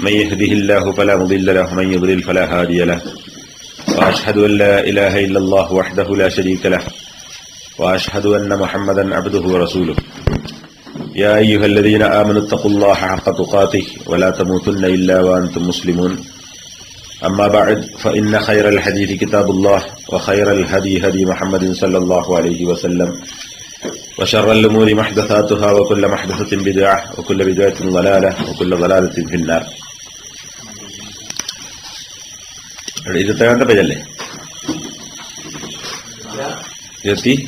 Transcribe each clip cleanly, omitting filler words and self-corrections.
من يهده الله فلا مضل له ومن يضلل فلا هادي له وأشهد أن لا إله إلا الله وحده لا شريك له وأشهد أن محمدا عبده ورسوله يا أيها الذين آمنوا اتقوا الله حق تقاته ولا تموتن إلا وأنتم مسلمون أما بعد فإن خير الحديث كتاب الله وخير الهدي هدي محمد صلى الله عليه وسلم وشر الأمور محدثاتها وكل محدثة بدعة وكل بدعة ضلالة وكل ضلالة في النار. ഇരുപത്തേഴാമത്തെ പേജല്ലേ? 27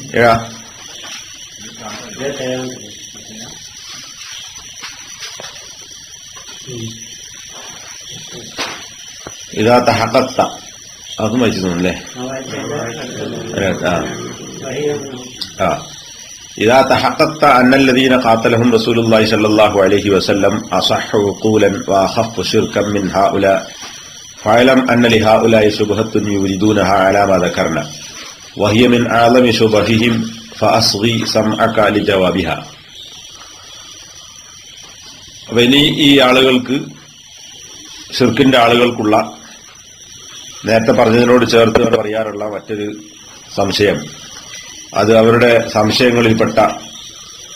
إذا تحققت അതും വായിച്ചിട്ടുണ്ടല്ലേ? إذا تحققت أن الذين قاتلهم رسول الله صلى الله عليه وسلم أصح عقولا وأخف شركا من هؤلاء فاعلم أن لهؤلاء شبهة يريدونها على ما ذكرنا وهي من أعظم شبههم فأصغي سمعك لجوابها. അപ്പോൾ ഇനി ഈ ആളുകൾക്ക് ഷിർക്കിന്റെ ആളുകൾക്കുള്ള നേരത്തെ പറഞ്ഞതിനോട് ചേർത്ത് പറയാറുള്ള മറ്റൊരു സംശയം, അത് അവരുടെ സംശയങ്ങളിൽപ്പെട്ട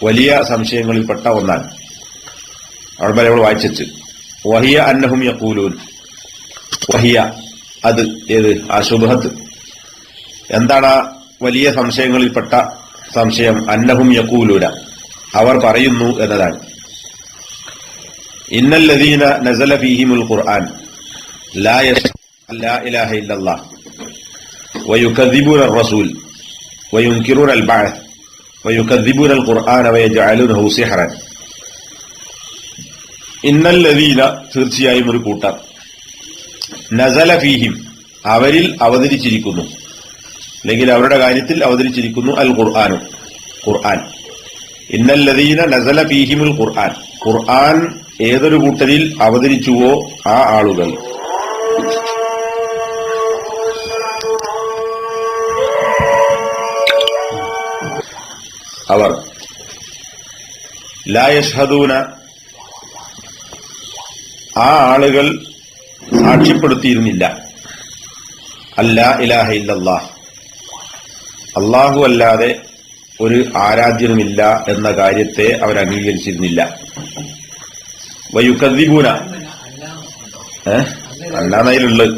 വലിയ സംശയങ്ങളിൽപ്പെട്ട ഒന്നാണ്. അവിടെ നമ്മൾ വായിച്ചു വഹിയ അന്നഹും യഖൂലൂൻ. വഹിയ അത് ഏത് ആ ശുബ്ഹത്ത് എന്താണ്? വലിയ സംശയങ്ങളിൽപ്പെട്ട സംശയം അന്നഹും യഖൂലൂന അവർ പറയുന്നു എന്നതാണ്. ഇന്നല്ലദീന നസല ഫീഹിമുൽ ഖുർആൻ ലാ ഇലാഹ ഇല്ലല്ലാഹ് വയുകദ്ദിബൂന റസൂൽ وينكرون البعث ويكذبون القرآن ويجعلونه سحرا. إن الذين തീർച്ചയായും ഒരു കൂട്ടർ നസല ഫീഹിം അവരിൽ അവതരിച്ചിരിക്കുന്നു, അല്ലെങ്കിൽ അവരുടെ കാര്യത്തിൽ അവതരിച്ചിരിക്കുന്നു അൽ ഖുർആൻ. ഖുർആൻ ഇന്നല്ലദീന നസല ഫീഹിമുൽ ഖുർആൻ, ഖുർആൻ ഏതൊരു കൂട്ടരിൽ അവതരിച്ചുവോ ആ ആളുകൾ അവർ ലാ യഷ്ഹദൂന ആ ആളുകൾ സാക്ഷ്യപ്പെടുത്തിയിരുന്നില്ല അല്ലാ ഇലാഹ ഇല്ലല്ലാഹ് അല്ലാഹു അല്ലാതെ ഒരു ആരാധ്യനുമില്ല എന്ന കാര്യത്തെ അവർ അംഗീകരിച്ചിരുന്നില്ല. വയുകദ്ദിബൂന അല്ലാന്നതിലുള്ളത്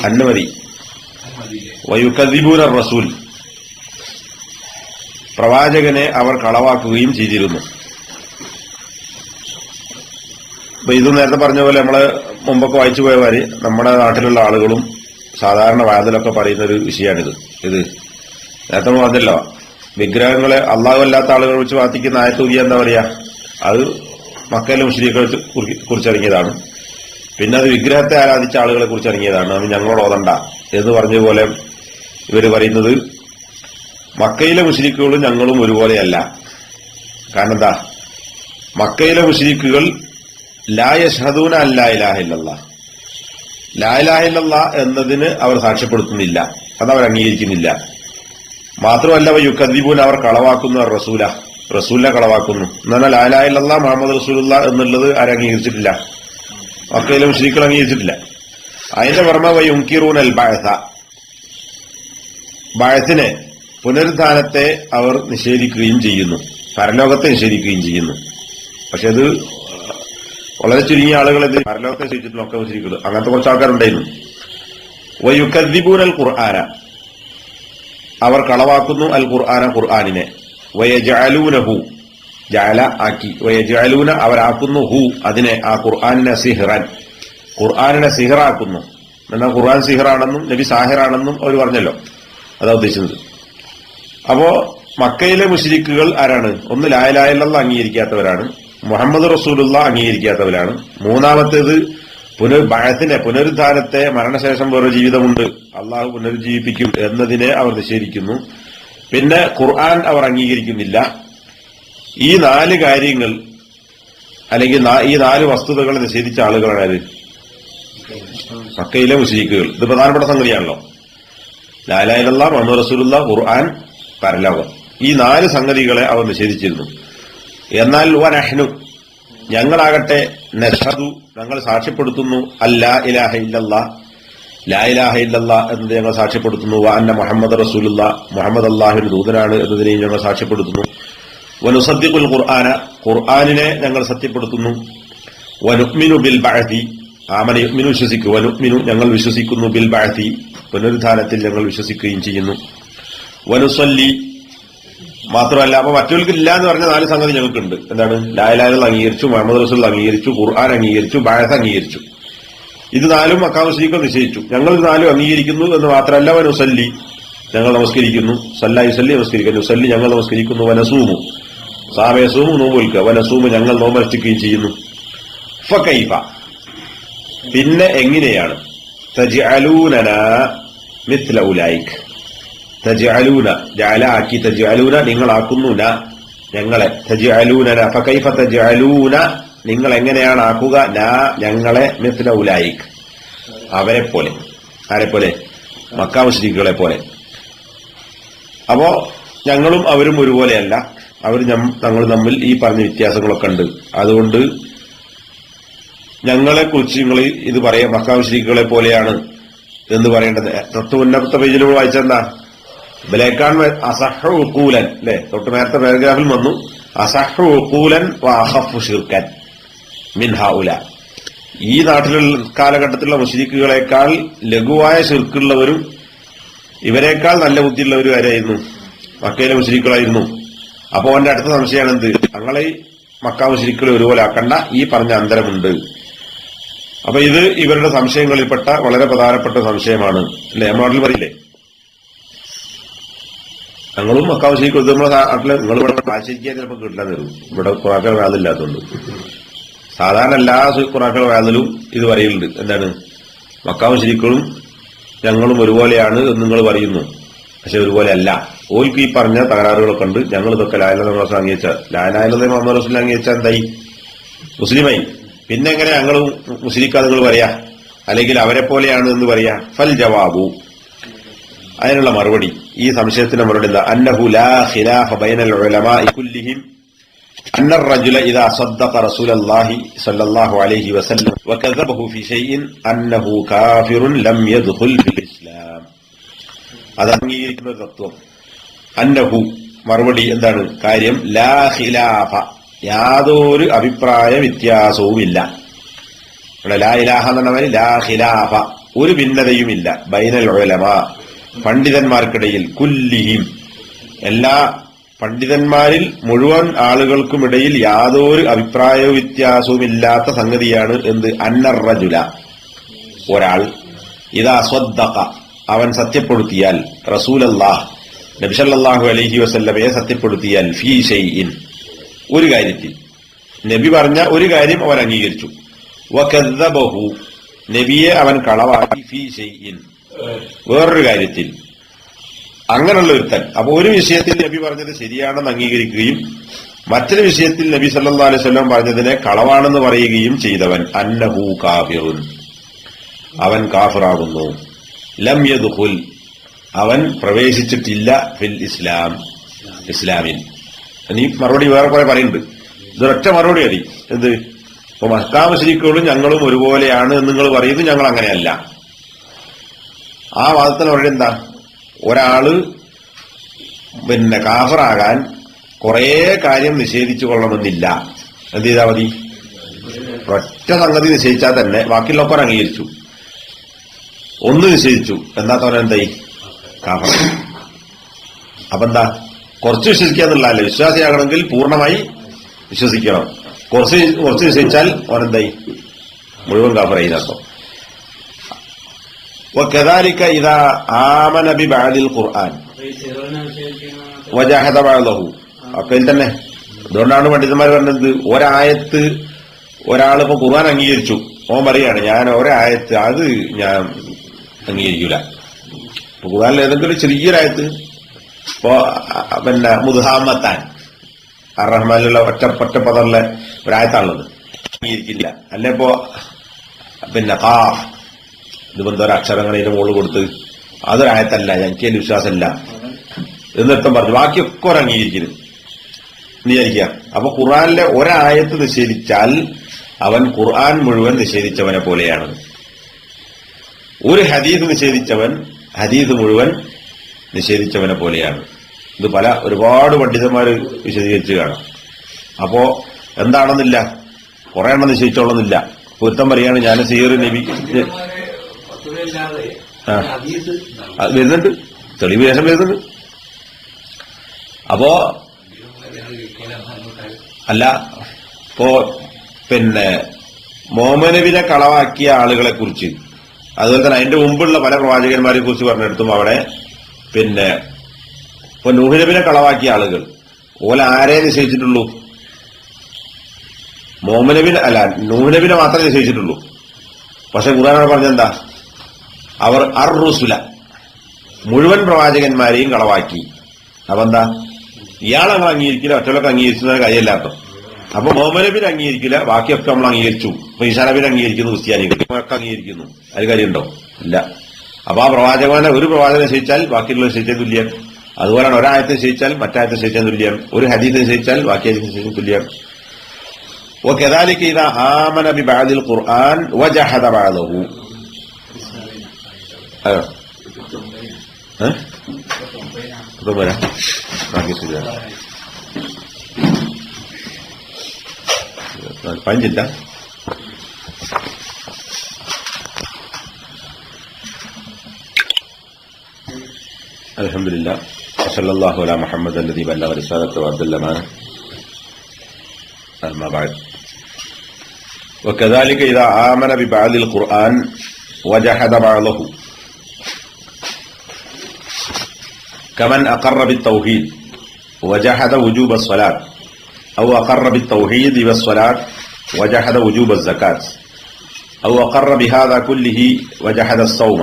അന്നുമതി. വയുകദ്ദിബൂന റസൂൽ പ്രവാചകനെ അവർ കളവാക്കുകയും ചെയ്തിരുന്നു. അപ്പൊ ഇത് നേരത്തെ പറഞ്ഞ പോലെ നമ്മള് മുമ്പൊക്കെ വായിച്ചു പോയവര് നമ്മുടെ നാട്ടിലുള്ള ആളുകളും സാധാരണ വാതിലൊക്കെ പറയുന്ന ഒരു വിഷയമാണിത്. ഇത് നേരത്തെ പറഞ്ഞല്ലോ, വിഗ്രഹങ്ങളെ അള്ളാഹു അല്ലാത്ത ആളുകളെ വെച്ച് പ്രാർത്ഥിക്കുന്ന ആയത്തൂരിയ എന്താ പറയാ, അത് മക്കയിലെ മുശ്രിക്കുകളെ കുറിച്ചിറങ്ങിയതാണ്. പിന്നെ അത് വിഗ്രഹത്തെ ആരാധിച്ച ആളുകളെ കുറിച്ചിറങ്ങിയതാണ്. അത് ഞങ്ങളോട് ഓതണ്ട എന്ന് പറഞ്ഞതുപോലെ ഇവര് പറയുന്നത് മക്കയിലെ മുശ്രിക്കുകളും ഞങ്ങളും ഒരുപോലെയല്ല. കാരണം എന്താ? മക്കയിലെ മുശ്രിക്കുകൾ ലാ യഷ്ഹദൂന അല്ലാ ഇലാഹ ഇല്ലല്ലാഹ്, ലാ ഇലാഹ ഇല്ലല്ലാഹ് എന്നതിന് അവർ സാക്ഷ്യപ്പെടുത്തുന്നില്ല, അതവർ അംഗീകരിക്കുന്നില്ല. മാത്രമല്ല വയുകദ്ദിബൂന അവർ കളവാക്കുന്നു റസൂലിനെ കളവാക്കുന്നു. എന്നാൽ ലാ ഇലാഹ ഇല്ലല്ലാഹ് മുഹമ്മദ് റസൂലുള്ളാഹ് എന്നുള്ളത് ആരും അംഗീകരിച്ചിട്ടില്ല, മക്കയിലെ മുശ്രിക്കുകൾ അംഗീകരിച്ചിട്ടില്ല. അതിന്റെ പുറമെ വയുൻകിറൂനൽ ബഅസ, ബഅസിനെ പുനരുദ്ധാനത്തെ അവർ നിഷേധിക്കുകയും ചെയ്യുന്നു, പരലോകത്തെ നിഷേധിക്കുകയും ചെയ്യുന്നു. പക്ഷെ അത് വളരെ ചുരുങ്ങിയ ആളുകൾ ഇത് പരലോകത്തെ നിഷേധിച്ചിട്ടുള്ള ഒക്കെ നിഷേധിക്കുന്നു. അങ്ങനത്തെ കുറച്ച് ആൾക്കാരുണ്ടായിരുന്നു. വയുകദ്ദിബൂനൽ ഖുർആന അവർ കളവാക്കുന്നു അൽ ഖുർആന ഖുർആനിനെ. വയജഅലൂനഹു ജഅല ആക്കി, വയജഅലൂന അവരാക്കുന്നു ഹു അതിനെ, ആ ഖുർആനിനെ സിഹ്റൻ, ഖുർആനിനെ സിഹറാക്കുന്നു. എന്നാൽ ഖുർആൻ സിഹറാണെന്നും നബി സാഹിറാണെന്നും അവർ പറഞ്ഞല്ലോ, അതാ ഉദ്ദേശിച്ചത്. അപ്പോ മക്കയിലെ മുശ്രിക്കുകൾ ആരാണ്? ഒന്ന് ലാ ഇലാഹ ഇല്ലല്ലാഹ് അംഗീകരിക്കാത്തവരാണ്, മുഹമ്മദ് റസൂലുള്ളാഹ് അംഗീകരിക്കാത്തവരാണ്. മൂന്നാമത്തേത് ബഅസിനെ, പുനരുദ്ധാനത്തെ, മരണശേഷം വേറെ ജീവിതമുണ്ട്, അള്ളാഹു പുനരുജ്ജീവിപ്പിക്കും എന്നതിനെ അവർ നിഷേധിക്കുന്നു. പിന്നെ ഖുർആൻ അവർ അംഗീകരിക്കുന്നില്ല. ഈ 4 കാര്യങ്ങൾ അല്ലെങ്കിൽ ഈ 4 വസ്തുതകളെ നിഷേധിച്ച ആളുകളാണ് മക്കയിലെ മുശ്രിക്കുകൾ. ഇത് പ്രധാനപ്പെട്ട സംഗതിയാണല്ലോ. ലാ ഇലാഹ ഇല്ലല്ലാഹ് മുഹമ്മദ് റസൂലുള്ളാഹ് ഖുർആൻ പരലോകം, ഈ 4 സംഗതികളെ അവർ നിഷേധിച്ചിരുന്നു. എന്നാൽ വനഹ്നു ഞങ്ങളാകട്ടെ നഷ്ഹദു ഞങ്ങൾ സാക്ഷ്യപ്പെടുത്തുന്നു അല്ലാ ഇലാഹ ഇല്ലല്ലാഹ് ലാ ഇലാഹ ഇല്ലല്ലാഹ് എന്നത് ഞങ്ങൾ സാക്ഷ്യപ്പെടുത്തുന്നു വ അന്ന മുഹമ്മദ് റസൂലുള്ളാഹ് മുഹമ്മദ് അല്ലാഹുവിന്റെ ദൂതനാണ് എന്നതിനെയും ഞങ്ങൾ സാക്ഷ്യപ്പെടുത്തുന്നു വനുസദ്ദിഖുൽ ഖുർആന ഖുർആനിനെ ഞങ്ങൾ സത്യപ്പെടുത്തുന്നു വനുഅ്മിനു ബിൽ ബഅതി ആമന യുഅ്മിനു വിശ്വസിക്കു വനുഅ്മിനു ഞങ്ങൾ വിശ്വസിക്കുന്നു ബിൽ ബഅതി പുനരുദ്ധാനത്തിൽ ഞങ്ങൾ വിശ്വസിക്കുകയും ചെയ്യുന്നു വനുസല്ലി മാത്രമല്ല അപ്പൊ മറ്റവർക്ക് ഇല്ല എന്ന് പറഞ്ഞ 4 സംഗതി ഞങ്ങൾക്കുണ്ട്. എന്താണ്? ലാ ഇലാഹ ഇല്ലല്ലാഹ് അംഗീകരിച്ചു, മുഹമ്മദ് റസൂൽ അംഗീകരിച്ചു, ഖുർആൻ അംഗീകരിച്ചു, ബഅത്ത് അംഗീകരിച്ചു. ഇത് 4 മക്കാ മുശ്രിക്കുകൾ നിശ്ചയിച്ചു. ഞങ്ങൾ 4 അംഗീകരിക്കുന്നു എന്ന് മാത്രമല്ല വനുസല്ലി ഞങ്ങൾ നമസ്കരിക്കുന്നു, സല്ലാ യുസല്ലി നമസ്കരിക്കുന്നു, നുസല്ലി ഞങ്ങൾ നമസ്കരിക്കുന്നു, വനസൂമു സാമയസൂമു നോമ്പ് വിൽക്കുക, വനസൂമു ഞങ്ങൾ നോമ്പനുഷ്ഠിക്കുകയും ചെയ്യുന്നു. ഫകൈഫ പിന്നെ എങ്ങനെയാണ് തജ്അലൂനനാ മിത്ല ഉലൈക് തജ്അലൂന ജഅലാക്കി തജ്അലൂന നിങ്ങളാക്കുന്നു ന ഞങ്ങളെ തജ്അലൂനന ഫകൈഫ തജ്അലൂന നിങ്ങൾ എങ്ങനെയാണ് ആക്കുക ന ഞങ്ങളെ മിത്ല ഉലൈക് അവരെ പോലെ. ആരെ പോലെ? മക്കാ മുശ്രിക്കുകളെ പോലെ. അപ്പോ ഞങ്ങളും അവരും ഒരുപോലെയല്ല. അവർ ഞങ്ങൾ തമ്മിൽ ഈ പറഞ്ഞ വ്യത്യാസങ്ങളൊക്കെ ഉണ്ട്. അതുകൊണ്ട് ഞങ്ങളെ കുറിച്ച് നിങ്ങൾ ഇത് പറയാം മക്കാ മുശ്രിക്കുകളെ പോലെയാണ് എന്ന് പറയേണ്ടത്. തൊട്ടുമുന്നത്തെ പേജിൽ വായിച്ചെന്താ ബലേക്കാൻ അസഹു ഉഖൂലൻ അല്ലെ? തൊട്ട് നേരത്തെ പാരഗ്രാഫിൽ വന്നു അസഹു ഉഖൂലൻ വഅഖഫു ശിർക്കൻ മിൻ ഹൗല. ഈ നാട്ടിലുള്ള കാലഘട്ടത്തിലുള്ള മുശ്രിക്കുകളെക്കാൾ ലഘുവായ ശിർക്കുള്ളവരും ഇവരെക്കാൾ നല്ല ബുദ്ധിയുള്ളവരും ആരായിരുന്നു? മക്കയിലെ മുശ്രിക്കുകളായിരുന്നു. അപ്പോ അവന്റെ അടുത്ത സംശയമാണ് എന്ത്? ഞങ്ങളെ മക്കാ മുശ്രിക്കുകളെ ഒരുപോലെ ആക്കണ്ട, ഈ പറഞ്ഞ അന്തരമുണ്ട്. അപ്പൊ ഇത് ഇവരുടെ സംശയങ്ങളിൽപ്പെട്ട വളരെ പ്രധാനപ്പെട്ട സംശയമാണ് അല്ലെ? നമ്മളെ നാട്ടിൽ പറയില്ലേ ഞങ്ങളും മക്കാ മുശ്രിക്കുകൾ നമ്മളെ നാട്ടില് നിങ്ങൾ ഇവിടെ ആശരിക്കാൻ ചിലപ്പോൾ കിട്ടില്ലെന്ന് വരും. ഇവിടെ ഖുറാക്കൾ വാതില്ലാത്തതുകൊണ്ട് സാധാരണ എല്ലാ ഖുറാക്കൾ വാതിലും ഇത് പറയുന്നുണ്ട്. എന്താണ്? മക്കാ മുശ്രിക്കുകളും ഞങ്ങളും ഒരുപോലെയാണ് എന്ന് നിങ്ങൾ പറയുന്നു, പക്ഷെ ഒരുപോലെ അല്ല. ഓൽക്ക് ഈ പറഞ്ഞ തകരാറുകളൊക്കെ ഉണ്ട്. ഞങ്ങൾ ഇതൊക്കെ ലായിലത അംഗീകരിച്ച ലായിലത മുഹമ്മദ് റസൂൽ അംഗീകരിച്ച എന്തായി? മുസ്ലിമായി. പിന്നെ എങ്ങനെ ഞങ്ങളും മുസ്ലിക്കാ നിങ്ങൾ പറയാ, അല്ലെങ്കിൽ അവരെ പോലെയാണ് എന്ന് പറയാ? ഫൽ ജവാബു അതിനുള്ള മറുപടി, ഈ സംശയത്തിന് മറുപടി എന്താ? അന്നഹു ലാ ഖിലാഫ ബൈനൽ ഉലമാഇ കുല്ലിഹിം അന്ന الرجل إذا صدق رسول الله صلى الله عليه وسلم وكذبه في شيء أنه كافر لم يدخل في الإسلام. അത് അംഗീകരിക്കുന്ന തത്വം. അന്നഹു മറുപടി എന്താണ്? കാര്യം ലാ ഖിലാഫ യാതൊരു അഭിപ്രായ വ്യത്യാസവുമില്ല. ഇവിടെ ലാ ഇലാഹ എന്ന് പറഞ്ഞാൽ ലാ ഖിലാഫ ഒരു ഭിന്നതയുമില്ല. ബൈനൽ ഉലമാ പണ്ഡിതന്മാർക്കിടയിൽ കുല്ലിഹിം എല്ലാ പണ്ഡിതന്മാരിൽ മുഴുവൻ ആളുകൾക്കുമിടയിൽ യാതൊരു അഭിപ്രായ വ്യത്യാസവുമില്ലാത്ത സംഗതിയാണ് എന്ത്? അന്നർ റജുല ഒരാൾ ഇദാ സ്വദ്ദഖ അവൻ സത്യപ്പെടുത്തിയാൽ റസൂലല്ലാഹ് നബി സല്ലല്ലാഹു അലൈഹി വസല്ലമയെ സത്യപ്പെടുത്തിയാൽ ഫീ ഷൈഇൻ ഒരു കാര്യത്തിൽ നബി പറഞ്ഞ ഒരു കാര്യം അവൻ അംഗീകരിച്ചു. വകദ്ദബഹു നബിയെ അവൻ കളവാക്കി ഫീ ഷൈഇൻ വേറൊരു കാര്യത്തിൽ. അങ്ങനെയുള്ള ഒരുത്തൻ. അപ്പൊ ഒരു വിഷയത്തിൽ നബി പറഞ്ഞത് ശരിയാണെന്ന് അംഗീകരിക്കുകയും മറ്റൊരു വിഷയത്തിൽ നബി സല്ലല്ലാഹു അലൈഹി വസല്ലം പറഞ്ഞതിനെ കളവാണെന്ന് പറയുകയും ചെയ്തവൻ അന്നഹു കാഫിറുൻ അവൻ കാഫിറാകുന്നു. ലം യദ്ഖുൽ അവൻ പ്രവേശിച്ചിട്ടില്ല ഫിൽ ഇസ്ലാം ഇസ്ലാമിൽ. ഇനി മറുപടി വേറെ കുറെ പറയുന്നുണ്ട്. ഇതൊരൊറ്റ മറുപടി മതി. എന്ത്? ഇപ്പൊ മക്കാ മുശ്രിക്കുകളും ഞങ്ങളും ഒരുപോലെയാണ് എന്ന് നിങ്ങൾ പറയുന്നത്, ഞങ്ങൾ അങ്ങനെയല്ല. ആ വാദത്തിന് മറുപടി എന്താ? ഒരാള് കാഫിറാകാൻ കുറേ കാര്യം നിഷേധിച്ചു കൊള്ളണമെന്നില്ല. എന്ത് ചെയ്താൽ മതി? ഒറ്റ സംഗതി നിശ്ചയിച്ചാൽ തന്നെ ബാക്കിയുള്ളവർ അംഗീകരിച്ചു. ഒന്ന് നിശ്ചയിച്ചു എന്നാ തോന്നാൻ എന്തായി? കാഫിർ. അപ്പൊ എന്താ? കുറച്ച് വിശ്വസിക്കുക എന്നുള്ളതല്ലേ. വിശ്വാസിയാകണമെങ്കിൽ പൂർണ്ണമായി വിശ്വസിക്കണം. കുറച്ച് നിശ്ചയിച്ചാൽ ഓനെന്തായി? മുഴുവൻ കാഫിറായി എന്നർത്ഥം. وكذلك إذا آمن ببعض القرآن وجحد بعضه. അപ്പൊ ഇതിൽ തന്നെ അതുകൊണ്ടാണ് പണ്ഡിതന്മാർ പറഞ്ഞത് ഒരായത്ത് ഒരാളിപ്പോ ഖുർആൻ അംഗീകരിച്ചു, ഓൻ പറയാണ് ഞാൻ ഒരായത്ത് അത് ഞാൻ അംഗീകരിക്കൂല. ഇപ്പൊ ഖുർആനിൽ ഏതെങ്കിലും ചെറിയൊരായത്ത് ഇപ്പോ മുദ്ഹാമത്താൻ അർ-റഹ്മാനിലുള്ള ഒറ്റ പദമുള്ള ഒരായത്താണുള്ളത്, അംഗീകരിക്കില്ല. അല്ലെ ഇപ്പോ ഖാഫ് ഇത് ബന്ധോര അക്ഷരങ്ങൾ ഇതിന്റെ മുകളിൽ കൊടുത്ത് അതൊരായത്തല്ല, എനിക്ക് അതിൽ വിശ്വാസമല്ല എന്നിട്ടും പറഞ്ഞു. ബാക്കിയൊക്കെ ഒരു അംഗീകരിക്കുന്നു വിചാരിക്കുക. അപ്പൊ ഖുർആനിലെ ഒരായത്ത് നിഷേധിച്ചാൽ അവൻ ഖുർആൻ മുഴുവൻ നിഷേധിച്ചവനെ പോലെയാണ്. ഒരു ഹദീസ് നിഷേധിച്ചവൻ ഹദീസ് മുഴുവൻ നിഷേധിച്ചവനെ പോലെയാണ്. ഇത് ഒരുപാട് പണ്ഡിതന്മാർ വിശദീകരിച്ചു കാണാം. അപ്പോ എന്താണെന്നില്ല, കുറെ എണ്ണം നിശ്ചയിച്ചോളുന്നില്ല. പൊരുത്തം പറയാണ് ഞാൻ സീർ നബി വരുന്നുണ്ട്, തെളിവ് ശേഷം വരുന്നുണ്ട്. അപ്പോ അല്ല, ഇപ്പോ മുഹമ്മദ് നബിനെ കളവാക്കിയ ആളുകളെ കുറിച്ച്, അതുപോലെ തന്നെ അതിന്റെ മുമ്പുള്ള പല പ്രവാചകന്മാരെ കുറിച്ച് പറഞ്ഞെടുത്തും അവിടെ ഇപ്പൊ നൂഹ് നബിനെ കളവാക്കിയ ആളുകൾ ആരെ നിശ്ചയിച്ചിട്ടുള്ളൂ? മുഹമ്മദ് നബിനെ അല്ല, നൂഹ് നബിനെ മാത്രമേ നിശ്ചയിച്ചിട്ടുള്ളൂ. പക്ഷെ ഖുർആൻ പറഞ്ഞെന്താ? അവർ അർ-റുസുല മുഴുവൻ പ്രവാചകന്മാരെയും കളവാക്കി. അപ്പൊ എന്താ, ഇയാളങ്ങൾ അംഗീകരിക്കില്ല, ഒറ്റലൊക്കെ അംഗീകരിക്കുന്ന കാര്യമില്ലാത്ത. അപ്പൊ മുഹമ്മദ് നബിനെ അംഗീകരിക്കില്ല, ബാക്കിയൊക്കെ നമ്മൾ അംഗീകരിച്ചു. ഇപ്പൊ ഈസാ നബിനെ അംഗീകരിക്കുന്നു, ക്രിസ്ത്യാനികൾ ഒക്കെ അംഗീകരിക്കുന്നു. അത് കാര്യമുണ്ടോ? ഇല്ല. അപ്പൊ ആ പ്രവാചകനെ ഒരു പ്രവാചകനെ നിശ്ചയിച്ചാൽ ബാക്കിയുള്ള നിശ്ചയിച്ചാൽ തുല്യം. അതുപോലെയാണ് ഒരായത്തെ നിശ്ചയിച്ചാൽ മറ്റായത്തെ നിശ്ചയിച്ചാൽ തുല്യം, ഒരു ഹദീസ് നിശ്ചയിച്ചാൽ ബാക്കി ഹദീസ് നിശ്ചയിച്ചാൽ തുല്യം. وكذلك إذا آمن ببعض القرآن وجحد بعضه. أيوه ها panjita. Alhamdulillah. Sallallahu ala Muhammad alladhi ballagha risalata wa adalla amana. Amma ba'd. وكذلك إذا آمن ببعض القرآن وجحد بعضه كمن أقر بالتوحيد وجحد وجوب الصلاة أو أقر بالتوحيد والصلاة وجحد وجوب الزكاة أو أقر بهذا كله وجحد الصوم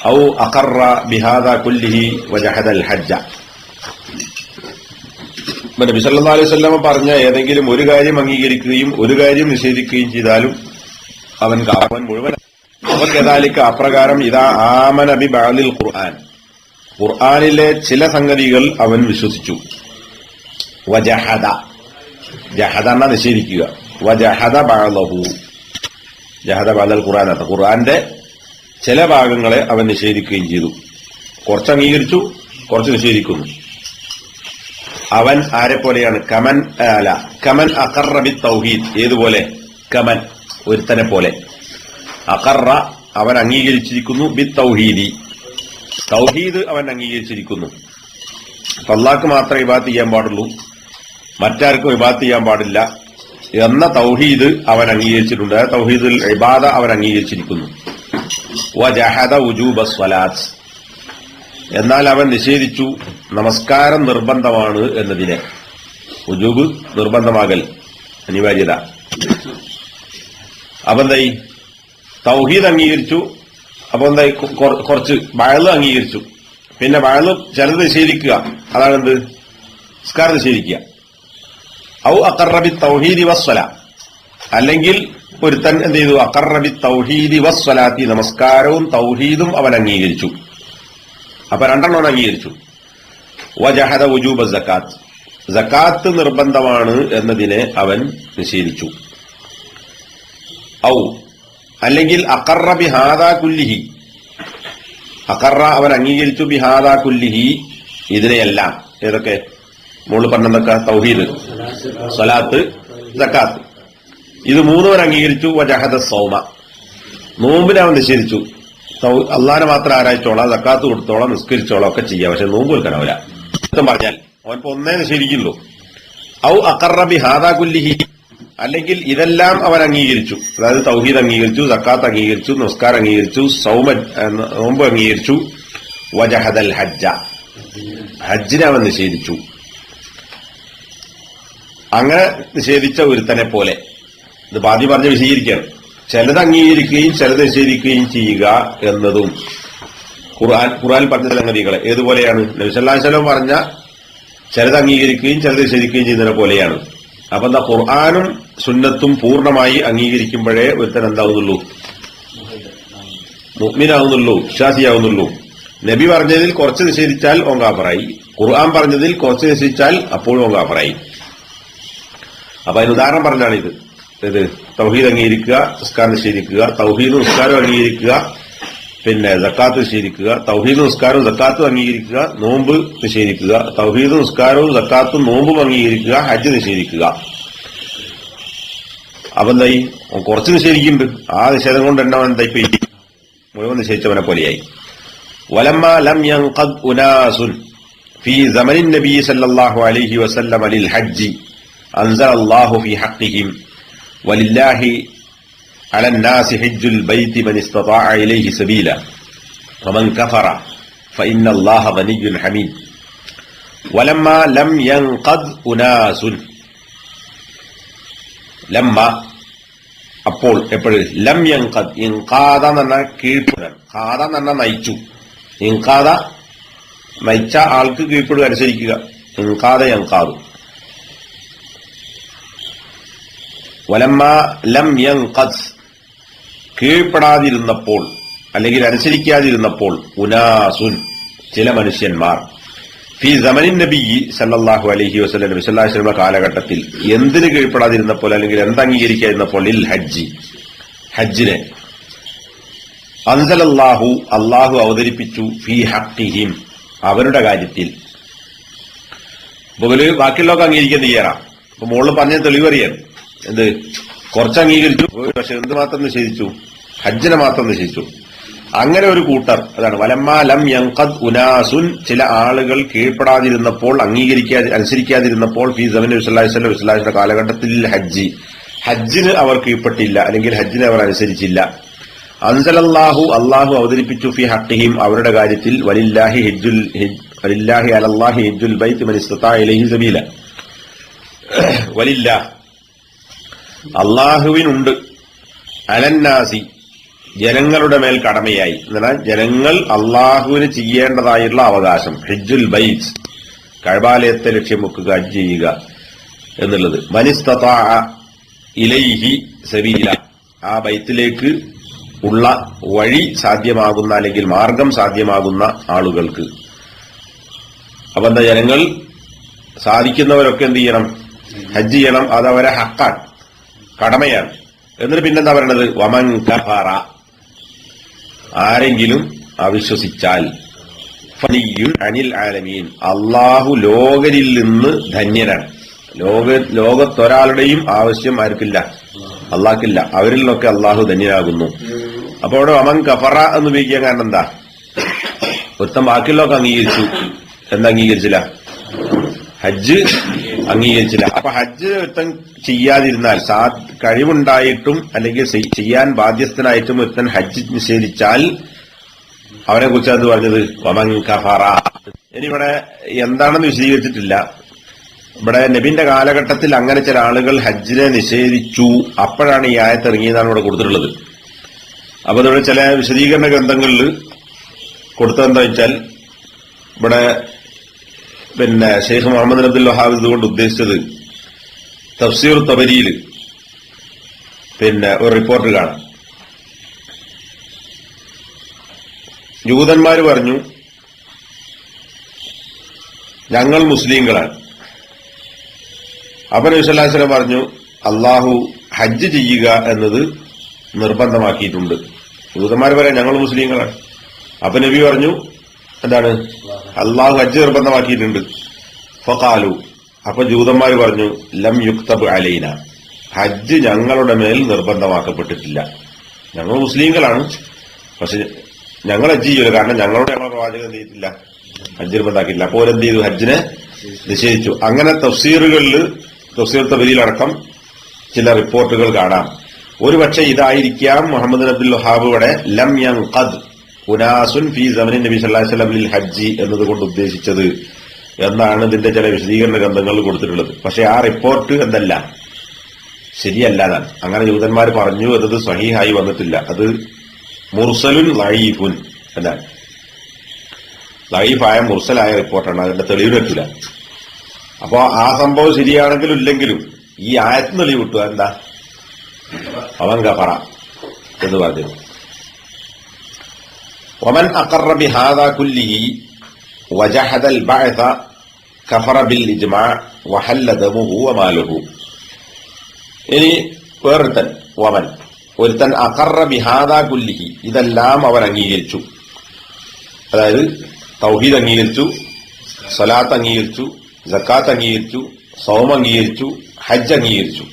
أو أقر بهذا كله وجحد الحج. നബി സല്ലല്ലാഹു അലൈഹി വസല്ലം പറഞ്ഞ ഏതെങ്കിലും ഒരു കാര്യം അംഗീകരിക്കുകയും ഒരു കാര്യം നിഷേധിക്കുകയും ചെയ്താലും അവൻ മുഴുവൻ. അവർക്ക് അപ്രകാരം ഇദാ ആമന ബി ബഅദിൽ ഖുർആൻ, ഖുർആനിലെ ചില സംഗതികൾ അവൻ വിശ്വസിച്ചു. വജഹദ, ജഹദ എന്ന നിഷേധിക്കുക. വജഹദ ബഅദഹു, ജഹദ ബഅദൽ ഖുർആൻ, ഖുർആന്റെ ചില ഭാഗങ്ങളെ അവൻ നിഷേധിക്കുകയും ചെയ്തു. കുറച്ച് അംഗീകരിച്ചു, കുറച്ച് നിഷേധിക്കുന്നു. അവൻ ആരെ പോലെയാണ്? കമൻ അഖറ ബി തൗഹീദ്. ഏതുപോലെ? കമൻ, ഒരുത്തനെ പോലെ. അഖറ, അവൻ അംഗീകരിച്ചിരിക്കുന്നു. ബി തൗഹീദി, തൗഹീദ് അവൻ അംഗീകരിച്ചിരിക്കുന്നു. അല്ലാഹ്ക്ക് മാത്രമേ ഇബാദത്ത് ചെയ്യാൻ പാടുള്ളൂ, മറ്റാർക്കും ഇബാദത്ത് ചെയ്യാൻ പാടില്ല എന്ന തൗഹീദ് അവൻ അംഗീകരിച്ചിട്ടുണ്ട്. തൗഹീദുൽ ഇബാദ അവൻ അംഗീകരിച്ചിരിക്കുന്നു. വജഹദ വുജൂബ സ്വലാത്ത്, എന്നാൽ അവൻ നിഷേധിച്ചു നമസ്കാരം നിർബന്ധമാണ് എന്നതിനെ. വുജൂബ്, നിർബന്ധമാകൽ, അനിവാര്യത. അപ്പൊ എന്തായി? തൗഹീദ് അംഗീകരിച്ചു. അപ്പൊ എന്തായി? കുറച്ച് ബഅദ് അംഗീകരിച്ചു. പിന്നെ ബഅദ് ചിലത് നിഷേധിക്കുക, അതാണെന്ത്? നിസ്കാരം നിഷേധിക്കുക. ഔ അഖറ ബി തൗഹീദി വസ്സല, അല്ലെങ്കിൽ ഒരുത്തൻ എന്ത് ചെയ്തു? അഖറ ബി തൗഹീദി വസ്സലാത്തി, നമസ്കാരവും തൗഹീദും അവൻ അംഗീകരിച്ചു. അപ്പൊ രണ്ടെണ്ണം അംഗീകരിച്ചു. വജഹദ വുജൂബ സക്കാത്ത്, സക്കാത്ത് നിർബന്ധമാണ് എന്നതിനെ അവൻ നിഷേധിച്ചു. ഔ, അല്ലെങ്കിൽ അഖറ ബിഹാദാ കുല്ലിഹി, അഖറ അവൻ അംഗീകരിച്ചു. ബിഹാദാ കുല്ലിഹി, ഇതിനെയെല്ലാം. ഏതൊക്കെ? മുകളിൽ പറഞ്ഞതൊക്കെ തൗഹീദ്, സ്വലാത്ത്, സക്കാത്ത്, ഇത് മൂന്നുവൻ അംഗീകരിച്ചു. വജഹദ സൗമ, നോമ്പിനെ അവൻ നിഷേധിച്ചു. അള്ളാഹിനെ മാത്രം ആരായിച്ചോളാം, സക്കാത്ത് കൊടുത്തോളാം, നിസ്കരിച്ചോളാം, ഒക്കെ ചെയ്യാം. പക്ഷെ നോമ്പ് കൊടുക്കാനാവില്ല. പറഞ്ഞാൽ അവൻപോ ഒന്നേ നിഷേധിക്കുള്ളൂ. ഔ അഖറ ബിഹാദാ കുല്ലിഹി, അല്ലെങ്കിൽ ഇതെല്ലാം അവൻ അംഗീകരിച്ചു. അതായത് തൗഹീദ് അംഗീകരിച്ചു, സക്കാത്ത് അംഗീകരിച്ചു, നിസ്കാരം അംഗീകരിച്ചു, നോമ്പ് അംഗീകരിച്ചു. വജഹദൽ ഹജ്ജ, ഹജ്ജിനെ അവൻ നിഷേധിച്ചു. അങ്ങനെ നിഷേധിച്ച ഒരുത്തനെ പോലെ. ഇത് പാതി പറഞ്ഞ് വിശദീകരിക്കുകയാണ്. ചിലത് അംഗീകരിക്കുകയും ചിലത് നിഷേധിക്കുകയും ചെയ്യുക എന്നതും ഖുർആൻ പറഞ്ഞ സംഗതികളെ ഏതുപോലെയാണ്? നബി സല്ലല്ലാഹു അലൈഹി വസല്ലം പറഞ്ഞ ചിലത് അംഗീകരിക്കുകയും ചിലത് നിഷേധിക്കുകയും ചെയ്യുന്നതിനെ പോലെയാണ്. അപ്പൊ എന്താ? ഖുർആനും സുന്നത്തും പൂർണ്ണമായി അംഗീകരിക്കുമ്പോഴേ ഒരുത്തൻ എന്താവുന്നുള്ളൂ? മുഅ്മിനാവുന്നുള്ളൂ, വിശ്വാസിയാവുന്നുള്ളൂ. നബി പറഞ്ഞതിൽ കുറച്ച് നിഷേധിച്ചാൽ ഓൻ കാഫറായി, ഖുർആൻ പറഞ്ഞതിൽ കുറച്ച് നിഷേധിച്ചാൽ അപ്പോഴും ഓൻ കാഫറായി. അപ്പൊ അതിന് ഉദാഹരണം പറഞ്ഞാണിത്. ഇത് തൗഹീദ് അംഗീകരിക്കുക, നിസ്കാരം നിഷേധിക്കുക, തൗഹീദും നിസ്കാരം അംഗീകരിക്കുക, പിന്നെ സക്കാത്ത് നിഷേധിക്കുക, തൗഹീദും നിസ്കാരവും സക്കാത്തും അംഗീകരിക്കുക, നോമ്പ് നിഷേധിക്കുക, തൗഹീദും നിസ്കാരവും സക്കാത്തും നോമ്പും അംഗീകരിക്കുക, ഹജ്ജ് നിഷേധിക്കുക. അപ്പൊ എന്തായി? കുറച്ച് നിഷേധിക്കുന്നുണ്ട്. ആ നിഷേധം കൊണ്ട് തന്നെ എന്തായി മുഴുവൻ നിഷേധിച്ചവനെ പോലെയായി. വലമ്മ ലം യൻഖദ് ഉനാസുൻ ഫീ സമനിൻ നബി സല്ലല്ലാഹു അലൈഹി വസല്ലം ലിൽ ഹജ്ജ് അൻസലല്ലാഹു ഫീ ഹഖ്ഖിഹിം വലില്ലാഹി على الناس حج البيت من استطاع إليه سبيلا ومن كفر فإن الله غني حميد. ولما لم ينقض أناس لما അപ്പോൾ എപ്പോഴും ലം യൻഖദ് ഇൻഖാദ എന്ന കീഴ്പ്പെടാൻ, ഖാദ എന്ന നയിച്ചു, ഇൻഖാദ നയിച്ച ആൾക്ക് കീഴ്പ്പെടുക, അനുസരിക്കുക. ഇൻഖാദ യൻഖാദു. വലമ്മ ലം യൻഖദ് കീഴ്പ്പെടാതിരുന്നപ്പോൾ അല്ലെങ്കിൽ അനുസരിക്കാതിരുന്നപ്പോൾ ഉനാസുൻ ചില മനുഷ്യന്മാർ ഫീ സമനിൻ നബി സല്ലല്ലാഹു അലൈഹി വസല്ലം നബി സല്ലല്ലാഹു അലൈഹി വസല്ലം കാലഘട്ടത്തിൽ എന്തിന് കീഴ്പ്പെടാതിരുന്നപ്പോൾ അല്ലെങ്കിൽ എന്തംഗീകരിക്കാതിരുന്നപ്പോൾ ലിൽ ഹജ്ജി ഹജ്ജിനെ അൻസലല്ലാഹു അല്ലാഹു അവതരിപ്പിച്ചു ഫീ ഹഖ്ഖിഹിം അവരുടെ കാര്യത്തിൽ. മുകളിൽ ബാക്കിയുള്ളതൊക്കെ അംഗീകരിക്കാൻ തയ്യാറാ. അപ്പൊ മുകളിൽ പറഞ്ഞ തെളിവ് അറിയാൻ എന്ത് കുറച്ച് അംഗീകരിച്ചു, പക്ഷെ എന്ത് മാത്രം നിഷേധിച്ചു? ഹജ്ജിനെ മാത്രം നിഷേധിച്ചു. അങ്ങനെ ഒരു കൂട്ടർ, അതാണ് വലമ്മ ലം യൻഖദ് ഉനാസുൻ ചില ആളുകൾ കീഴ്പ്പെടാതിരുന്നപ്പോൾ അനുസരിക്കാതിരുന്നപ്പോൾ ഫീ സമനി നബി സല്ലല്ലാഹു അലൈഹി വസല്ലം കാലഘട്ടത്തിൽ ഹജ്ജിന് അവർ കീഴ്പ്പെട്ടില്ല അല്ലെങ്കിൽ ഹജ്ജിനെ അവർ അനുസരിച്ചില്ല. അൻസലല്ലാഹു അല്ലാഹു അവതരിപ്പിച്ചു ഫീ ഹഖ്ഖിഹിം അവരുടെ കാര്യത്തിൽ വലില്ലാഹി അലല്ലാഹി ഹജ്ജുൽ ബൈത്ത് മൻ ഇസ്തതാഅ ഇലൈഹി സബീല. വലില്ലാഹ് അല്ലാഹുവിനുണ്ട് അലന്നാസി ജനങ്ങളുടെ മേൽ കടമയായി, എന്നാൽ ജനങ്ങൾ അള്ളാഹുവിന് ചെയ്യേണ്ടതായുള്ള അവകാശം ഹജ്ജുൽ ബൈത്ത് കഅബാലയത്തെ ലക്ഷ്യം വെക്കുക, ഹജ്ജ് ചെയ്യുക എന്നുള്ളത്. മനിസ്തതാഅ ഇലൈഹി സബീല ആ ബൈത്തിലേക്ക് ഉള്ള വഴി സാധ്യമാകുന്ന അല്ലെങ്കിൽ മാർഗം സാധ്യമാകുന്ന ആളുകൾക്ക്. അപ്പൊ എന്താ, ജനങ്ങൾ സാധിക്കുന്നവരൊക്കെ എന്ത് ചെയ്യണം? ഹജ്ജ് ചെയ്യണം. അതവരെ ഹക്കാൻ കടമയാണ്. എന്നിട്ട് പിന്നെന്താ പറയണത്? വമൻ കഫറ ആരെങ്കിലും അവിശ്വസിച്ചാൽ ഫനിയുൻ അനിൽ ആലമീൻ അള്ളാഹു ലോകരിൽ നിന്ന് ധന്യനാണ്. ലോകത്തൊരാളുടെയും ആവശ്യം ആർക്കില്ല? അള്ളാഹ്ക്കില്ല. അവരിൽ നിന്നൊക്കെ അള്ളാഹു ധന്യനാകുന്നു. അപ്പൊ അവിടെ വമൻ കഫറ എന്ന് ഉപയോഗിക്കാൻ കാരണം എന്താ? ഒരുത്തം ബാക്കിയുള്ളതൊക്കെ അംഗീകരിച്ചു, എന്താ അംഗീകരിച്ചില്ല? ഹജ്ജ് അംഗീകരിച്ചില്ല. അപ്പൊ ഹജ്ജ് ഒരുത്തൻ ചെയ്യാതിരുന്നാൽ, കഴിവുണ്ടായിട്ടും അല്ലെങ്കിൽ ചെയ്യാൻ ബാധ്യസ്ഥനായിട്ടും ഒരുത്തൻ ഹജ്ജ് നിഷേധിച്ചാൽ അവനെ കുറിച്ച് അത് പറഞ്ഞത് വമൻ കഫറ. ഇനി ഇവിടെ എന്താണെന്ന് വിശദീകരിച്ചിട്ടില്ല. ഇവിടെ നബിന്റെ കാലഘട്ടത്തിൽ അങ്ങനെ ചില ആളുകൾ ഹജ്ജിനെ നിഷേധിച്ചു, അപ്പോഴാണ് ഈ ആയത്ത് ഇറങ്ങിയതാണ് ഇവിടെ കൊടുത്തിട്ടുള്ളത്. അപ്പൊ ഇവിടെ ചില വിശദീകരണ ഗ്രന്ഥങ്ങളിൽ കൊടുത്തതെന്താ വെച്ചാൽ, ഇവിടെ പിന്നെ ഷെയ്ഖ് മുഹമ്മദ് അബ്ദുൽ വഹാബ് ഇതുകൊണ്ട് ഉദ്ദേശിച്ചത് തഫ്സീർ തബരിയിൽ പിന്നെ ഒരു റിപ്പോർട്ട് കാണാം. ജൂതന്മാർ പറഞ്ഞു ഞങ്ങൾ മുസ്ലിങ്ങളാണ്. അപ്പൊ നബി സല്ലല്ലാഹു അലൈഹി വസല്ലം പറഞ്ഞു അള്ളാഹു ഹജ്ജ് ചെയ്യുക എന്നത് നിർബന്ധമാക്കിയിട്ടുണ്ട്. ജൂതന്മാർ പറയാം ഞങ്ങൾ മുസ്ലിങ്ങളാണ്. അപ്പൊ നബി പറഞ്ഞു എന്താണ്? അള്ളാഹു ഹജ്ജ് നിർബന്ധമാക്കിയിട്ടുണ്ട്. ഫഖാലു അപ്പൊ ജൂതന്മാർ പറഞ്ഞു ലം യുക്തബ് അലൈന ഹജ്ജ് ഞങ്ങളുടെ മേൽ നിർബന്ധമാക്കപ്പെട്ടിട്ടില്ല. ഞങ്ങൾ മുസ്ലിങ്ങളാണ്, പക്ഷെ ഞങ്ങൾ ഹജ്ജ് ചെയ്യൂല, കാരണം ഞങ്ങളുടെ പ്രവാചകൻ എന്ത് ചെയ്തിട്ടില്ല? ഹജ്ജ് നിർബന്ധമാക്കിയില്ല. അപ്പോൾ എന്ത് ചെയ്തു? ഹജ്ജിനെ നിഷേധിച്ചു. അങ്ങനെ തഫ്സീർ തബരീലടക്കം ചില റിപ്പോർട്ടുകൾ കാണാം. ഒരുപക്ഷെ ഇതായിരിക്കാം മുഹമ്മദ് അബ്ദുൽ വഹാബ് ഇവിടെ ലം യൻഖദ് ഉനാസുൻ ഫീ സമനി നബി സല്ലല്ലാഹു അലൈഹി വസല്ലം ലിൽ ഹജ്ജി എന്നതുകൊണ്ട് ഉദ്ദേശിച്ചത് എന്നാണ് ഇതിന്റെ ചില വിശദീകരണ ഗ്രന്ഥങ്ങളിൽ കൊടുത്തിട്ടുള്ളത്. പക്ഷെ ആ റിപ്പോർട്ട് എന്തല്ല, ശരിയല്ലാതാണ്. അങ്ങനെ ജൂതന്മാർ പറഞ്ഞു എന്നത് സ്വഹീഹായി വന്നിട്ടില്ല. അത് മുർസലുൻ ലഈഫുൻ എന്നാണ്. ലഈഫായ മുർസലായ റിപ്പോർട്ടാണ്, അതിന്റെ തെളിവ് പറ്റില്ല. അപ്പോ ആ സംഭവം ശരിയാണെങ്കിലും ഇല്ലെങ്കിലും ഈ ആയത്തിന് തെളിവ് കിട്ടുക എന്താ? അവൻ കഫറ എന്ന് പറഞ്ഞു. ومن أقر بهذا كله وجحد البعث كفر بالإجماع وحل دمه وماله. ഇനി വേറൊരുത്തൻ വമൻ ഒരുത്തൻ അഖറ ബിഹാദാ കുല്ലിഹി ഇതെല്ലാം അവൻ അംഗീകരിച്ചു. അതായത് തൗഹീദ് അംഗീകരിച്ചു, സ്വലാത്ത് അംഗീകരിച്ചു, സക്കാത്ത് അംഗീകരിച്ചു, സൗം അംഗീകരിച്ചു, ഹജ്ജ് അംഗീകരിച്ചു.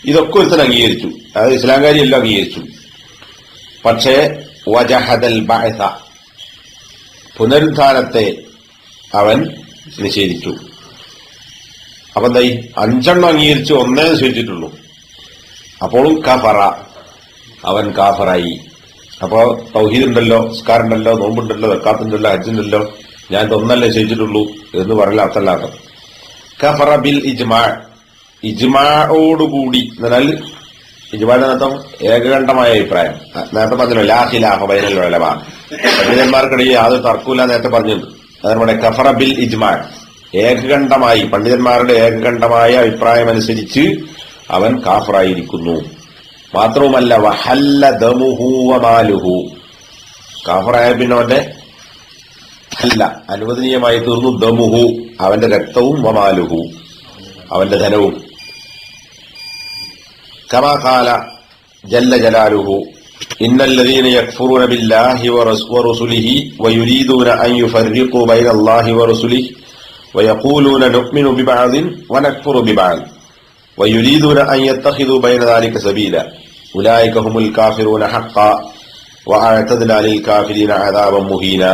ഇതൊക്കെ ഒരുത്തൻ അംഗീകരിച്ചു. അതായത് ഇസ്ലാംകാരിയെല്ലാം അംഗീകരിച്ചു. പക്ഷേ വജഹദൽ ബഅസ പുനരുദ്ധാനത്തെ അവൻ നിഷേധിച്ചു. അപ്പൊ എന്തായി? 5 അംഗീകരിച്ചു, 1 നിഷേധിച്ചിട്ടുള്ളൂ. അപ്പോഴും കഫറ, അവൻ കാഫറായി. അപ്പോ തൗഹീദ് ഉണ്ടല്ലോ, നിസ്കാരം ഉണ്ടല്ലോ, നോമ്പുണ്ടല്ലോ, സക്കാത്തുണ്ടല്ലോ, ഹജ്ജുണ്ടല്ലോ, ഞാൻ ഇതൊന്നല്ലേ നിശ്ചയിച്ചിട്ടുള്ളൂ എന്ന് പറഞ്ഞ അർത്ഥമല്ലാത്ത കഫറ ബിൽ ഇജ്മാ, ഇജ്മാഓടുകൂടി. എന്നാൽ ഇജ്മാന്റെ അർത്ഥം ഏകകണ്ഠമായ അഭിപ്രായം. നേരത്തെ പറഞ്ഞല്ലോ ലാ ഖിലാഫ ബൈനൽ ഉലമാ, പണ്ഡിതന്മാർക്കിടയിൽ യാതൊരു തർക്കമില്ല നേരത്തെ പറഞ്ഞിട്ടുണ്ട്. അതുകൊണ്ട് കഫറ ബിൽ ഇജ്മാ, ഏകകണ്ഠമായി പണ്ഡിതന്മാരുടെ ഏകകണ്ഠമായ അഭിപ്രായമനുസരിച്ച് അവൻ കാഫറായിരിക്കുന്നു. മാത്രവുമല്ല വഹല്ല ദമുഹു വമാലുഹു, കാഫറായ പിന്നെ അവന്റെ അല്ല അനുവദനീയമായി തീർന്നു. ദമുഹു അവന്റെ രക്തവും, വമാലുഹു അവന്റെ ധനവും. കമാ ഖാല ജല്ല ജലാലുഹു ഇന്നല്ലദീന യക്ഫുറൂന ബില്ലാഹി വറസുലിഹി വയുരീദൂന അൻ യുഫർരിഖൂ ബൈനല്ലാഹി വറസുലിഹി വയഖൂലൂന നുഅ്മിനു ബിബഅദിൻ വനക്ഫുറു ബിബഅദ് വയുരീദൂന അൻ യത്തഖിദൂ ബൈന ദാലിക സബീല ഉലൈക ഹുമുൽ കാഫിറൂന ഹഖ്ഖാ വഅഅതദ്നാ ലിൽ കാഫിരീന അദാബൻ മുഹീന.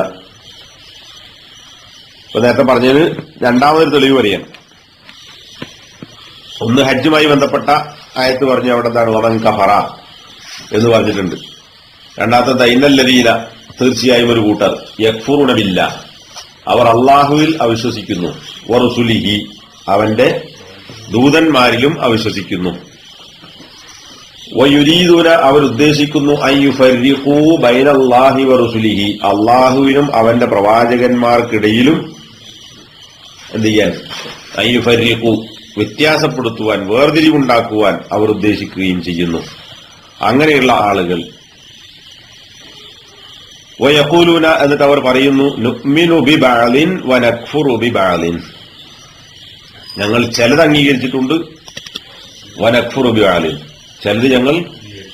നേരത്തെ പറഞ്ഞതിന് രണ്ടാമതൊരു തെളിവ് പറയാണ്. ഒന്ന് ഹജ്ജുമായി ബന്ധപ്പെട്ട ആയത്ത് പറഞ്ഞു, അവിടെ എന്താണ് വമൻ കഫറ എന്ന് പറഞ്ഞിട്ടുണ്ട്. രണ്ടാമത്തെ ഇന്നല്ലദീന, തീർച്ചയായും ഒരു കൂട്ടർ, യക്ഫുറൂന ബില്ലാഹ് അവർ അള്ളാഹുവിൽ അവിശ്വസിക്കുന്നു, വറുസുലിഹി അവന്റെ ദൂതന്മാരിലും അവിശ്വസിക്കുന്നു, വയുരീദൂന അവർ ഉദ്ദേശിക്കുന്നു അൻ യുഫർരിഖൂ ബൈനല്ലാഹി വറുസുലിഹി അള്ളാഹുവിനും അവന്റെ പ്രവാചകന്മാർക്കിടയിലും എന്ത് ചെയ്യാൻ, അൻ യുഫർരിഖൂ വ്യത്യാസപ്പെടുത്തുവാൻ, വേർതിരിവുണ്ടാക്കുവാൻ അവർ ഉദ്ദേശിക്കുകയും ചെയ്യുന്നു. അങ്ങനെയുള്ള ആളുകൾ വയഖൂലൂന എന്നിട്ട് അവർ പറയുന്നു നുഅ്മിനു ബിബഅദിൻ വനക്ഫുറു ബിബഅദിൻ, ഞങ്ങൾ ചിലത് അംഗീകരിച്ചിട്ടുണ്ട്, വനക്ഫുറു ബിബഅദിൻ ചിലത് ഞങ്ങൾ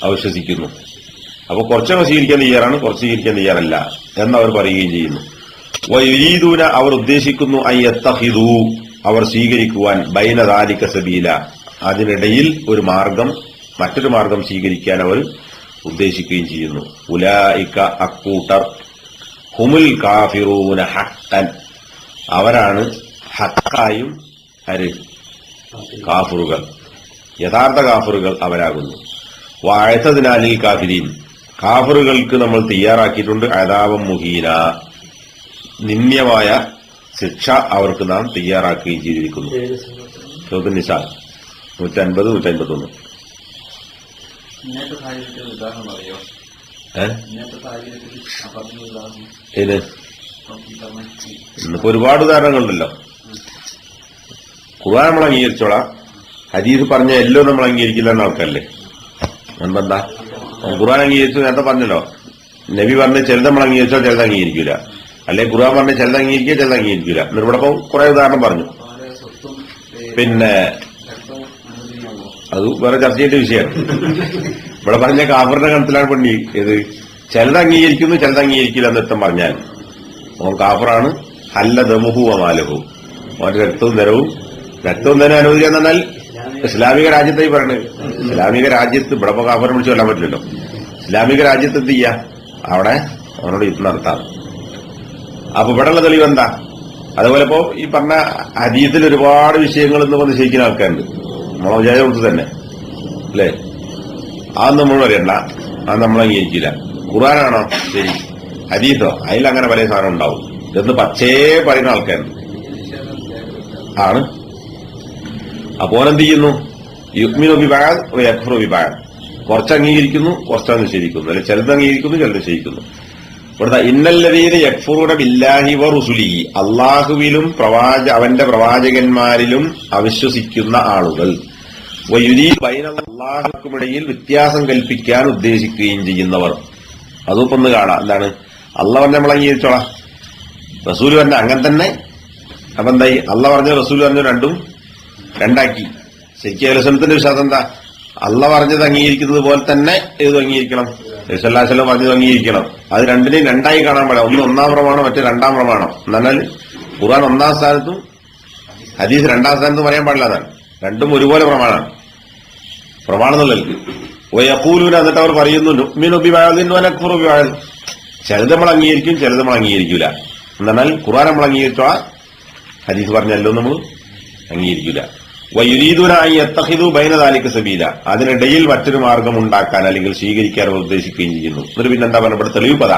അവിശ്വസിക്കുന്നു. അപ്പൊ കുറച്ചൊക്കെ സ്വീകരിക്കാൻ തയ്യാറാണ്, കുറച്ച് സ്വീകരിക്കാൻ തയ്യാറല്ല എന്നവർ പറയുകയും ചെയ്യുന്നു. വയുരീദൂന അവർ ഉദ്ദേശിക്കുന്നു അൻ യത്തഖിദൂ അവർ സ്വീകരിക്കുവാൻ ബൈന ദാലിക സബീല അതിനിടയിൽ ഒരു മാർഗം, മറ്റൊരു മാർഗം സ്വീകരിക്കാൻ അവർ ഉദ്ദേശിക്കുകയും ചെയ്യുന്നു. ഉലൈക അക്കൂട്ടർ ഹുമുൽ കാഫിറൂന ഹഖ്ഖൻ അവരാണ് ഹഖായും കാഫിറുകൾ, യഥാർത്ഥ കാഫിറുകൾ അവരാകുന്നു. വഅഅതദ്നാ ലിൽ കാഫിരീൻ കാഫിറുകൾക്ക് നമ്മൾ തയ്യാറാക്കിയിട്ടുണ്ട് അദാബൻ മുഹീന നിന്ദ്യമായ ശിക്ഷ അവർക്ക് നാം തയ്യാറാക്കുകയും ചെയ്തിരിക്കുന്നു. സൂറത്തുൻ നിസാ 150, 151. ഇന്നിപ്പോ ഒരുപാട് ഉദാഹരണങ്ങളുണ്ടല്ലോ. ഖുർആൻ നമ്മൾ അംഗീകരിച്ചോളാം, ഹദീസ് പറഞ്ഞ എല്ലാം നമ്മൾ അംഗീകരിക്കില്ല എന്ന ആൾക്കാരല്ലേ. മുൻപെന്താ ഖുർആൻ അംഗീകരിച്ചു, നേരത്തെ പറഞ്ഞല്ലോ. നബി പറഞ്ഞ ചിലത് നമ്മൾ അംഗീകരിച്ചാൽ ചിലത് അംഗീകരിക്കില്ല, അല്ലെ ഖുർആൻ പറഞ്ഞ ചിലത് അംഗീകരിക്കുക ചിലത് അംഗീകരിക്കില്ല. ഇവിടെ കുറെ ഉദാഹരണം പറഞ്ഞു. പിന്നെ അത് വേറെ ചർച്ച ചെയ്യേണ്ട വിഷയമാണ്. ഇവിടെ പറഞ്ഞ കാഫറിന്റെ കണത്തിലാണ് പണി. ഇത് ചിലത് അംഗീകരിക്കുന്നു ചിലത് അംഗീകരിക്കില്ല എന്നിട്ടും പറഞ്ഞാൽ ഓൻ കാഫറാണ്. ഹല്ല ദമുഹു വമാലഹു ഓന്റെ രക്തവും ധനവും അനുവദിക്കാന്ന് പറഞ്ഞാൽ ഇസ്ലാമിക രാജ്യത്തായി പറയണത്. ഇസ്ലാമിക രാജ്യത്ത് ഇവിടെ കാഫറിനെ വിളിച്ചു കൊല്ലാൻ പറ്റില്ലല്ലോ. ഇസ്ലാമിക രാജ്യത്ത് എന്ത് ചെയ്യാ, അവിടെ അവനോട് യുദ്ധം നടത്താം. അപ്പൊ ഇവിടെയുള്ള തെളിവ് എന്താ? അതുപോലെ ഇപ്പോ ഈ പറഞ്ഞ ഹദീസിൽ ഒരുപാട് വിഷയങ്ങൾ എന്ന് പറഞ്ഞ് ശരിക്കുന്ന ആൾക്കാരുണ്ട്. നമ്മളെ വിചാരം കൊടുത്ത് തന്നെ അല്ലേ? അതൊന്നും നമ്മൾ പറയണ്ട, അത് നമ്മൾ അംഗീകരിക്കില്ല. ഖുർആനാണോ ശരി, ഹദീസോ അതിലങ്ങനെ പല സാധനം ഉണ്ടാവും എന്ന് പച്ചേ പറയുന്ന ആൾക്കാരുണ്ട് ആണ്. അപ്പോൾ എന്ത് ചെയ്യുന്നു? യുഗ്മിനു ബിബഅദ് വയക്ഫുറു ബിബഅദ് കുറച്ച് അംഗീകരിക്കുന്നു, കുറച്ച് നിഷേധിക്കുന്നു, അല്ലെ ചിലത് അംഗീകരിക്കുന്നു ചിലത് നിഷേധിക്കുന്നു. ഇവിടുത്തെ ഇന്നല്ലദീന യക്ഫുറൂന ബില്ലാഹി വറുസുലിഹി അള്ളാഹുവിലും അവന്റെ പ്രവാചകന്മാരിലും അവിശ്വസിക്കുന്ന ആളുകൾ അള്ളാഹുക്കുമിടയിൽ വ്യത്യാസം കൽപ്പിക്കാൻ ഉദ്ദേശിക്കുകയും ചെയ്യുന്നവർ. അതും ഒന്ന് കാണാം. എന്താണ് അള്ളാഹ് പറഞ്ഞ നമ്മൾ അംഗീകരിച്ചോളാം, റസൂൽ പറഞ്ഞ അങ്ങനെ തന്നെ. അപ്പൊ എന്തായി? അള്ളാഹ് പറഞ്ഞു റസൂൽ പറഞ്ഞു രണ്ടും രണ്ടാക്കി. ശരിക്കും അഹ്ലുസുന്നത്തിന്റെ വിശ്വാസം എന്താ? അള്ള പറഞ്ഞത് അംഗീകരിക്കുന്നത് പോലെ തന്നെ ഇത് അംഗീകരിക്കണം. നബിസല്ലാസ്ലം പറഞ്ഞത് അംഗീകരിക്കണം. അത് രണ്ടിനെയും രണ്ടായി കാണാൻ പാടില്ല. ഒന്ന് ഒന്നാം പ്രമാണം, മറ്റേ രണ്ടാം പ്രമാണം. എന്നാൽ ഖുർആൻ ഒന്നാം സ്ഥാനത്തും ഹദീസ് രണ്ടാം സ്ഥാനത്തും പറയാൻ പാടില്ല. അതാണ് രണ്ടും ഒരുപോലെ പ്രമാണമാണ്. പ്രമാണം എന്നുള്ളത് വയഖൂലൂന, എന്നിട്ട് അവർ പറയുന്നു നുഅ്മിനു ബിബഅദിൻ വനക്ഫുറു ബിബഅദ്. ചിലത് നമ്മൾ അംഗീകരിക്കും, ചിലത് നമ്മൾ അംഗീകരിക്കൂല. എന്നാൽ ഖുർആൻ നമ്മൾ അംഗീകരിച്ചോ, ഹദീസ് പറഞ്ഞല്ലോ നമ്മൾ അംഗീകരിക്കൂല. വയുരീദൂന അൻ യത്തഖിദു ബൈന ദാലിക സബീല, അതിനിടയിൽ മറ്റൊരു മാർഗം ഉണ്ടാക്കാൻ അല്ലെങ്കിൽ സ്വീകരിക്കാൻ അവർ ഉദ്ദേശിക്കുകയും ചെയ്യുന്നു. എന്നിട്ട് പിന്നെന്താ പറഞ്ഞ ഇവിടെ തെളിവ് പദ.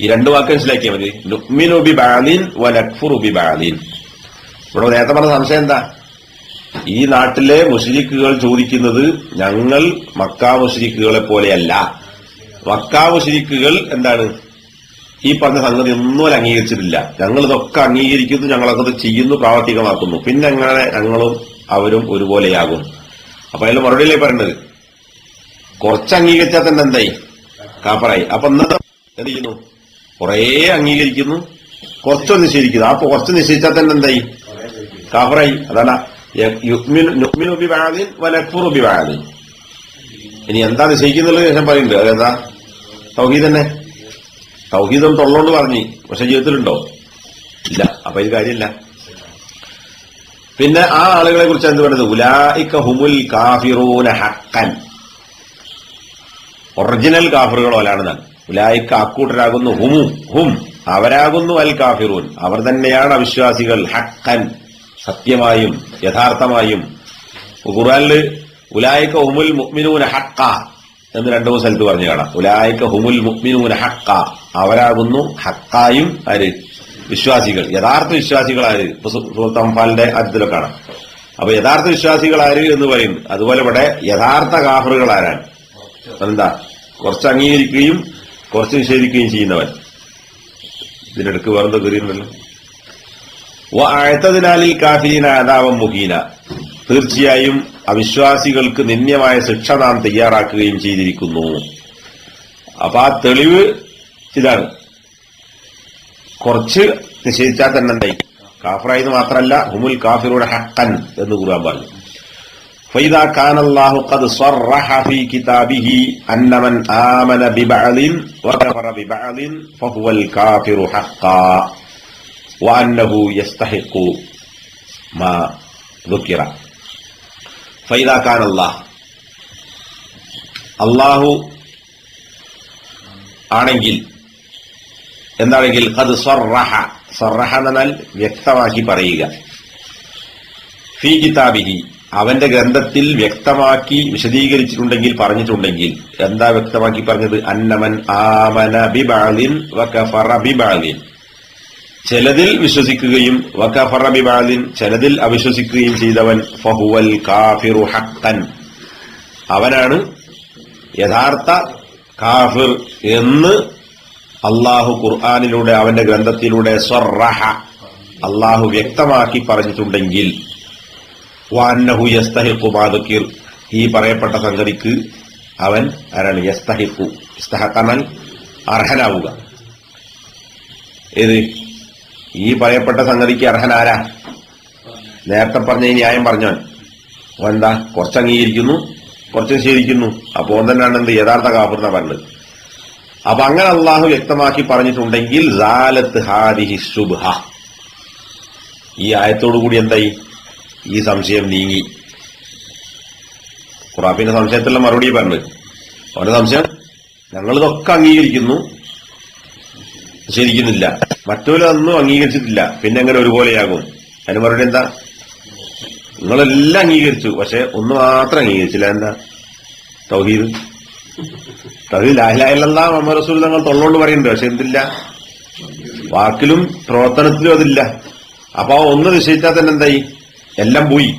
ഈ രണ്ടു വാക്ക് മനസ്സിലാക്കിയാൽ മതി. നുഅ്മിനു ബിബഅദിൻ വനക്ഫുറു ബിബഅദിൻ. ഇവിടെ നേരത്തെ പറഞ്ഞ സംശയം എന്താ? ഈ നാട്ടിലെ മുശ്രിക്കുകൾ ചോദിക്കുന്നത് ഞങ്ങൾ മക്കാ മുശ്രിക്കുകളെ പോലെയല്ല. മക്കാ മുശ്രിക്കുകൾ എന്താണ് ഈ പറഞ്ഞ സംഗതി ഒന്നും അംഗീകരിച്ചിട്ടില്ല. ഞങ്ങൾ ഇതൊക്കെ അംഗീകരിക്കുന്നു, ഞങ്ങളൊക്കെ ഇത് ചെയ്യുന്നു, പ്രാവർത്തികമാക്കുന്നു. പിന്നെ എങ്ങനെ ഞങ്ങളും അവരും ഒരുപോലെയാകും? അപ്പൊ അതിൽ മറുപടിയിലേ പറയുന്നത് കുറച്ച് അംഗീകരിച്ചാൽ തന്നെ എന്തായി? കാപ്പറായി. അപ്പൊ ഇന്നത്തെ എന്ത് ചെയ്യുന്നു? കുറേ അംഗീകരിക്കുന്നു, കുറച്ചൊന്ന് നിഷേധിക്കുന്നു. അപ്പൊ കുറച്ച് നിശ്ചയിച്ചാൽ തന്നെ എന്തായി? കാഫറായി. അതാണ് നുഅ്മിനു ബിബഅദിൻ വനക്ഫുറു ബിബഅദിൻ. ഇനി എന്താ നിശ്ചയിക്കുന്നുള്ളത് ശേഷം പറയുന്നുണ്ട്. അതെന്താ? തൗഹീദ് തന്നെ. തൗഹീദും തൊള്ളോണ്ട് പറഞ്ഞു, പക്ഷെ ജീവിതത്തിലുണ്ടോ? ഇല്ല. അപ്പൊ ഇത് കാര്യമില്ല. പിന്നെ ആ ആളുകളെ കുറിച്ച് എന്ത് പറയുന്നത്? ഉലൈക ഹുമുൽ കാഫിറൂന ഹഖൻ. ഒറിജിനൽ കാഫിറുകൾ പോലാണെന്നാണ്. ഉലൈക അക്കൂട്ടരാകുന്നു, ഹും അവരാകുന്നു, അൽ കാഫിറൂൻ അവർ തന്നെയാണ് അവിശ്വാസികൾ, ഹഖൻ സത്യമായും യഥാർത്ഥമായും. ഖുർആനില് ഉലൈക ഹുമുൽ മുഅ്മിനൂന ഹഖ എന്ന് രണ്ടു മൂന്ന് സ്ഥലത്ത് പറഞ്ഞു കാണാം. ഉലൈക ഹുമുൽ മുഅ്മിനൂന ഹഖ അവരാകുന്നു ഹക്കായും ആര്? വിശ്വാസികൾ, യഥാർത്ഥ വിശ്വാസികൾ ആര്? സൂറത്ത് അംഫാലിന്റെ അതിലൊക്കെ കാണാം. അപ്പൊ യഥാർത്ഥ വിശ്വാസികൾ ആര് എന്ന് പറയുന്നു. അതുപോലെ ഇവിടെ യഥാർത്ഥ കാഫറുകൾ ആരാണ്? എന്താ? കുറച്ച് അംഗീകരിക്കുകയും കുറച്ച് നിഷേധിക്കുകയും ചെയ്യുന്നവൻ. ഇതിനിടക്ക് വേറെന്തോ കയറിയുണ്ടല്ലോ. വഅഅതദിനാലിൽ കാഫിരീന അദാബൻ മുഹീന. തീർച്ചയായും അവിശ്വാസികൾക്ക് നിന്ദ്യമായ ശിക്ഷ നാം തയ്യാറാക്കുകയും ചെയ്തിരിക്കുന്നു. അപ്പൊ ആ തെളിവ് ഇതാണ്. കുറച്ച് നിഷേധിച്ചാൽ തന്നെ എന്തായി? കാഫറായത് മാത്രമല്ല, ഹുമുൽ കാഫിറൂന ഹഖൻ എന്ന് ഖുർആൻ പറഞ്ഞു. فإذا كان الله قد صرح في كتابه أن من آمن ببعض وكفر ببعض فهو الكافر حقا وأنه يستحق ما ذكر. فإذا كان الله ആണെങ്കിൽ എന്താണെങ്കിൽ ഖദ് സറഹ എന്നാൽ വ്യക്തമാക്കി പറയുക, ഫീ കിതാബിഹി അവന്റെ ഗ്രന്ഥത്തിൽ വ്യക്തമാക്കി വിശദീകരിച്ചിട്ടുണ്ടെങ്കിൽ പറഞ്ഞിട്ടുണ്ടെങ്കിൽ. എന്താ വ്യക്തമാക്കി പറഞ്ഞത്? അന്നമൻ ആമന ബിബഅദിൻ വകഫറ ബിബഅദിൻ, ചിലതിൽ വിശ്വസിക്കുകയും വകഫറ ബിബഅദിൻ ചിലതിൽ അവിശ്വസിക്കുകയും ചെയ്തവൻ ഫഹുവൽ കാഫിറു ഹഖൻ അവനാണ് യഥാർത്ഥ കാഫിർ എന്ന് അള്ളാഹു ഖുർആനിലൂടെ അവന്റെ ഗ്രന്ഥത്തിലൂടെ സ്വറഹ അള്ളാഹു വ്യക്തമാക്കി പറഞ്ഞിട്ടുണ്ടെങ്കിൽ വഅന്നഹു യസ്തഹിഖു മാ ദുകിർ ഈ പറയപ്പെട്ട സംഗതിക്ക് അവൻ ആരാണ്? യസ്തഹിഖു ഇസ്തഹഖനാൽ അർഹനാവുക. ഏത്? ഈ പറയപ്പെട്ട സംഗതിക്ക് അർഹനാരാ? നേരത്തെ പറഞ്ഞ ഈ ന്യായം പറഞ്ഞവൻ. എന്താ? കുറച്ച് അംഗീകരിക്കുന്നു, കുറച്ച് നിഷേധിക്കുന്നു. അപ്പോ തന്നെയാണ് എന്ത്? യഥാർത്ഥ കാഫിർ എന്നാ പറഞ്ഞത്. അപ്പൊ അങ്ങനെ അള്ളാഹു വ്യക്തമാക്കി പറഞ്ഞിട്ടുണ്ടെങ്കിൽ സാലത്ത് ഹാദിഹി ശുബ്ഹ ഈ ആയത്തോടുകൂടി എന്തായി? ഈ സംശയം നീങ്ങി. ഖുറാഫിന്റെ സംശയത്തിലുള്ള മറുപടി പറഞ്ഞത്. അവന്റെ സംശയം ഞങ്ങളിതൊക്കെ അംഗീകരിക്കുന്നു, നിഷേധിക്കുന്നില്ല, മറ്റൊരൊന്നും അംഗീകരിച്ചിട്ടില്ല, പിന്നെ എങ്ങനെ ഒരുപോലെയാകും? അതിന് മറുപടി എന്താ? നിങ്ങളെല്ലാം അംഗീകരിച്ചു, പക്ഷെ ഒന്ന് മാത്രം അംഗീകരിച്ചില്ല. എന്താ? തൗഹീദ്. തൗഹീദ് ലാ ഇലാഹ ഇല്ലല്ലാഹ് മുഹമ്മദ് റസൂൽ തങ്ങൾ തൊള്ളോണ്ട് പറയുന്നുണ്ട്, പക്ഷെ എന്തില്ല? വാക്കിലും പ്രവർത്തനത്തിലും അതില്ല. അപ്പൊ ഒന്ന് നിശ്ചയിച്ചാൽ തന്നെ എന്തായി? എല്ലാം പോയി.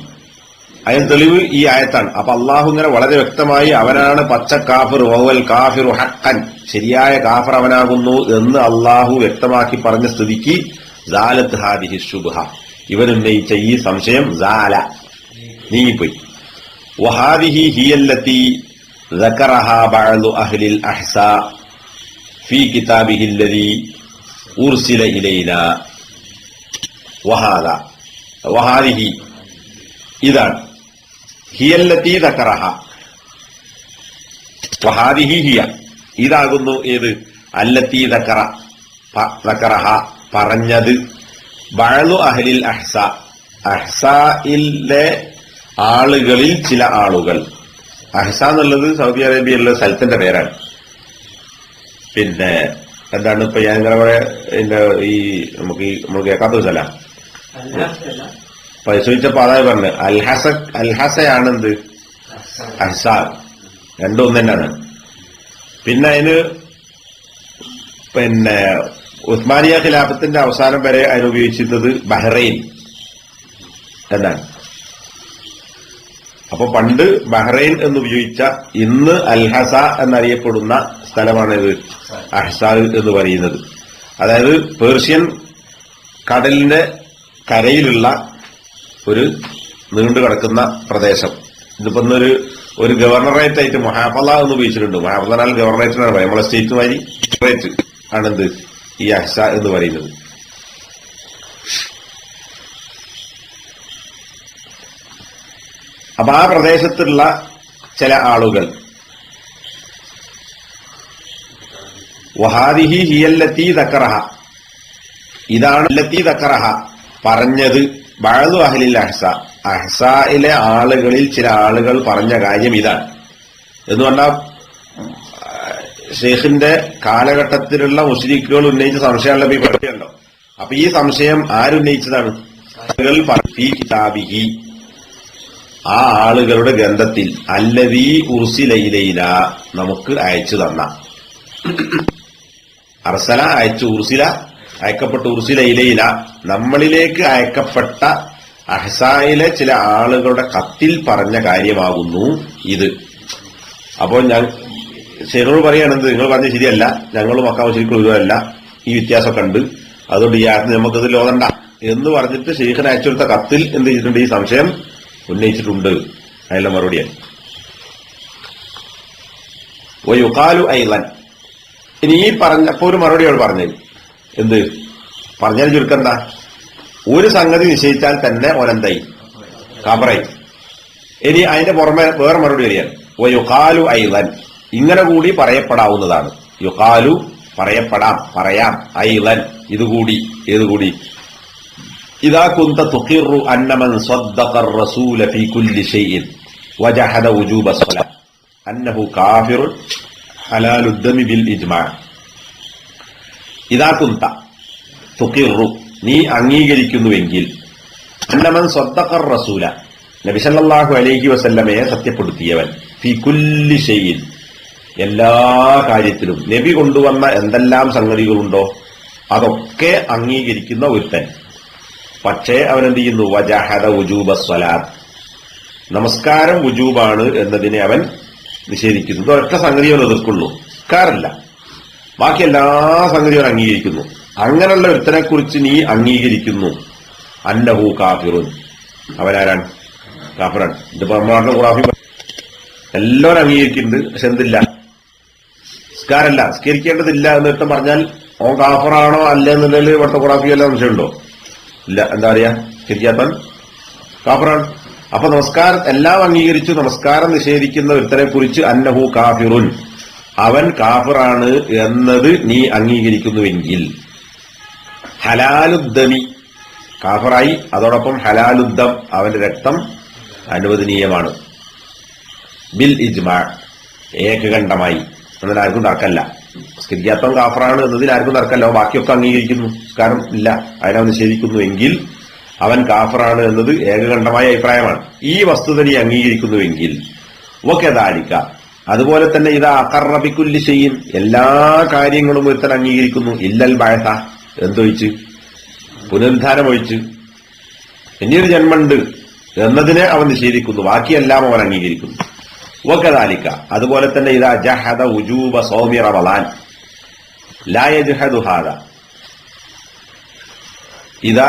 അതിന് തെളിവ് ഈ ആയത്താണ്. അപ്പൊ അള്ളാഹു ഇങ്ങനെ വളരെ വ്യക്തമായി അവനാണ് പച്ച കാഫിർ, വഹുവൽ കാഫിറു ഹഖൻ ശരിയായ കാഫിർ അവനാകുന്നു എന്ന് അള്ളാഹു വ്യക്തമാക്കി പറഞ്ഞ സ്ഥിതിക്ക് സാലത്ത് ഹാദിഹി ശുബ്ഹ ഇവനുന്നയിച്ച ഈ സംശയം സാല നീങ്ങിപ്പോയി. വഹാദിഹി ഹിയല്ലത്തി ذكرها بعض أهل الأحساء في كتابه الذي أرسل إلينا وهذه ഇതാണ് ഹിയല്ലത്തി ദക്കറഹ വഹാദിഹി ഹിയ, ഇതാകുന്നു ഏത് അല്ലത്തി ദക്കറഹ പറഞ്ഞത്. ബഅ്ളു അഹ്ലിൽ അഹ്സ, അഹ്സായിലെ ആളുകളിൽ ചില ആളുകൾ. അഹ്സ എന്നുള്ളത് സൗദി അറേബ്യയിലുള്ള സ്ഥലത്തിന്റെ പേരാണ്. പിന്നെ എന്താണ് ഇപ്പൊ ഞാൻ ഇങ്ങനെ ഈ നമ്മൾ കേൾക്കാത്ത ഒരു സ്ഥല പരിശോധിച്ചപ്പോ അതായത് പറഞ്ഞു അൽഹസയാണെന്ത് അഹ്സ, രണ്ടും ഒന്ന് തന്നെയാണ്. പിന്നെ അതിന് ഉസ്മാനിയ ഖിലാഫത്തിന്റെ അവസാനം വരെ അതിന് ഉപയോഗിച്ചിരുന്നത് ബഹ്റൈൻ എന്നാണ്. അപ്പൊ പണ്ട് ബഹ്റൈൻ എന്നുപയോഗിച്ച ഇന്ന് അൽഹസ എന്നറിയപ്പെടുന്ന സ്ഥലമാണിത് അഹ്സ എന്ന് പറയുന്നത്. അതായത് പേർഷ്യൻ കടലിന്റെ കരയിലുള്ള ഒരു നീണ്ടു കിടക്കുന്ന പ്രദേശം. ഇതിപ്പോ ഒരു ഗവർണറേറ്റ് ആയിട്ട് മഹാഫല എന്ന് ഉപയോഗിച്ചിട്ടുണ്ട്. മഹാഫലാൽ ഗവർണറേറ്റിനാണ് പറയുന്നത്. നമ്മളെ സ്റ്റേറ്റ് മാതിരി ഗവർണറേറ്റ് ആണെന്ത് ഈ അഹ്സ എന്ന് പറയുന്നത്. അപ്പൊ ആ പ്രദേശത്തുള്ള ചില ആളുകൾ വഹാദിഹി ഹിയല്ലത്തി ദക്കറഹ, ഇതാണ് അല്ലത്തി ദക്കറഹ പറഞ്ഞത്. ബഅ്ളു അഹ്ലിൽ അഹ്സ, അഹ്സായിലെ ആളുകളിൽ ചില ആളുകൾ പറഞ്ഞ കാര്യം ഇതാണ് എന്ന് പറഞ്ഞാൽ ഷെയ്ഖിന്റെ കാലഘട്ടത്തിലുള്ള മുശ്രിക്കുകൾ ഉന്നയിച്ച സംശയമല്ല ഈ പറയുമല്ലോ. അപ്പൊ ഈ സംശയം ആരുന്നയിച്ചതാണ്? കിതാബിഹി, ആ ആളുകളുടെ ഗ്രന്ഥത്തിൽ അല്ലദീ ഉർസില ഇലൈന, നമുക്ക് അയച്ചു തന്ന, അർസല അയച്ചു, ഉർസില അയക്കപ്പെട്ട, ഉർസില ഇലൈന നമ്മളിലേക്ക് അയക്കപ്പെട്ട അഹ്സായിലെ ചില ആളുകളുടെ കത്തിൽ പറഞ്ഞ കാര്യമാകുന്നു ഇത്. അപ്പോ ഞാൻ ഷെയ്ഖിനോട് പറയുകയാണെന്ന്, നിങ്ങൾ പറഞ്ഞ ശരിയല്ല, ഞങ്ങളും മക്കാവ് ശരിക്കും ഇതല്ല, ഈ വ്യത്യാസമൊക്കെ ഉണ്ട്, അതുകൊണ്ട് ഈ ആയത്തിന് നമുക്കത് ലോകണ്ട എന്ന് പറഞ്ഞിട്ട് ഷെയ്ഖിന് അയച്ചുകൊടുത്ത കത്തിൽ എന്ത് ചെയ്തിട്ടുണ്ട്? ഈ സംശയം ഉന്നയിച്ചിട്ടുണ്ട്. അതിനുള്ള മറുപടിയാണ് യുഖാലു ഐളൻ. ഇനി ഈ പറഞ്ഞപ്പോ ഒരു മറുപടിയാണ് പറഞ്ഞത്. എന്ത് പറഞ്ഞാൽ ചുരുക്കണ്ട, ഒരു സംഗതി നിശ്ചയിച്ചാൽ തന്നെ ഓനെന്തായി? കാബറായി. ഇനി അതിന്റെ പുറമെ വേറെ മറുപടി വരികയാണ്. യുഖാലു ഐളൻ, ഇങ്ങനെ കൂടി പറയപ്പെടാവുന്നതാണ്. യുഖാലു പറയപ്പെടാം, പറയാം, ഐളൻ ഇതുകൂടി. ഏതുകൂടി? ഇദാ കുന്ത തുഖിറു അന്ന മൻ സ്വദ്ദഖ الرسول في كل شيء وجحد وجوب الصلاة أنه كافر حلال الدم بالإجماع. ഇദാ കുന്ത തുഖിറു, നീ അംഗീകരിക്കുന്നുവെങ്കിൽ, അന്ന മൻ സ്വദ്ദഖ الرسول, നബി സല്ലല്ലാഹു അലൈഹി വസല്ലമയെ സത്യപ്പെടുത്തിയവൻ, ഫീ കുല്ലി ഷൈഇൻ, എല്ലാ കാര്യത്തിലും നബി കൊണ്ടുവന്ന എന്തെല്ലാം സംഗതികളുണ്ടോ അതൊക്കെ അംഗീകരിക്കുന്ന ഒരുത്തൻ. പക്ഷേ അവൻ എന്ത് ചെയ്യുന്നു? വജഹദ വുജൂബ സ്വലാത്ത്, നമസ്കാരം വുജൂബാണ് എന്നതിനെ അവൻ നിഷേധിക്കുന്നു. ഒരൊറ്റ സംഗതി അവൻ എതിർക്കുള്ളൂ, നിസ്കാരമല്ല, ബാക്കി എല്ലാ സംഗതിയും അവൻ അംഗീകരിക്കുന്നു. അങ്ങനെയുള്ള ഒരുത്തനെ കുറിച്ച് നീ അംഗീകരിക്കുന്നു, അന്നഹു കാഫിറുൻ, അവനാരാണ്? കാഫിറാണ്. ഇതിപ്പോ നമ്മുടെ ഖുറാഫി എല്ലാവരും അംഗീകരിക്കുന്നുണ്ട്, പക്ഷെ എന്തില്ല? നിസ്കാരമല്ല, നിസ്കരിക്കേണ്ടതില്ല എന്നിട്ട് പറഞ്ഞാൽ ഓൻ കാഫറാണോ അല്ല എന്നുള്ളതിൽ ഇവിടുത്തെ ഖുറാഫി വല്ല സംശയമുണ്ടോ? ഇല്ല. എന്താ പറയാ? ശരിയാത്തൻ കാഫറാണ്. അപ്പൊ നമസ്കാരം എല്ലാം അംഗീകരിച്ചു, നമസ്കാരം നിഷേധിക്കുന്ന ഒരുത്തനെ കുറിച്ച് അന്നഹു കാഫിറുൻ, അവൻ കാഫിറാണ് എന്നത് നീ അംഗീകരിക്കുന്നുവെങ്കിൽ, ഹലാലുദ്ദമി, കാഫറായി, അതോടൊപ്പം ഹലാലുദ്ദം, അവന്റെ രക്തം അനുവദനീയമാണ്, ബിൽ ഇജ്മാ, ഏകകണ്ഠമായി. എന്നതിന് ആർക്കും തർക്കമല്ല. സ്കരിയാത്തം കാഫറാണ് എന്നതിൽ ആർക്കും തർക്കമല്ല, ബാക്കിയൊക്കെ അംഗീകരിക്കുന്നു, കാരണം ഇല്ല, അതിനവൻ നിഷേധിക്കുന്നു എങ്കിൽ അവൻ കാഫറാണ് എന്നത് ഏകകണ്ഠമായ അഭിപ്രായമാണ്. ഈ വസ്തുത നീ അംഗീകരിക്കുന്നുവെങ്കിൽ, വകദാലിക, അതുപോലെ തന്നെ ഇതാ അഖറബിക്കുല്ലി ഷൈഇൻ, എല്ലാ കാര്യങ്ങളും ഒരുത്തൻ അംഗീകരിക്കുന്നു, ഇല്ലൽ ബഅസ, എന്തൊഴിച്ച്? പുനരുദ്ധാനം ഒഴിച്ച്, ഇനിയൊരു ജന്മണ്ട് എന്നതിനെ അവൻ നിഷേധിക്കുന്നു, ബാക്കിയെല്ലാം അവൻ അംഗീകരിക്കുന്നു. വകദാലിക, അതുപോലെ തന്നെ ഇതാ ജഹദ വുജൂബ സൗമി റമളാൻ ലാ യജ്ഹദു ഹാദാ, ഇതാ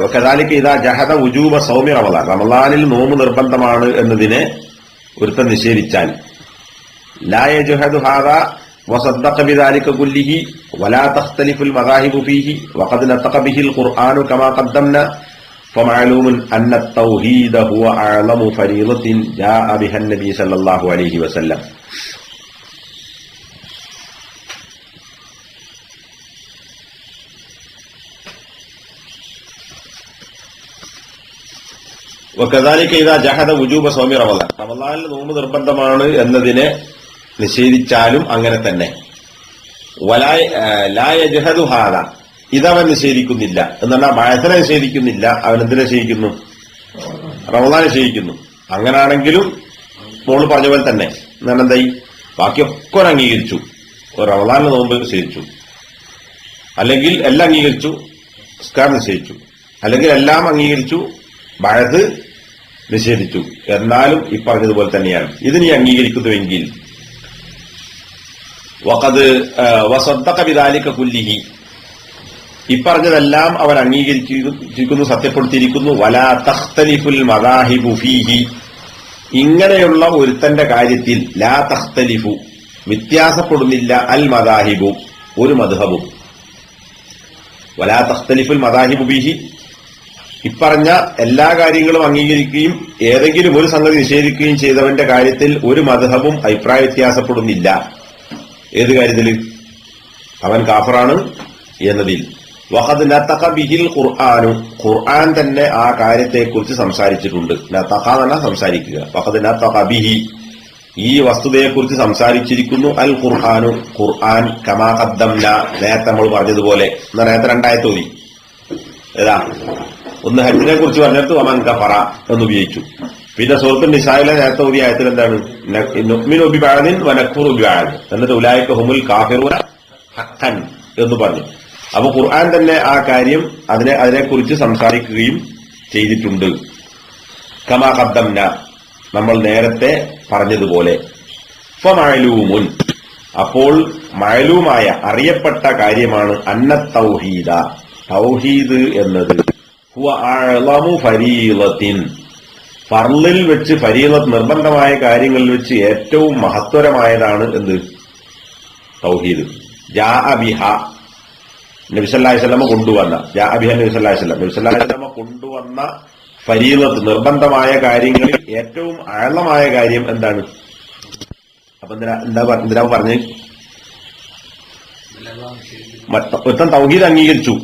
വകദാലിക ഇതാ ജഹദ വുജൂബ സൗമി റമളാൻ, റമളാനിൽ നോമ്പ് നിർബന്ധമാണ് എന്നതിനെ ഒരുത്തൻ നിഷേധിച്ചാൽ, ലാ യജ്ഹദു ഹാദാ വസദ്ദഖ ബിദാലിക കുല്ലിഹി വലാ തഖ്തലിഫുൽ മദാഹിബു ഫീഹി വഖദ് നതഖ ബിഹിൽ ഖുർആനു കമാ ഖദ്ദംന فمعلوم أن التوحيد هو أعظم فريضة جاء بها النبي صلى الله عليه وسلم. وكذلك إذا جحد وجوب صوم رمضان, റമളാനിൽ നോമ്പ് നിർബന്ധമാണ് എന്നതിനെ നിഷേധിച്ചാലും അങ്ങനെ തന്നെ. ലാ യജ്ഹദു ഹാദാ, ഇതവൻ നിഷേധിക്കുന്നില്ല എന്ന് പറഞ്ഞാൽ ബഅസിനെ നിഷേധിക്കുന്നില്ല, അവൻ എന്തിനെ നിഷേധിക്കുന്നു? റമളാൻ നിഷേധിക്കുന്നു. അങ്ങനാണെങ്കിലും മോള് പറഞ്ഞ പോലെ തന്നെ എന്നാൽ എന്തായി, ബാക്കിയൊക്കെ അംഗീകരിച്ചു. ഒരു റമളാനിൽ നോമ്പ് നിഷേധിച്ചു, അല്ലെങ്കിൽ എല്ലാം അംഗീകരിച്ചു, നിസ്കാരം നിഷേധിച്ചു, അല്ലെങ്കിൽ എല്ലാം അംഗീകരിച്ചു, ബഅസ് നിഷേധിച്ചു. എന്നാലും ഈ പറഞ്ഞതുപോലെ തന്നെയാണ്. ഇത് നീ അംഗീകരിക്കുന്നുവെങ്കിൽ വഖദ് വസദ്ദഖ ബിദാലിക കുല്ലിഹി, ഇപ്പറഞ്ഞതെല്ലാം അവൻ അംഗീകരിച്ചിരിക്കുന്നു, സത്യപ്പെടുത്തിയിരിക്കുന്നു. വലാ തഖ്തലിഫുൽ മദാഹിബു ഫീഹി, ഇങ്ങനെയുള്ള ഒരുത്തന്റെ കാര്യത്തിൽ ലാ തഖ്തലിഫു, വ്യത്യാസപ്പെടുന്നില്ല, അൽ മദാഹിബു, ഒരു മദ്ഹബും. വലാ തഖ്തലിഫുൽ മദാഹിബു ഫീഹി, ഇപ്പറഞ്ഞ എല്ലാ കാര്യങ്ങളും അംഗീകരിക്കുകയും ഏതെങ്കിലും ഒരു സംഗതി നിഷേധിക്കുകയും ചെയ്തവന്റെ കാര്യത്തിൽ ഒരു മദ്ഹബും അഭിപ്രായ വ്യത്യാസപ്പെടുന്നില്ല. ഏത് കാര്യത്തില്? അവൻ കാഫറാണ് എന്നതിൽ. വഖദ് നതഖ ബിഹിൽ ഖുർആനു, ഖുർആൻ തന്നെ ആ കാര്യത്തെക്കുറിച്ച് സംസാരിച്ചിട്ടുണ്ട്. നതഖ എന്ന സംസാരിക്കുക. വഖദ് നതഖ ബിഹി, ഈ വസ്തുതയെക്കുറിച്ച് സംസാരിച്ചിരിക്കുന്നു. അൽ ഖുർആനു, ഖുർആൻ. കമാ ഖദ്ദംന, നേരത്തെ നമ്മൾ പറഞ്ഞതുപോലെ. എന്നാ നേരത്തെ രണ്ടായത്ത് ഓതി. ഏതാ? ഒന്ന് ഹജ്ജിനെ കുറിച്ച് പറഞ്ഞിടത്ത് വമൻ കഫറ എന്ന് ഉപയോഗിച്ചു. പിന്നെ സൂറത്തുൻ നിസായിലെ നേരത്തെ ഓതിയ ആയത്തിൽ എന്താണ്? നുഅ്മിനു ബിബഅദിൻ വനക്ഫുറു ബിബഅദ്, എന്നിട്ട് ഉലൈക ഹുമുൽ കാഫിറൂന ഹഖൻ എന്ന് പറഞ്ഞു. അപ്പൊ ഖുർആൻ തന്നെ ആ കാര്യം അതിനെക്കുറിച്ച് സംസാരിക്കുകയും ചെയ്തിട്ടുണ്ട്. കമാ ഖദ്ദംന, നമ്മൾ നേരത്തെ പറഞ്ഞതുപോലെ. ഫമഅലൂമുൻ, അപ്പോൾ മഅലൂമായ അറിയപ്പെട്ട കാര്യമാണ് അന്ന തൗഹീദ, തൗഹീദ് എന്നത് ഹുവ അഅ്ളമു ഫരീളത്തിൻ, ഫർളിൽ വെച്ച്, ഫരീളത്ത് നിർബന്ധമായ കാര്യങ്ങളിൽ വെച്ച് ഏറ്റവും മഹത്വരമായതാണ് എന്ത്? തൗഹീദ്. ജാഅ ബിഹ, നബി സല്ലല്ലാഹു അലൈഹി വസല്ലം കൊണ്ടുവന്ന, ജാഅ ബിഹ നബി സല്ലല്ലാഹു അലൈഹി വസല്ലം, നബി സല്ലല്ലാഹു അലൈഹി വസല്ലം കൊണ്ടുവന്ന ഫരീളത്ത് നിർബന്ധമായ കാര്യങ്ങളിൽ ഏറ്റവും ആഴമായ കാര്യം എന്താണ്? അപ്പൊ എന്തിനാ പറഞ്ഞ്? ഒരുത്തൻ തൗഹീദ് അംഗീകരിച്ചു,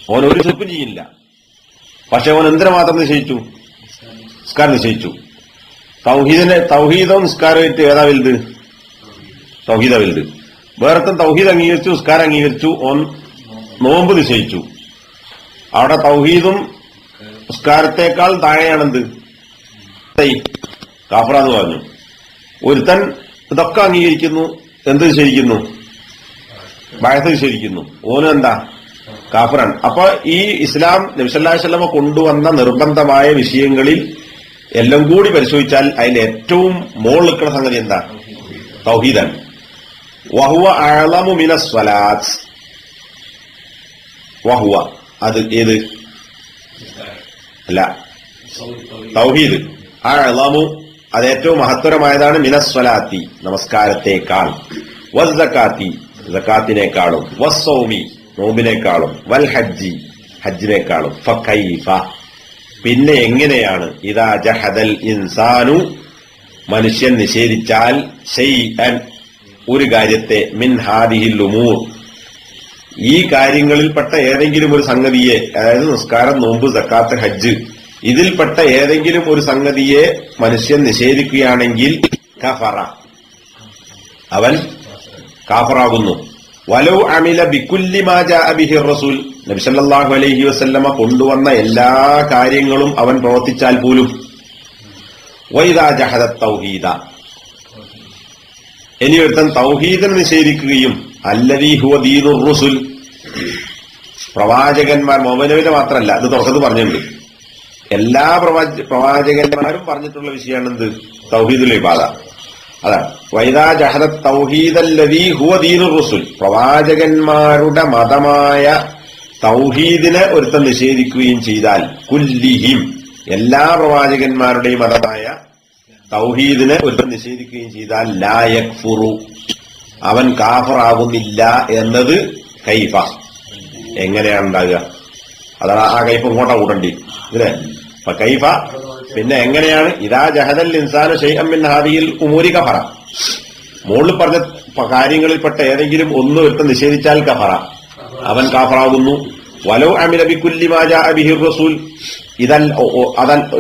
അവൻ ഒരു ശിർക്കും ചെയ്യില്ല. പക്ഷെ അവൻ എന്തിനെ മാത്രം നിശ്ചയിച്ചു? നിസ്കാരം നിശ്ചയിച്ചു. തൗഹീദോ നിസ്കാരമായിട്ട് ഏതാ വലുത്? തൗഹീദാ വലുത്. വേറെത്തൻ തൗഹീദ് അംഗീകരിച്ചു, നിസ്കാരം അംഗീകരിച്ചു, ഓൻ നോമ്പ് നിശ്ചയിച്ചു. അവിടെ തൗഹീദും നിസ്കാരത്തെക്കാൾ താഴെയാണെന്ത്? കാഫറാന്ന് പറഞ്ഞു. ഒരുത്തൻ ഇതൊക്കെ അംഗീകരിക്കുന്നു, എന്ത് നിശ്ചയിക്കുന്നു? ബഅസ് നിശ്ചയിക്കുന്നു. ഓനും എന്താ? കാഫറാണ്. അപ്പൊ ഈ ഇസ്ലാം നബി സല്ലല്ലാഹു അലൈഹി വസല്ലം കൊണ്ടുവന്ന നിർബന്ധമായ വിഷയങ്ങളിൽ എല്ലാം കൂടി പരിശോധിച്ചാൽ അതിൽ ഏറ്റവും മുകളിൽ നിൽക്കുന്ന സംഗതി എന്താ? തൗഹീദാണ്. വഹുവ അഅ്ളമു മിനസ് സ്വലാത്ത്, വഹുവ അത് ഏത്? അല്ല, തൗഹീദ്. അഅ്ളമു അത് ഏറ്റവും മഹത്തരമായതാണ്. മിനസ് സ്വലാത്തി നമസ്കാരത്തെക്കാൾ, വസ്സകാത്തി സകാത്തിനേക്കാളും, വസ്സൗമി നോമ്പിനേക്കാളും, വൽ ഹജ്ജി ഹജ്ജിനേക്കാളും. ഫകൈഫ പിന്നെ എങ്ങനെയാണ്? ഇദാ ജഹദൽ ഇൻസാനു മനുഷ്യൻ നിഷേധിച്ചാൽ, ശൈഅൻ ഒരു കാര്യത്തെ, മിൻ ഹാദിഹിൽ ഉമൂർ ഈ കാര്യങ്ങളിൽപ്പെട്ട ഏതെങ്കിലും ഒരു സംഗതിയെ, അതായത് നിസ്കാരം, നോമ്പ്, സക്കാത്ത്, ഹജ്ജ്, ഇതിൽപ്പെട്ട ഏതെങ്കിലും ഒരു സംഗതിയെ മനുഷ്യൻ നിഷേധിക്കുകയാണെങ്കിൽ കഫറ അവൻ കാഫറാകുന്നു. വലൗ അമില ബികുല്ലി മാ ജാഅ ബിഹി റസൂൽ നബി സല്ലല്ലാഹു അലൈഹി വസല്ലമ കൊണ്ടുവന്ന എല്ലാ കാര്യങ്ങളും അവൻ പ്രവർത്തിച്ചാൽ പോലും. വൈദാ ജഹദ തൗഹീദ ഇനി ഒരുത്തൻ തൗഹീദിനെ നിഷേധിക്കുകയും, അല്ലദീ ഹുവ ദീനുർ റുസുൽ പ്രവാചകന്മാർ, മുഅ്മിനീന മാത്രമല്ല, ഇത് തുറക്കത്ത് പറഞ്ഞിട്ടുണ്ട്, എല്ലാ പ്രവാചകന്മാരും പറഞ്ഞിട്ടുള്ള വിഷയമാണ് എന്ത്? തൗഹീദുൽ ഇബാദ. അതാണ് വൈദാ ജഹദ തൗഹീദല്ലദീ ഹുവ ദീനുർ റുസുൽ പ്രവാചകന്മാരുടെ മതമായ തൗഹീദിനെ ഒരുത്തൻ നിഷേധിക്കുകയും ചെയ്താൽ, കുല്ലിഹിം എല്ലാ പ്രവാചകന്മാരുടെയും മതമായ തൗഹീദിനെ ഒരുത്തൻ നിഷേധിക്കുകയും ചെയ്താൽ, ലാ യക്ഫുറു അവൻ കാഫറാകുന്നില്ല എന്നത് കൈഫ എങ്ങനെയാണ് ഉണ്ടാകുക? അതാണ് ആ കൈഫ് ഇങ്ങോട്ടാ കൂടണ്ടി ഇല്ലേ. അപ്പൊ കൈഫ പിന്നെ എങ്ങനെയാണ് ഇദാ ജഹദൽ ഇൻസാനു ശൈഅൻ മിൻ ഹാദിഹിൽ ഉമൂരി കഫറ, മുകളിൽ പറഞ്ഞ കാര്യങ്ങളിൽപ്പെട്ട ഏതെങ്കിലും ഒന്ന് ഒരുത്തൻ നിഷേധിച്ചാൽ കഫറ, അവൻ കാഫറാകുന്നു. വലൗ അമില ബികുല്ലി മാ ജാഅ ബിഹി റസൂൽ,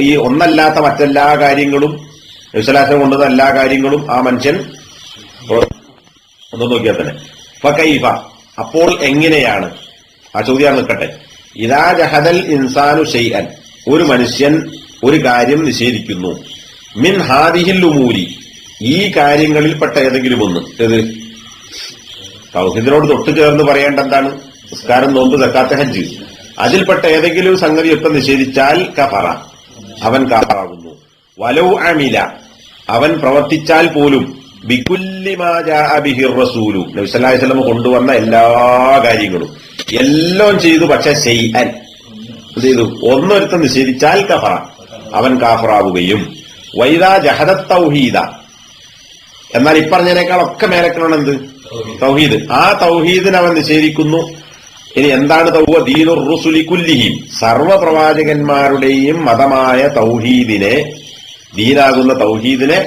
ഈ ഒന്നല്ലാത്ത മറ്റെല്ലാ കാര്യങ്ങളും വിശ്വാസം കൊണ്ടുവന്ന എല്ലാ കാര്യങ്ങളും ആ മനുഷ്യൻ ഒന്ന് നോക്കിയാൽ തന്നെ. ഫകൈഫ, അപ്പോൾ എങ്ങനെയാണ്, ആ ചോദ്യം നിൽക്കട്ടെ. ഇദാ ജഹദൽ ഇൻസാനു ശൈഅൻ, ഒരു മനുഷ്യൻ ഒരു കാര്യം നിഷേധിക്കുന്നു, മിൻ ഹാദിഹിൽ ഉമൂരി, ഈ കാര്യങ്ങളിൽപ്പെട്ട ഏതെങ്കിലും ഒന്ന്, ഏത് തൗഹീദിനോട് തൊട്ടു ചേർന്ന് പറയേണ്ട എന്താണ്, നിസ്കാരം, നോമ്പ്, സക്കാത്ത്, ഹജ്ജ്, അതിൽപ്പെട്ട ഏതെങ്കിലും സംഗതി ഒക്കെ നിഷേധിച്ചാൽ കഫറ, അവൻ കാഫറാകുന്നു. വലൗ അമില, അവൻ പ്രവർത്തിച്ചാൽ പോലും ബികുല്ലി മാ ജാഅ ബിഹി റസൂലു, നബി സല്ലല്ലാഹു അലൈഹി വസല്ലം കൊണ്ടുവന്ന എല്ലാ കാര്യങ്ങളും എല്ലാം ചെയ്തു, പക്ഷെ ശൈഅൻ എന്ത് ചെയ്തു, ഒന്നൊരുത്തം നിഷേധിച്ചാൽ കഫറ, അവൻ കാഫറാവുകയും. വൈദാ ജഹദത് തൗഹീദ, എന്നാൽ ഇപ്പറഞ്ഞതിനേക്കാളൊക്കെ മേലക്കണം എന്ത്, തൗഹീദ്. ആ തൗഹീദിനെ അവൻ നിഷേധിക്കുന്നു. ഇനി എന്താണ് തൗഹീദ്? ദീനുർ റുസുലി കുല്ലിഹിം, സർവ്വപ്രവാചകന്മാരുടെയും മതമായ തൗഹീദിനെ, ദീനാകുന്ന തൗഹീദിനെ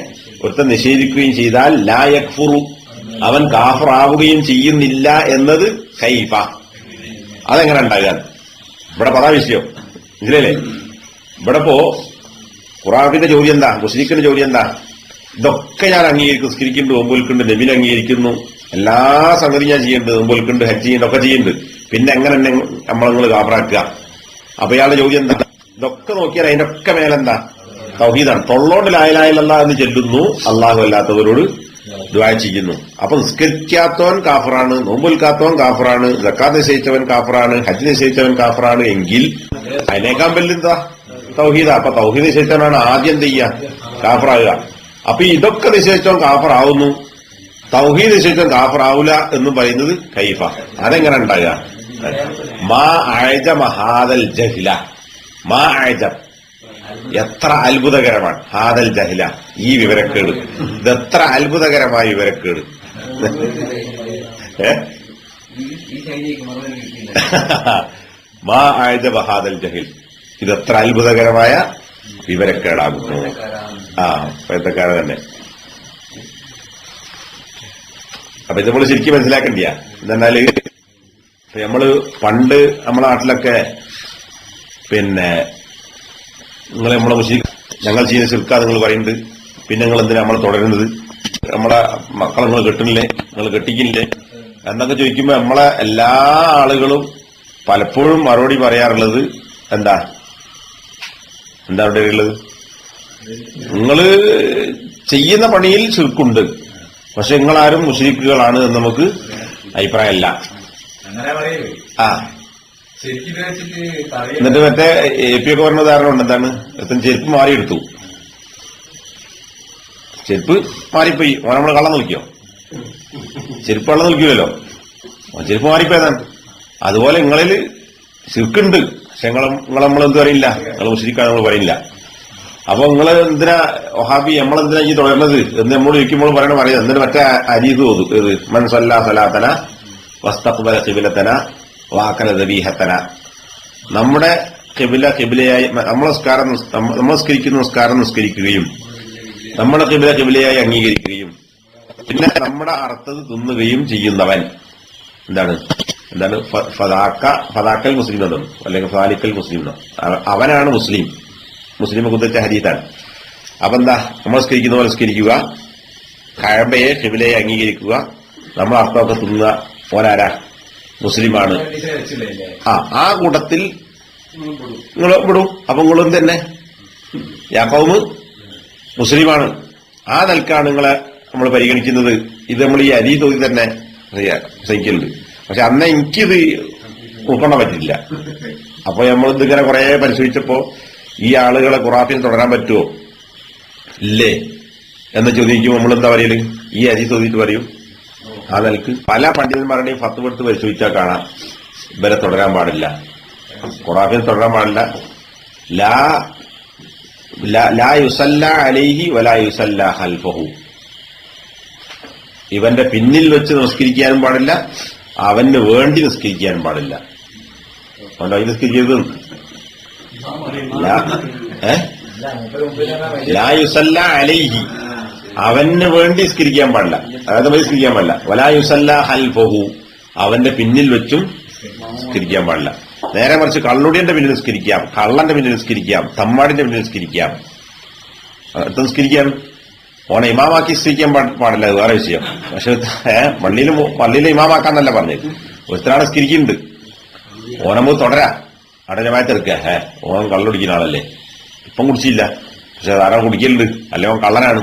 ഒരുത്തൻ നിഷേധിക്കുകയും ചെയ്താൽ ലാ യക്ഫുറു, അവൻ കാഫറാവുകയും ചെയ്യുന്നില്ല എന്നത് കൈഫ, അതെങ്ങനെ ഉണ്ടാകാൻ? ഇവിടെ പതാ വിഷയം ഇതിലല്ലേ. ഇവിടെ ഇപ്പോ ഖുറാഫിന്റെ ചോദ്യം എന്താ, മുസ്ലിഖിന്റെ ചോദ്യം എന്താ? ഇതൊക്കെ ഞാൻ അംഗീകരിക്കും, നിസ്കരിക്കുന്നുണ്ട്, നോമ്പൊൽക്കുണ്ട്, നബിനെ അംഗീകരിക്കുന്നു, എല്ലാ സംഗതിയും ഞാൻ ചെയ്യുന്നുണ്ട്, നോമ്പൊൽക്കുണ്ട്, ഹജ്ജ് ചെയ്യുന്നുണ്ട്, ഒക്കെ ചെയ്യുന്നുണ്ട്, പിന്നെ എങ്ങനെ നിങ്ങൾ കാഫറാക്കുക? അപ്പൊ ഇയാളുടെ ചോദ്യം എന്താ? ഇതൊക്കെ നോക്കിയാൽ അതിന്റെ ഒക്കെ മേലെന്താ, തൗഹീദാണ്. തൊള്ളോണ്ട് ലാ ഇലാഹ ഇല്ലല്ലാഹ് എന്ന് ചെല്ലുന്നു, അള്ളാഹു അല്ലാത്തവരോട് ദുആ ചെയ്യുന്നു. അപ്പൊ നിസ്കരിക്കാത്തവൻ കാഫറാണ്, നോമ്പൊൽക്കാത്തവൻ കാഫറാണ്, സക്കാത്ത് നിശ്ചയിച്ചവൻ കാഫറാണ്, ഹജ്ജ് നിശ്ചയിച്ചവൻ കാഫറാണ് എങ്കിൽ അതിനേക്കാൾ വലുതാ തൗഹീദാ. അപ്പൊ തൗഹീദ് നിശ്ചയിച്ചവനാണ് ആദ്യം എന്ത് ചെയ്യുക, കാഫറാകുക. അപ്പൊ ഇതൊക്കെ നിശ്ചയിച്ചവൻ കാഫറാവുന്നു, തൗഹീദ് നിശ്ചയിച്ചവൻ കാഫറാവൂല എന്നും പറയുന്നത് കൈഫ, അതെങ്ങനെ ഉണ്ടാകുക? മാ അഅജമ ഹാദൽ ജഹ്ല, മാ അഅജം, എത്ര അത്ഭുതകരമാണ്, ഹാദൽ ജഹ്ല, ഈ വിവരക്കേട്, ഇതെത്ര അത്ഭുതകരമായ വിവരക്കേട്. മാ അഅജമ ഹാദൽ ജഹ്ൽ, ഇതെത്ര അത്ഭുതകരമായ വിവരക്കേടാകുന്നു. പൈത്തക്കാര തന്നെ. അപ്പൊ ഇത് നമ്മൾ ശരിക്കും മനസ്സിലാക്കണ്ടിയ എന്തെന്നാല്, നമ്മള് പണ്ട് നമ്മളെ നാട്ടിലൊക്കെ പിന്നെ നമ്മളെ മുസ്ലിം ഞങ്ങൾ ചെയ്യുന്ന ശിർക്കാ നിങ്ങൾ പറയുന്നുണ്ട്, പിന്നെ നിങ്ങൾ എന്തിനാ നമ്മളെ തുടരുന്നത്, നമ്മളെ മക്കളെ നിങ്ങൾ കെട്ടുന്നില്ലേ, നിങ്ങൾ കെട്ടിക്കില്ലേ എന്നൊക്കെ ചോദിക്കുമ്പോ നമ്മളെ എല്ലാ ആളുകളും പലപ്പോഴും മറുപടി പറയാറുള്ളത് എന്താ അവിടെ ഉള്ളത്, നിങ്ങള് ചെയ്യുന്ന പണിയിൽ ശിർക്കുണ്ട്, പക്ഷെ നിങ്ങളാരും മുശ്രിക്കുകളാണ് എന്ന് നമുക്ക് അഭിപ്രായമല്ല. എന്നിട്ട് മറ്റേ AP ഒക്കെ പറഞ്ഞ ഉദാഹരണം ഉണ്ട്. എന്താണ്, ചെരുപ്പ് മാറിയെടുത്തു, ചെരുപ്പ് മാറിപ്പോയി, നമ്മള് കള്ളം നോക്കിയോ? ചെരുപ്പ് കള്ളം നോക്കിയല്ലോ, ചെരുപ്പ് മാറിപ്പോയതാണ്. അതുപോലെ നിങ്ങളിൽ ശിർക്കുണ്ട്, പക്ഷെ നമ്മളെന്ത് പറയില്ല, നിങ്ങൾ മുശ്രിക്കാണ് നമ്മൾ പറയില്ല. അപ്പൊ നിങ്ങൾ എന്തിനാ വഹാബി, നമ്മളെന്തിനാ ഈ തുടരുന്നത് എന്ന് നമ്മൾ ചോദിക്കുമ്പോൾ പറയുന്നത് എന്നിട്ട് മറ്റേ അരീത് തോന്നും, ഏത് മൻ സല്ലാ സലാത്തന വസ്തഖ്ബല ഖിബ്ലതന വാക്കല ദബീഹത്തന, നമ്മുടെ ഖിബ്ലയായി നമ്മൾ നിസ്കരിക്കുന്ന നിസ്കാരം നിസ്കരിക്കുകയും നമ്മുടെ ഖിബ്ലയായി അംഗീകരിക്കുകയും പിന്നെ നമ്മുടെ അർത്ഥത് തിന്നുകയും ചെയ്യുന്നവൻ എന്താണ് ഫദാക്കൽ മുസ്ലിം എന്നോ അല്ലെങ്കിൽ ഫാലിക്കൽ മുസ്ലിം എന്നോ, അവനാണ് മുസ്ലിം. മുസ്ലിമെ കുറിച്ച ഹദീസാണ്. അപ്പൊ എന്താ, നമ്മൾ സ്കരിക്കുന്ന പോലെ സ്കരിക്കുക, കഅബയെ ഖിബ്ലയെ അംഗീകരിക്കുക, നമ്മൾ അർത്ഥമൊക്കെ തിന്നുക, ഓനാരാ മുസ്ലിമാണ്. ആ കൂട്ടത്തിൽ നിങ്ങൾ വിടും. അപ്പൊ നിങ്ങളും തന്നെ യാക്കൗമ് മുസ്ലിമാണ്. ആ നിലക്കാണ് നിങ്ങളെ നമ്മൾ പരിഗണിക്കുന്നത്. ഇത് നമ്മൾ ഈ അരി തോതി തന്നെ സഹിക്കലുണ്ട്. പക്ഷെ അന്ന് എനിക്കിത് ഉൾക്കൊള്ളാൻ പറ്റില്ല. അപ്പൊ നമ്മളിതിങ്ങനെ കുറെ പരിശോധിച്ചപ്പോ ഈ ആളുകളെ ഖുറാഫിൽ തുടരാൻ പറ്റുമോ ഇല്ലേ എന്ന് ചോദിക്കുമ്പോൾ നമ്മളെന്താ പറയല്, ഈ അരി തോതിയിട്ട് പറയും. ആ നിലക്ക് പല പണ്ഡിതന്മാരുടെയും ഫത്വ എടുത്ത് പരിശോധിച്ചാൽ കാണാം, ഇവരെ തുടരാൻ പാടില്ല, ഖുറാഫിൽ തുടരാൻ പാടില്ല. ലാ യുസല്ല അലൈഹി വലാ യുസല്ല ഖൽഫഹു, ഇവന്റെ പിന്നിൽ വെച്ച് നിസ്കരിക്കാനും പാടില്ല, അവന് വേണ്ടി നിസ്കരിക്കാനും പാടില്ല. അവന്റെ വഴി നിസ്കരിക്കരുത്. ലാ യുസല്ല അലൈഹി, അവന് വേണ്ടി നിസ്കരിക്കാൻ പാടില്ല, അതായത് നിസ്കരിക്കാൻ പാടില്ല. വലാ യുസല്ല ഹൽഫഹു, അവന്റെ പിന്നിൽ വെച്ചും നിസ്കരിക്കാൻ പാടില്ല. നേരെ മറിച്ച് കള്ളുടിയന്റെ പിന്നിൽ നിസ്കരിക്കാം, കള്ളന്റെ പിന്നിൽ നിസ്കരിക്കാം, തമ്മാടിന്റെ പിന്നിൽ നിസ്കരിക്കാം. അടുത്ത് നിസ്കരിക്കാം. ഓനെ ഇമാമാക്കി നിസ്കരിക്കാൻ പാടില്ല, അത് വേറെ വിഷയം. പക്ഷെ പള്ളിയിലെ ഇമാമാക്കാന്നല്ല പറഞ്ഞത്. ഒരുത്തരാണ് നിസ്കരിക്കുന്നുണ്ട്, ഓനമ്പ് തുടരാ, അടഞ്ഞമായി തീർക്കുക. ഓൻ കള്ളുടിക്കുന്ന ആളല്ലേ, ഇപ്പം കുടിച്ചില്ല, പക്ഷെ ധാരാളം കുടിക്കലുണ്ട്, അല്ലെ ഓൻ കള്ളനാണ്,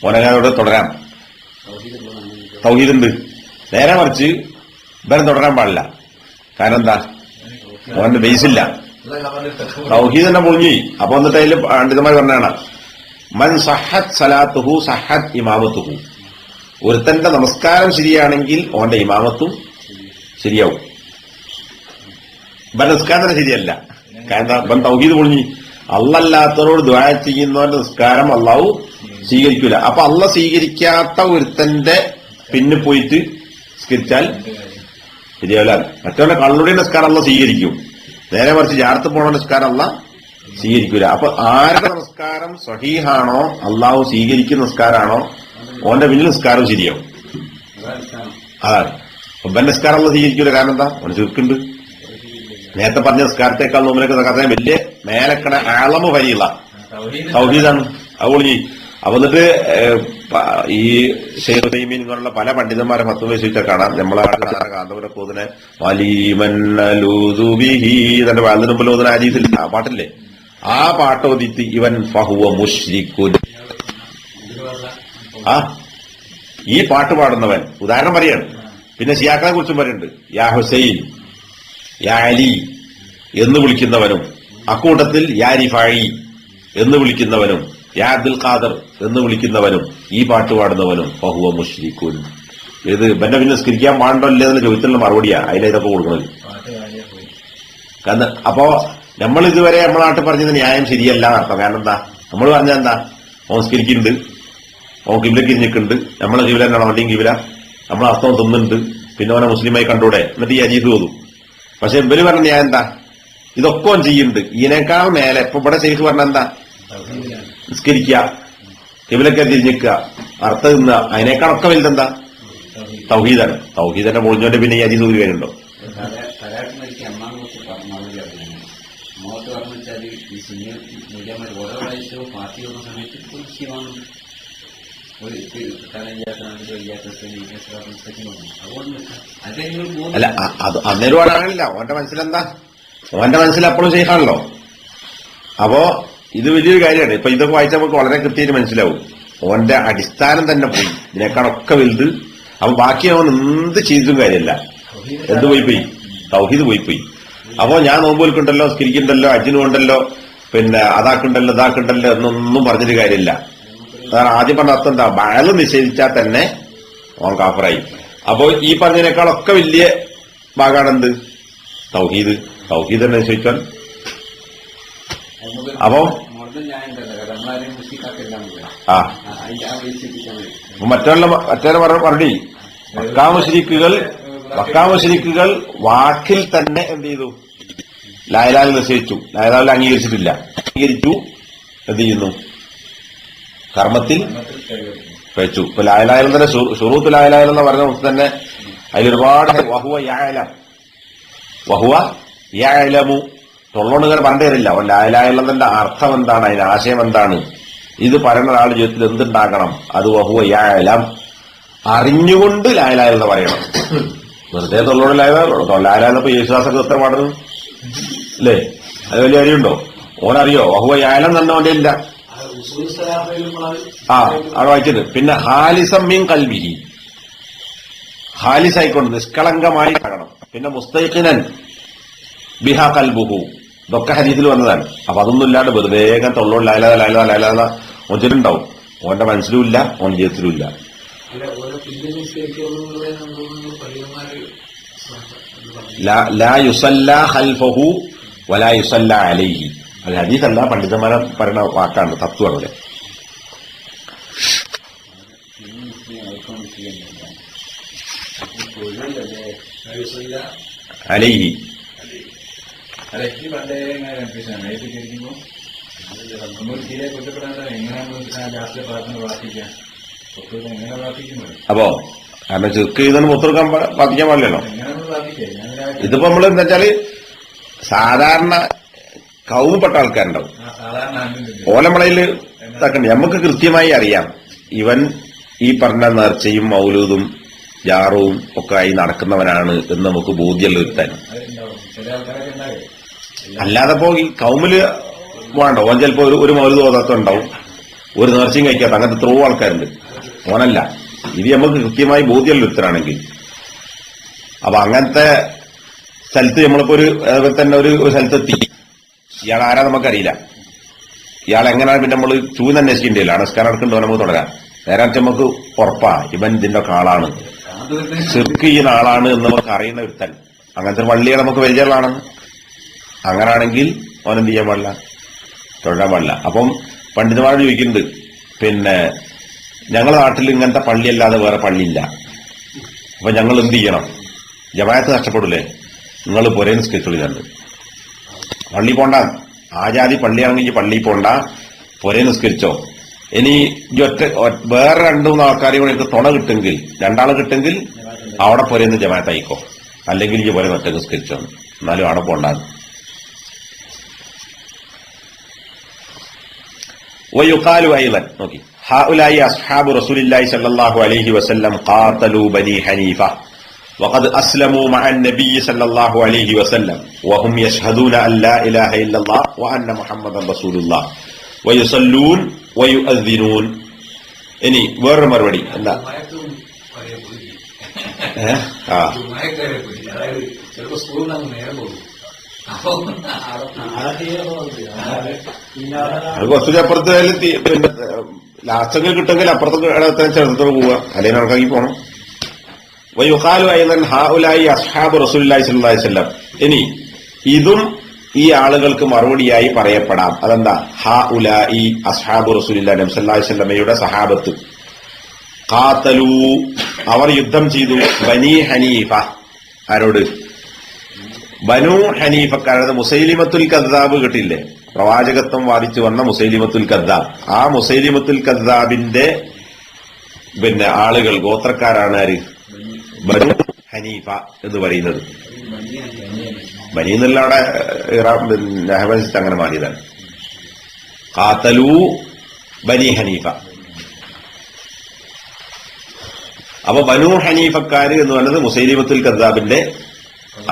ഓനങ്ങാനോട് തുടരാം, തൗഹീദുണ്ട്. നേരെ മറിച്ച് ഇവരും തുടരാൻ പാടില്ല. കാരണം എന്താ, ഓന്റെ ബേസില്ല, തൗഹീദ് തന്നെ പൊളിഞ്ഞി. അപ്പൊ എന്നിട്ട് അതിൽ പണ്ഡിതന്മാർ പറഞ്ഞാണ്, മൻ സഹത് സലാത്തുഹു സഹത് ഇമാമത്തുഹു, ഒരുത്തന്റെ നമസ്കാരം ശരിയാണെങ്കിൽ ഓന്റെ ഇമാമത്തും ശരിയാവും. ഇവന്റെ നിസ്കാരം തന്നെ ശരിയല്ല, കാരണം ഇവൻ തൗഹീദ് പൊളിഞ്ഞി. അള്ളല്ലാത്തവരോട് ദുആ ചെയ്യുന്നവന്റെ നിസ്കാരം അള്ളാഹു സ്വീകരിക്കൂല. അപ്പൊ അള്ള സ്വീകരിക്കാത്ത ഒരുത്തന്റെ പിന്നെ പോയിട്ട് നിസ്കരിച്ചാൽ ശരിയാവില്ല. മറ്റവന്റെ കള്ളുടെ നിസ്കാരം അള്ള സ്വീകരിക്കും, നേരെ മറിച്ച് ജാറത്ത് പോണ നിസ്കാരം അള്ള സ്വീകരിക്കൂല. അപ്പൊ ആരുടെ നമസ്കാരം സഹീഹാണോ, അള്ളാഹു സ്വീകരിക്കുന്ന നിസ്കാരാണോ, ഓന്റെ പിന്നിൽ നിസ്കാരം ശരിയാവും. അതാണ് ഇവന്റെ നിസ്കാരം അള്ള സ്വീകരിക്കൂല. കാരണം എന്താ, ഓന് ചുരുക്കുണ്ട്. നേരത്തെ പറഞ്ഞ നിസ്കാരത്തെക്കാൾ നോമ്പിനൊക്കെ കഥ വലിയ മേലക്കട ആളമ വരിയുള്ള തൗഹീദാണ്. അതുകൊണ്ട് അപ്പൊ എന്നിട്ട് ഈ ഷെയ്ഖ് തൈമീൻ ഇങ്ങനെയുള്ള പല പണ്ഡിതന്മാരെ ഫത്വ വെച്ചിട്ട് കാണാം. നമ്മളെ കാന്തപുരൊക്കെ ഓതുനെ വലിമന്നലൂദുബിഹി തന്റെ വാലിന് മുമ്പിൽ ഓതുന ഹദീസിൽ ആ പാട്ടില്ലേ, ആ പാട്ട് ഓതിട്ട് ഇവൻ ഫഹുവ മുശ്രിക്കുൻ. ആ ഈ പാട്ട് പാടുന്നവൻ ഉദാഹരണം പറയാണ്. പിന്നെ ഷിയാക്കളെ കുറിച്ചും പറയുന്നുണ്ട്, യാ ഹുസൈൻ, യാ അലി എന്ന് വിളിക്കുന്നവനും, അക്കൂട്ടത്തിൽ യാ റിഫായി എന്ന് വിളിക്കുന്നവനും, യാ അബ്ദുൽ ഖാദർ എന്ന് വിളിക്കുന്നവനും, ഈ പാട്ട് പാടുന്നവനും ഫഹുവ മുശ്രിക്കുൻ. ഇത് ഇവന്റെ പിന്നെ നിസ്കരിക്കാൻ പാടില്ലേ എന്നുള്ള ചോദ്യത്തിനുള്ള മറുപടിയാ അതിലേതൊക്കെ കൊടുക്കുന്നത്. കാരണം അപ്പോ നമ്മൾ ഇതുവരെ നമ്മുടെ നാട്ടിൽ പറഞ്ഞത് ന്യായം ശരിയല്ല എന്നർത്ഥം. കാരണം എന്താ, നമ്മൾ പറഞ്ഞാൽ എന്താ, ഓൻ നിസ്കരിക്കുന്നുണ്ട്, ഓൻ കിബിലക്ക് ഇരിഞ്ഞിട്ടുണ്ട്, നമ്മളെ കിബില എന്നാണ് വണ്ടിയും കിബില, നമ്മളെ അർത്ഥം തിന്നുന്നുണ്ട്, പിന്നെ അവനെ മുസ്ലിമായി കണ്ടൂടെ, എന്നിട്ട് ഈ അജീത് തോന്നും. പക്ഷെ ഇവര് പറഞ്ഞ ന്യായം എന്താ, ഇതൊക്കെ ഓൻ ചെയ്യുന്നുണ്ട്, ഇതിനേക്കാൾ മേലെ. ഇപ്പൊ ഇവിടെ ശരിക്കും പറഞ്ഞ എന്താ, നിസ്കരിക്കുക, കിബിലൊക്കെ തിരിഞ്ഞിക്കുക, അർത്ഥം തിന്നുക, അതിനേക്കാളൊക്കെ വലുതെന്താ, തൗഹീദാണ്. തൗഹീദന്റെ പൊളിഞ്ഞോണ്ട് പിന്നെ ഈ അജീത് ഒരു കാര്യമുണ്ടോ? അല്ല അത് അന്നേരം ആണല്ല, ഓന്റെ മനസ്സിലെന്താ, ഓന്റെ മനസ്സിൽ അപ്പോഴും ചെയ്യണല്ലോ. അപ്പോ ഇത് വലിയൊരു കാര്യമാണ്. ഇപ്പൊ ഇതൊക്കെ വായിച്ചാൽ നമുക്ക് വളരെ കൃത്യമായിട്ട് മനസ്സിലാവും. ഓന്റെ അടിസ്ഥാനം തന്നെ പോയി, ഇതിനേക്കാളൊക്കെ വലുത്. അപ്പൊ ബാക്കി അവൻ എന്ത് ചെയ്തിട്ടും കാര്യമല്ല, എന്ത് പോയിപ്പോയി, തൗഹീദ് പോയിപ്പോയി. അപ്പോ ഞാൻ നോമ്പുകൾക്കുണ്ടല്ലോ, സ്കരിക്കുന്നുണ്ടല്ലോ, അജിനുണ്ടല്ലോ, പിന്നെ അതാക്കുണ്ടല്ലോ ഇതാക്കുണ്ടല്ലോ എന്നൊന്നും പറഞ്ഞൊരു കാര്യമില്ല. അതാണ് ആദ്യം പറഞ്ഞ അർത്ഥം എന്താ, ബഅല് നിഷേധിച്ചാൽ തന്നെ ഓൻ കാഫറായി. അപ്പോ ഈ പറഞ്ഞതിനേക്കാളൊക്കെ വലിയ ഭാഗമാണ് എന്ത്, തൗഹീദ്. തൗഹീദ് തന്നെ നിശ്ചയിച്ചാൽ അപ്പൊ മറ്റേ പറഞ്ഞു മക്കാമുശ്രിക്കുകൾ വാക്കിൽ തന്നെ എന്ത് ചെയ്തു, ലായിലാൽ നിശ്ചയിച്ചു, ലായിലാൽ അംഗീകരിച്ചിട്ടില്ല. അംഗീകരിച്ചു എന്ത് ചെയ്യുന്നു, കർമ്മത്തിൽ വെച്ചു. ഇപ്പൊ ലായിലായാലും തന്നെ ഷുറൂത്ത് ലായിലായാലും എന്ന് പറഞ്ഞ തന്നെ അതിലൊരുപാട് വഹുവ യഅലമു തൊള്ളോണ്ട് ഇങ്ങനെ പറഞ്ഞു തരില്ല. ലായിലായുള്ളതിന്റെ അർത്ഥം എന്താണ്, അതിന്റെ ആശയം എന്താണ്, ഇത് പറയുന്ന ഒരാളുടെ ജീവിതത്തിൽ എന്തുണ്ടാകണം, അത് വഹുവ യഅലം, അറിഞ്ഞുകൊണ്ട് ലായിലായെന്ന് പറയണം. വെറുതെ തൊള്ളോട് ലായിലായപ്പോ യേശുദാസൊക്കെ ഉത്തരം പാടുന്നു അല്ലേ, അത് വലിയ കാര്യമുണ്ടോ? ഓനറിയോ വഹുവ യഅലം തന്നെ ഓന്റെ ഇല്ല. അവിടെ വായിച്ചത്. പിന്നെ ഹാലിസം മിൻ ഖൽബിഹി, ഹാലിസായിക്കൊണ്ട് നിഷ്കളങ്കമായി കാണണം. പിന്നെ മുസ്തൈഖിനൻ ബിഹാ ഖൽബുഹു, ഇതൊക്കെ ഹദീസിൽ വന്നതാണ്. അപ്പൊ അതൊന്നും ഇല്ലാണ്ട് വെറുതെ തൊള്ളോട് ലായിലാ ഒഞ്ചലുണ്ടാവും. ഓന്റെ മനസ്സിലും ഇല്ല, ഓന്റെ ജീവിതത്തിലും ഇല്ല. ലാ യുസല്ല ഖൽഫഹു വലാ യുസല്ല അലൈഹി. അത് ഹദീസല്ല, പണ്ഡിതന്മാരെ പറയുന്ന വാക്കാണ്, തത്വമാണ്. അലൈഹി അല്ല എനിക്ക് പണ്ടേ ഇങ്ങനെ കൺഫ്യൂഷനാണ്. നൈറ്റ് ഇരിക്കുമ്പോൾ നമ്മൾ തീരെ കുറ്റപ്പെടാണ്ട് എങ്ങനെയാണ് രാത്രി പ്രാർത്ഥിക്കാം, എങ്ങനെ പ്രാർത്ഥിക്കുന്നത്? അപ്പോ കാരണം ചുക്ക് ചെയ്താണ് പുറത്തെടുക്കാൻ പ്രാർത്ഥിക്കാൻ പാടില്ലല്ലോ. എങ്ങനെയാണ് പ്രാർത്ഥിക്കുക? ഇതിപ്പോ നമ്മള് എന്താ വെച്ചാല് സാധാരണ കൗമപ്പെട്ട ആൾക്കാരുണ്ടാവും, ഓലമളയില് ഇതാക്കണ്ട. നമുക്ക് കൃത്യമായി അറിയാം ഇവൻ ഈ പറഞ്ഞ നേർച്ചയും മൗലൂദും ജാറവും ഒക്കെ ആയി നടക്കുന്നവനാണ് എന്ന് നമുക്ക് ബോധ്യം വരുത്താൻ. അല്ലാതെ പോ ഈ കൗമില് വേണ്ട, ഓൻ ചിലപ്പോ ഒരു മൗലൂദ് ഓതാത്തുണ്ടാവും, ഒരു നേർച്ചയും കഴിക്കാത്ത അങ്ങനത്തെ എത്രയോ ആൾക്കാരുണ്ട്. ഓനല്ല, ഇത് നമുക്ക് കൃത്യമായി ബോധ്യം വരുത്തനാണെങ്കിൽ. അപ്പൊ അങ്ങനത്തെ സ്ഥലത്ത് നമ്മളിപ്പോ അതുപോലെ തന്നെ ഒരു സ്ഥലത്തെത്തി, ഇയാൾ ആരാ നമുക്കറിയില്ല, ഇയാൾ എങ്ങനെയാണ് പിന്നെ നമ്മൾ അന്വേഷിക്കേണ്ടിയില്ല. നമസ്കാരം നടക്കുന്നുണ്ടോ നമുക്ക് തുടരാം. നേരെ നമുക്ക് ഉറപ്പാ ഇവൻ ഇതിന്റെ ഒക്കെ ആളാണ്, ശിർക്ക് ചെയ്യുന്ന ആളാണ് എന്ന് നമുക്ക് അറിയുന്ന ഒരുത്തൻ. അങ്ങനത്തെ പള്ളിയെ നമുക്ക് പരിചയമുള്ളതാണ്. അങ്ങനാണെങ്കിൽ അവനെന്ത് ചെയ്യാൻ പാടില്ല, തുടരാൻ പാടില്ല. അപ്പം പണ്ഡിതന്മാരോട് ചോദിക്കുന്നുണ്ട്, പിന്നെ ഞങ്ങളുടെ നാട്ടിൽ ഇങ്ങനത്തെ പള്ളിയല്ലാതെ വേറെ പള്ളിയില്ല, അപ്പൊ ഞങ്ങൾ എന്ത് ചെയ്യണം? ജമാഅത്ത് നഷ്ടപ്പെടില്ലേ? നിങ്ങൾ പൊരേ നിസ്കരിച്ചോളി. കണ്ട് പള്ളി പോണ്ട, ആ ജാതി പള്ളിയാണെങ്കിൽ പള്ളിയിൽ പോണ്ട, പൊരേ നിസ്കരിച്ചോ. ഇനി വേറെ 2-3 ആൾക്കാരെയും കൂടെ എനിക്ക് തുണ കിട്ടുമെങ്കിൽ, 2 ആള് കിട്ടുമെങ്കിൽ അവിടെ പൊരേന്ന് ജമാഅത്ത് ആയിക്കോ, അല്ലെങ്കിൽ ഈ പൊരേ ഒറ്റ നിസ്കരിച്ചോ, എന്നാലും അവിടെ പോണ്ടാന്ന്. ويقال أيضا هؤلاء أصحاب رسول الله صلى الله عليه وسلم قاتلوا بني حنيفة وقد أسلموا مع النبي صلى الله عليه وسلم وهم يشهدون أن لا إله إلا الله وأن محمدا رسول الله ويصلون ويؤذنون. ഇനി വേറൊരു മറുപടി എന്താ? അത് കുറച്ചുകൂടി അപ്പുറത്ത് പിന്നെ ലാസ്റ്റൊക്കെ കിട്ടുമെങ്കിൽ അപ്പുറത്ത് ചെറുത്തോട് പോവുക, അല്ലെങ്കിൽ കണക്കാക്കി പോകണം. വയുഖാലു അയ്ളൻ ഹഉലായി അസ്ഹാബു റസൂലുള്ളാഹി സ്വല്ലല്ലാഹി അലൈഹി വസല്ലം. ഇനി ഇതും ഈ ആളുകൾക്ക് മറുപടിയായി പറയപ്പെടാം. അതെന്താ? ഹഉലായി അസ്ഹാബു റസൂലുള്ളാഹി സ്വല്ലല്ലാഹി അലൈഹി വസല്ലമയുടെ സഹാബത്ത്. ഖാതലു, അവർ യുദ്ധം ചെയ്തു. ബനി ഹനീഫ, ആരോട്? ബനു ഹനീഫക്കാരത്. മുസൈലിമത്തുൽ കദ്ദാബ് കിട്ടില്ലേ, പ്രവാചകത്വം വാദിച്ചു വന്ന മുസൈലിമത്തുൽ കദ്ദാബ്. ആ മുസൈലിമത്തുൽ കദ്ദാബിന്റെ പിന്നെ ആളുകൾ, ഗോത്രക്കാരാണ് ആര്? ബനു ഹനീഫ എന്ന് പറയുന്നത്. ബനി എന്നുള്ള അവിടെ നഹബൻസിട്ട് അങ്ങനെ മാറിയതാണ്. ഖാതലു ബനി ഹനീഫ. അപ്പൊ ബനു ഹനീഫക്കാര് എന്ന് പറയുന്നത് മുസൈലിമത്തുൽ കദ്ദാബിന്റെ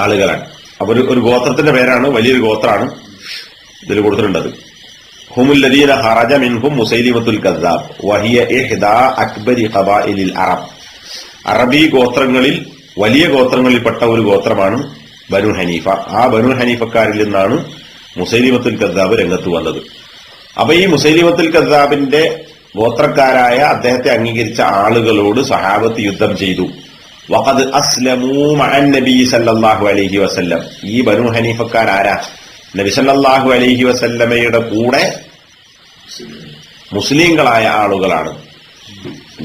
ആളുകളാണ്. അപ്പൊ ഒരു ഗോത്രത്തിന്റെ പേരാണ്, വലിയൊരു ഗോത്രാണ് ഇതിൽ കൊടുത്തിട്ടുണ്ടത്. ഹുമുല്ലദീന ഖറജ മിൻഹും മുസൈലിമത്തുൽ കദ്ദാബ് വഹിയ ഇഹ്ദാ അക്ബരി ഖബാഇലിൽ അറബ്. അറബി ഗോത്രങ്ങളിൽ വലിയ ഗോത്രങ്ങളിൽപ്പെട്ട ഒരു ഗോത്രമാണ് ബനു ഹനീഫ. ആ ബനു ഹനീഫക്കാരിൽ നിന്നാണ് മുസൈലിമത്തുൽ കദ്ദാബ് രംഗത്ത് വന്നത്. അപ്പൊ ഈ മുസൈലിമത്തുൽ കദ്ദാബിന്റെ ഗോത്രക്കാരായ അദ്ദേഹത്തെ അംഗീകരിച്ച ആളുകളോട് സഹാബത്ത് യുദ്ധം ചെയ്തു. വഖദ് അസ്ലമൂ മഅൻ നബി സല്ലല്ലാഹു അലൈഹി വസല്ലം. ഈ ബനു ഹനീഫക്കാരാരാ? നബി സല്ലല്ലാഹു അലൈഹി വസല്ലമയുടെ കൂടെ മുസ്ലിങ്ങളായ ആളുകളാണ്.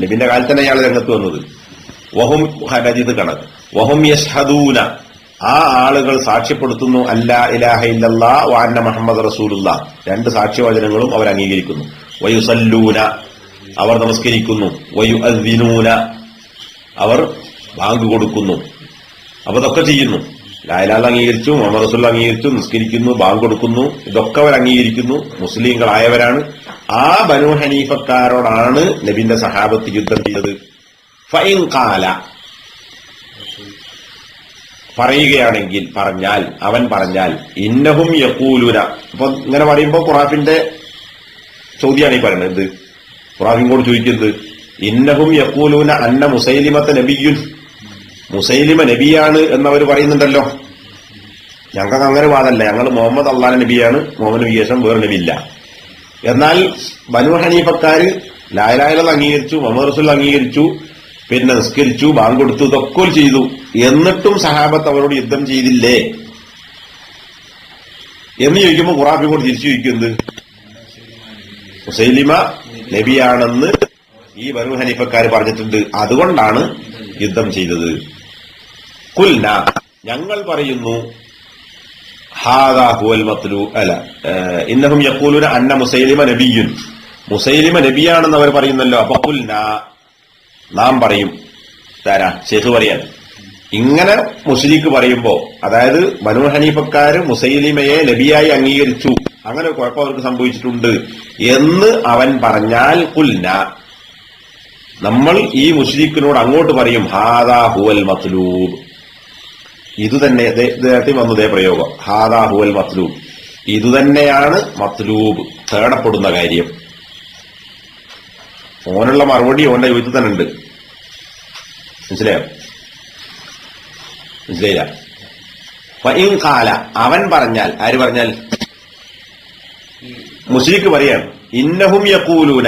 നബിന്റെ കാലത്ത് തന്നെ അയാൾ രംഗത്ത് വന്നത്. വഹും ഹദീദ് കണക്ക് വഹും യശ്ഹദൂന, ആ ആളുകൾ സാക്ഷ്യപ്പെടുത്തുന്നു അല്ലാ ഇലാഹ ഇല്ലല്ലാഹ് വ അന്ന മുഹമ്മദ് റസൂലുള്ളാഹ്. 2 സാക്ഷ്യവചനങ്ങളും അവർ അംഗീകരിക്കുന്നു. വയുസല്ലൂന, അവർ നമസ്കരിക്കുന്നു. വയുഅദ്ദിനൂന, അവർ ബാങ്ക് കൊടുക്കുന്നു. അപ്പൊ ഇതൊക്കെ ചെയ്യുന്നു. ലാ ഇലാഹ അംഗീകരിച്ചു, മുഹമ്മദ് റസൂൽ അംഗീകരിച്ചു, നിസ്കരിക്കുന്നു, ബാങ്ക് കൊടുക്കുന്നു. ഇതൊക്കെ അവർ അംഗീകരിക്കുന്നു, മുസ്ലിങ്ങളായവരാണ്. ആ ബനു ഹനീഫക്കാരോടാണ് നബിന്റെ സഹാബത്ത് യുദ്ധം ചെയ്തത്. ഫഇൻ ഖാല, പറയുകയാണെങ്കിൽ, അവൻ പറഞ്ഞാൽ ഇന്നഹും യഖൂലുന. അപ്പൊ ഇങ്ങനെ പറയുമ്പോ ഖുറാഫിന്റെ ചോദ്യമാണ് ഈ പറയുന്നത്. എന്ത്? ഖുറാഫിനോട് ചോദിക്കുന്നത് ഇന്നഹും യഖൂലൂന അന്ന മുസൈലിമത്ത നബിയുൻ, മുസൈലിമ നബിയാണ് എന്നവർ പറയുന്നുണ്ടല്ലോ. ഞങ്ങൾക്ക് അങ്ങനെ വാദമല്ല, ഞങ്ങൾ മുഹമ്മദ് അള്ളാഹ് നബിയാണ്, മുഹമ്മദ് നബി ശേഷം വേറെ നബിയില്ല. എന്നാൽ ബനു ഹനീഫക്കാര് ലാ ഇലാഹ ഇല്ലല്ലാഹ് അംഗീകരിച്ചു, മുഹമ്മദ് റസൂൽ അംഗീകരിച്ചു, പിന്നെ നിസ്കരിച്ചു, ബാങ്ക് കൊടുത്തു, ഇതൊക്കെ ചെയ്തു. എന്നിട്ടും സഹാബത്ത് അവരോട് യുദ്ധം ചെയ്തില്ലേ എന്ന് ചോദിക്കുമ്പോൾ ഖുറാഫി കൂടെ തിരിച്ചു ചോദിക്കുന്നത് മുസൈലിമ നബിയാണെന്ന് ഈ ബനു ഹനീഫക്കാര് പറഞ്ഞിട്ടുണ്ട്, അതുകൊണ്ടാണ് യുദ്ധം ചെയ്തത്. ഖുൽന, ഞങ്ങൾ പറയുന്നു ഹാദാ ഹുവൽ മത്ലൂബ് അല്ല ഇന്നഹും യഖൂലുന അന്ന മുസൈലിമ നബിയ്യുൻ, മുസൈലിമ നബിയാണെന്ന് അവർ പറയുന്നല്ലോ. അപ്പൊ ഖുൽനാ, നാം പറയും. താരാ ശേഖ് പറയാൻ, ഇങ്ങനെ മുശ്രിക്ക് പറയുമ്പോ, അതായത് ബനൂ ഹനീഫക്കാര് മുസൈലിമയെ നബിയായി അംഗീകരിച്ചു, അങ്ങനെ ഒരു കുഴപ്പം അവർക്ക് സംഭവിച്ചിട്ടുണ്ട് എന്ന് അവൻ പറഞ്ഞാൽ ഖുൽനാ, നമ്മൾ ഈ മുശ്രിക്കിനോട് അങ്ങോട്ട് പറയും ഹാദാ ഹുവൽ മത്ലൂബ്, ഇതുതന്നെ നേരത്തെ വന്നതേ പ്രയോഗം, ഹാദാ ഹുവൽ മത്ലൂബ്, ഇതുതന്നെയാണ് മത്ലൂബ്, തേടപ്പെടുന്ന കാര്യം. ഓനുള്ള മറുപടി ഓന്റെ യുദ്ധത്തിൽ തന്നെ ഉണ്ട്. മനസ്സിലായോ? മനസ്സിലായില്ല? ഫഇൻ ഖാല, അവൻ പറഞ്ഞാൽ, ആര് പറഞ്ഞാൽ? മുശ്രിക്ക് പറയാണ്, ഇന്നഹും യഖൂലൂന,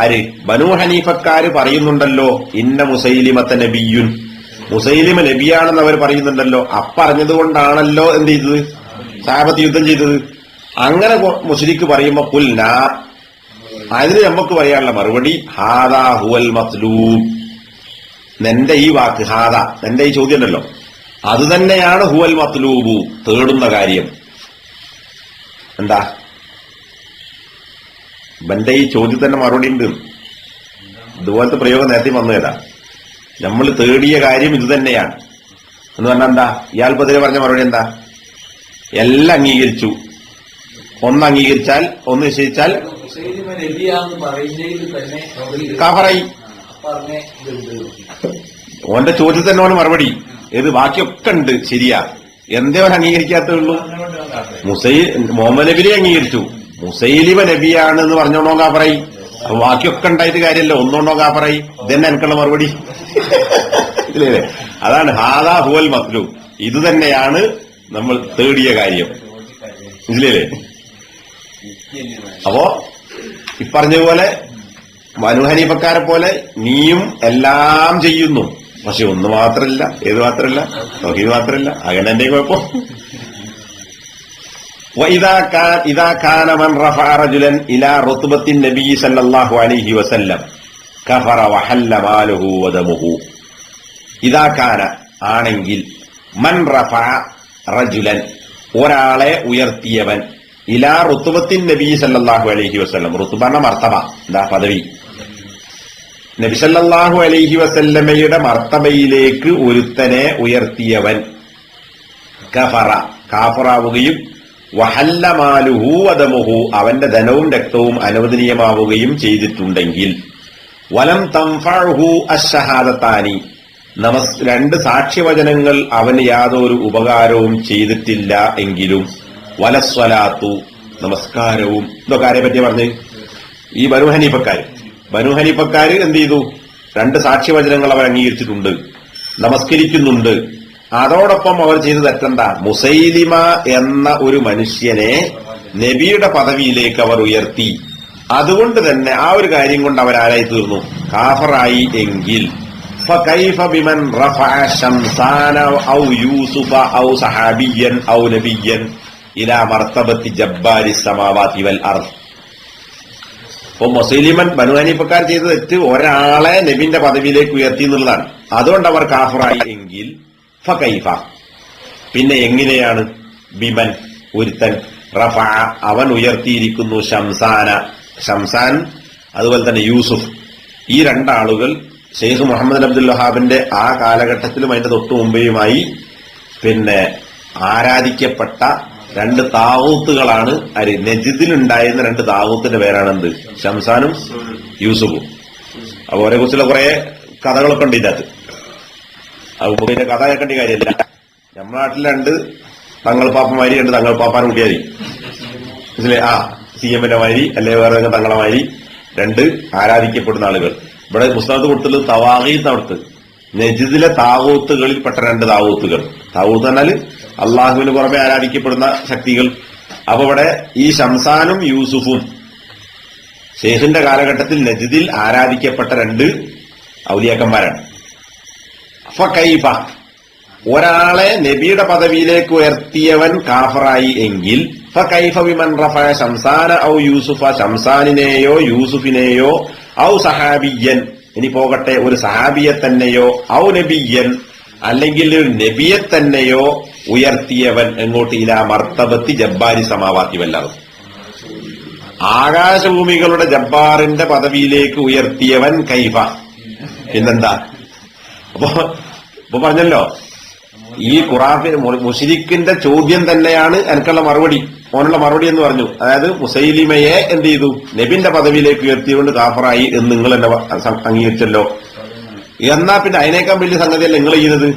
ആര്? ബനൂ ഹനീഫക്കാര് പറയുന്നുണ്ടല്ലോ, ഇന്ന മുസൈലിമത്ത നബിയ്യുൻ, മുസൈലിമ നബിയാണെന്ന് അവർ പറയുന്നുണ്ടല്ലോ. അപ്പറഞ്ഞതുകൊണ്ടാണല്ലോ എന്ത് ചെയ്തത്? സഹാബത്ത് യുദ്ധം ചെയ്തത്. അങ്ങനെ മുശ്രിക്ക് പറയുമ്പോ ഖുൽനാ, അതിന് നമുക്ക് പറയാനുള്ള മറുപടി ഹാദാ ഹുവൽ മത്ലൂബ്, നിന്റെ ഈ വാക്ക് ഹാദ, നിന്റെ ഈ ചോദ്യം ഉണ്ടല്ലോ, അത് തന്നെയാണ് ഹുവൽ മത്ലൂബു, തേടുന്ന കാര്യം. എന്താ ഇവന്റെ ഈ ചോദ്യത്തിന്റെ മറുപടി ഉണ്ട്. ഇതുപോലത്തെ പ്രയോഗം നേരത്തെ വന്നേതാ, നമ്മൾ തേടിയ കാര്യം ഇത് തന്നെയാണ് എന്ന് പറഞ്ഞാൽ എന്താ? ഇയാൾ പതിരെ പറഞ്ഞ മറുപടി എന്താ? എല്ലാം അംഗീകരിച്ചു, ഒന്ന് അംഗീകരിച്ചാൽ, ഒന്ന് നിശ്ചയിച്ചാൽ കഫറായി. ഓന്റെ ചോദ്യത്തിന് ഓന് മറുപടി ഏത്? ബാക്കിയൊക്കെ ഉണ്ട്, ശരിയാ, എന്തേ അവൻ അംഗീകരിക്കാത്തേ ഉള്ളൂ? മുഹമ്മദ് നബിയെ അംഗീകരിച്ചു, മുസൈലിമ നബിയാണ് എന്ന് പറഞ്ഞോണ്ടോ കാഫറായി. അപ്പൊ ബാക്കിയൊക്കെ ഉണ്ടായിട്ട് കാര്യമല്ലോ, ഒന്നുകൊണ്ടോ കാഫറായി. ഇതന്നെ എനിക്കുള്ള മറുപടി. ഇല്ലേ? അതാണ് ഹാദാ ഹുവൽ മത്ലൂബ്, ഇത് തന്നെയാണ് നമ്മൾ തേടിയ കാര്യം. മനസ്സിലേ? അപ്പോ ഇപ്പറഞ്ഞതുപോലെ ബനൂ ഹനീഫക്കാരെ പോലെ നീയും എല്ലാം ചെയ്യുന്നു, പക്ഷെ ഒന്ന് മാത്രല്ല. ഏത് മാത്രല്ല? തൗഹീദ് മാത്രല്ല. അങ്ങനെ എന്റെ കുഴപ്പം. ഇദാ കാന മൻ റഫഅ റജുലൻ ഇലാ റുത്ബത്തിൻ നബി സല്ലല്ലാഹു അലൈഹി വസല്ലം കഫറ വഹല്ല മാലുഹു വദമുഹു. ഇദാ കാന, ആണെങ്കിൽ, മൻ റഫഅ റജുലൻ, ഒരാളെ ഉയർത്തിയവൻ, ഇലാ റുത്ബത്തിൻ നബി സല്ലല്ലാഹു അലൈഹി വസല്ലം, റുത്ബ എന്ന മർത്തബ, എന്താ പദവി, നബി സല്ലല്ലാഹു അലൈഹി വസല്ലമയുടെ മർത്തബയിലേക്ക് ഒരുത്തനെ ഉയർത്തിയവൻ, കഫറ, കാഫറാവുകയും, വഹല്ല മാലുഹു വദമുഹു, അവന്റെ ധനവും രക്തവും അനുവദനീയമാവുകയും ചെയ്തിട്ടുണ്ടെങ്കിൽ, വലം തൻഫഉഹു അശ്ശഹാദത്താനി, രണ്ട് സാക്ഷ്യവചനങ്ങൾ അവന് യാതൊരു ഉപകാരവും ചെയ്തിട്ടില്ല എങ്കിലും, വലസ്വലാത്തു, നമസ്കാരവും, ഇതൊക്കെ ആരെ പറ്റി പറഞ്ഞ്? ഈ ബനൂ ഹനീഫക്കാര് എന്ത് ചെയ്തു? രണ്ട് സാക്ഷ്യവചനങ്ങൾ അവർ അംഗീകരിച്ചിട്ടുണ്ട്, നമസ്കരിക്കുന്നുണ്ട്. അതോടൊപ്പം അവർ ചെയ്ത തെറ്റെന്താ? മുസൈലിമ എന്ന ഒരു മനുഷ്യനെ നബിയുടെ പദവിയിലേക്ക് അവർ ഉയർത്തി. അതുകൊണ്ട് തന്നെ ആ ഒരു കാര്യം കൊണ്ട് അവരാരായി തീർന്നു? കാഫറായി. എങ്കിൽ ഫകൈഫ ബിമൻ റഫഅ ശംസാന ഔ യൂസുഫ ഔ സഹാബിയൻ ഔ നബിയൻ ഇലാ മർത്തബത്തി ജബ്ബാരി സമാവാതി വൽ അർദ്. അപ്പൊ മുസൈലിമൻ ബനൂ ഹനീഫക്കാർ ചെയ്ത തെറ്റ് ഒരാളെ നബിന്റെ പദവിയിലേക്ക് ഉയർത്തി എന്നുള്ളതാണ്. അതുകൊണ്ട് അവർ കാഫറായി. എങ്കിൽ ഫകൈഫ, പിന്നെ എങ്ങനെയാണ്? ബിമൻ, ഒരുത്തൻ, റഫഅ, അവൻ ഉയർത്തിയിരിക്കുന്നു, ശംസാൻ, അതുപോലെ തന്നെ യൂസുഫ്, ഈ രണ്ടാളുകൾ ഷെയ്ഖ് മുഹമ്മദ് അബ്ദുൽ വഹാബിന്റെ ആ കാലഘട്ടത്തിലും അതിന്റെ തൊട്ടു മുമ്പേയുമായി പിന്നെ ആരാധിക്കപ്പെട്ട രണ്ട് താവൂത്തുകളാണ്. നജിദിലുണ്ടായിരുന്ന രണ്ട് താവൂത്തിന്റെ പേരാണ് എന്ത്? ശംസാനും യൂസുഫും. അപ്പൊ അവരെ കുറിച്ചുള്ള കുറെ കഥകളൊക്കെ ഉണ്ട് ഇതിനകത്ത്. അത് പിന്നെ കഥ കേൾക്കേണ്ട കാര്യമില്ല. നമ്മുടെ നാട്ടിൽ രണ്ട് തങ്ങൾ പാപ്പമാരി, രണ്ട് തങ്ങൾ പാപ്പാൻ കൂട്ടിയാരി, മനസ്സിലെ? CM-ന്റെ മാതിരി, അല്ലെ വേറെ തങ്ങളെ മാതിരി രണ്ട് ആരാധിക്കപ്പെടുന്ന ആളുകൾ. ഇവിടെ പുസ്തകത്ത് കൊടുത്തുള്ളത് തവാഗീത്ത്, അവിടുത്തെ നജിദിലെ താവൂത്തുകളിൽപ്പെട്ട രണ്ട് താവൂത്തുകൾ. താവൂത്ത് പറഞ്ഞാല് അള്ളാഹുവിന് പുറമെ ആരാധിക്കപ്പെടുന്ന ശക്തികൾ. അപ്പൊ ഇവിടെ ഈ ശംസാനും യൂസുഫും ഷെയ്ഖിന്റെ കാലഘട്ടത്തിൽ നജിദിൽ ആരാധിക്കപ്പെട്ട രണ്ട് ഔലിയാക്കന്മാരാണ്. ഫകൈഫ, ഒരാളെ നബിയുടെ പദവിയിലേക്ക് ഉയർത്തിയവൻ കാഫറായി എങ്കിൽ, ഫകൈഫ ബിമൻ റഫഅ ശംസാന ഔ യൂസുഫ, ശംസാനിനെയോ യൂസുഫിനെയോ, ഔ സഹാബിയൻ, ഇനി പോകട്ടെ ഒരു സഹാബിയെ തന്നെയോ, ഔ നബിയൻ, അല്ലെങ്കിൽ ഒരു നബിയെ തന്നെയോ ഉയർത്തിയവൻ എങ്ങോട്ട് ഇലാ മർത്തബത്തി ജബ്ബാരി സമാവാത്തി വല്ലാതെ ആകാശഭൂമികളുടെ ജബ്ബാറിന്റെ പദവിയിലേക്ക് ഉയർത്തിയവൻ കൈഫ. പിന്നെന്താ? അപ്പൊ പറഞ്ഞല്ലോ, ഈ ഖുറാഫിന് മുശ്രിക്കിന്റെ ചോദ്യം തന്നെയാണ് എനിക്കുള്ള മറുപടി, ഓനുള്ള മറുപടി എന്ന് പറഞ്ഞു. അതായത് മുസൈലിമയെ എന്ത് ചെയ്തു? നബിന്റെ പദവിയിലേക്ക് ഉയർത്തിയുകൊണ്ട് കാഫറായി എന്ന് നിങ്ങൾ എന്നെ അംഗീകരിച്ചല്ലോ. എന്നാ പിന്നെ അതിനേക്കാൾ വലിയ സംഗതിയല്ല നിങ്ങൾ ചെയ്യുന്നത്.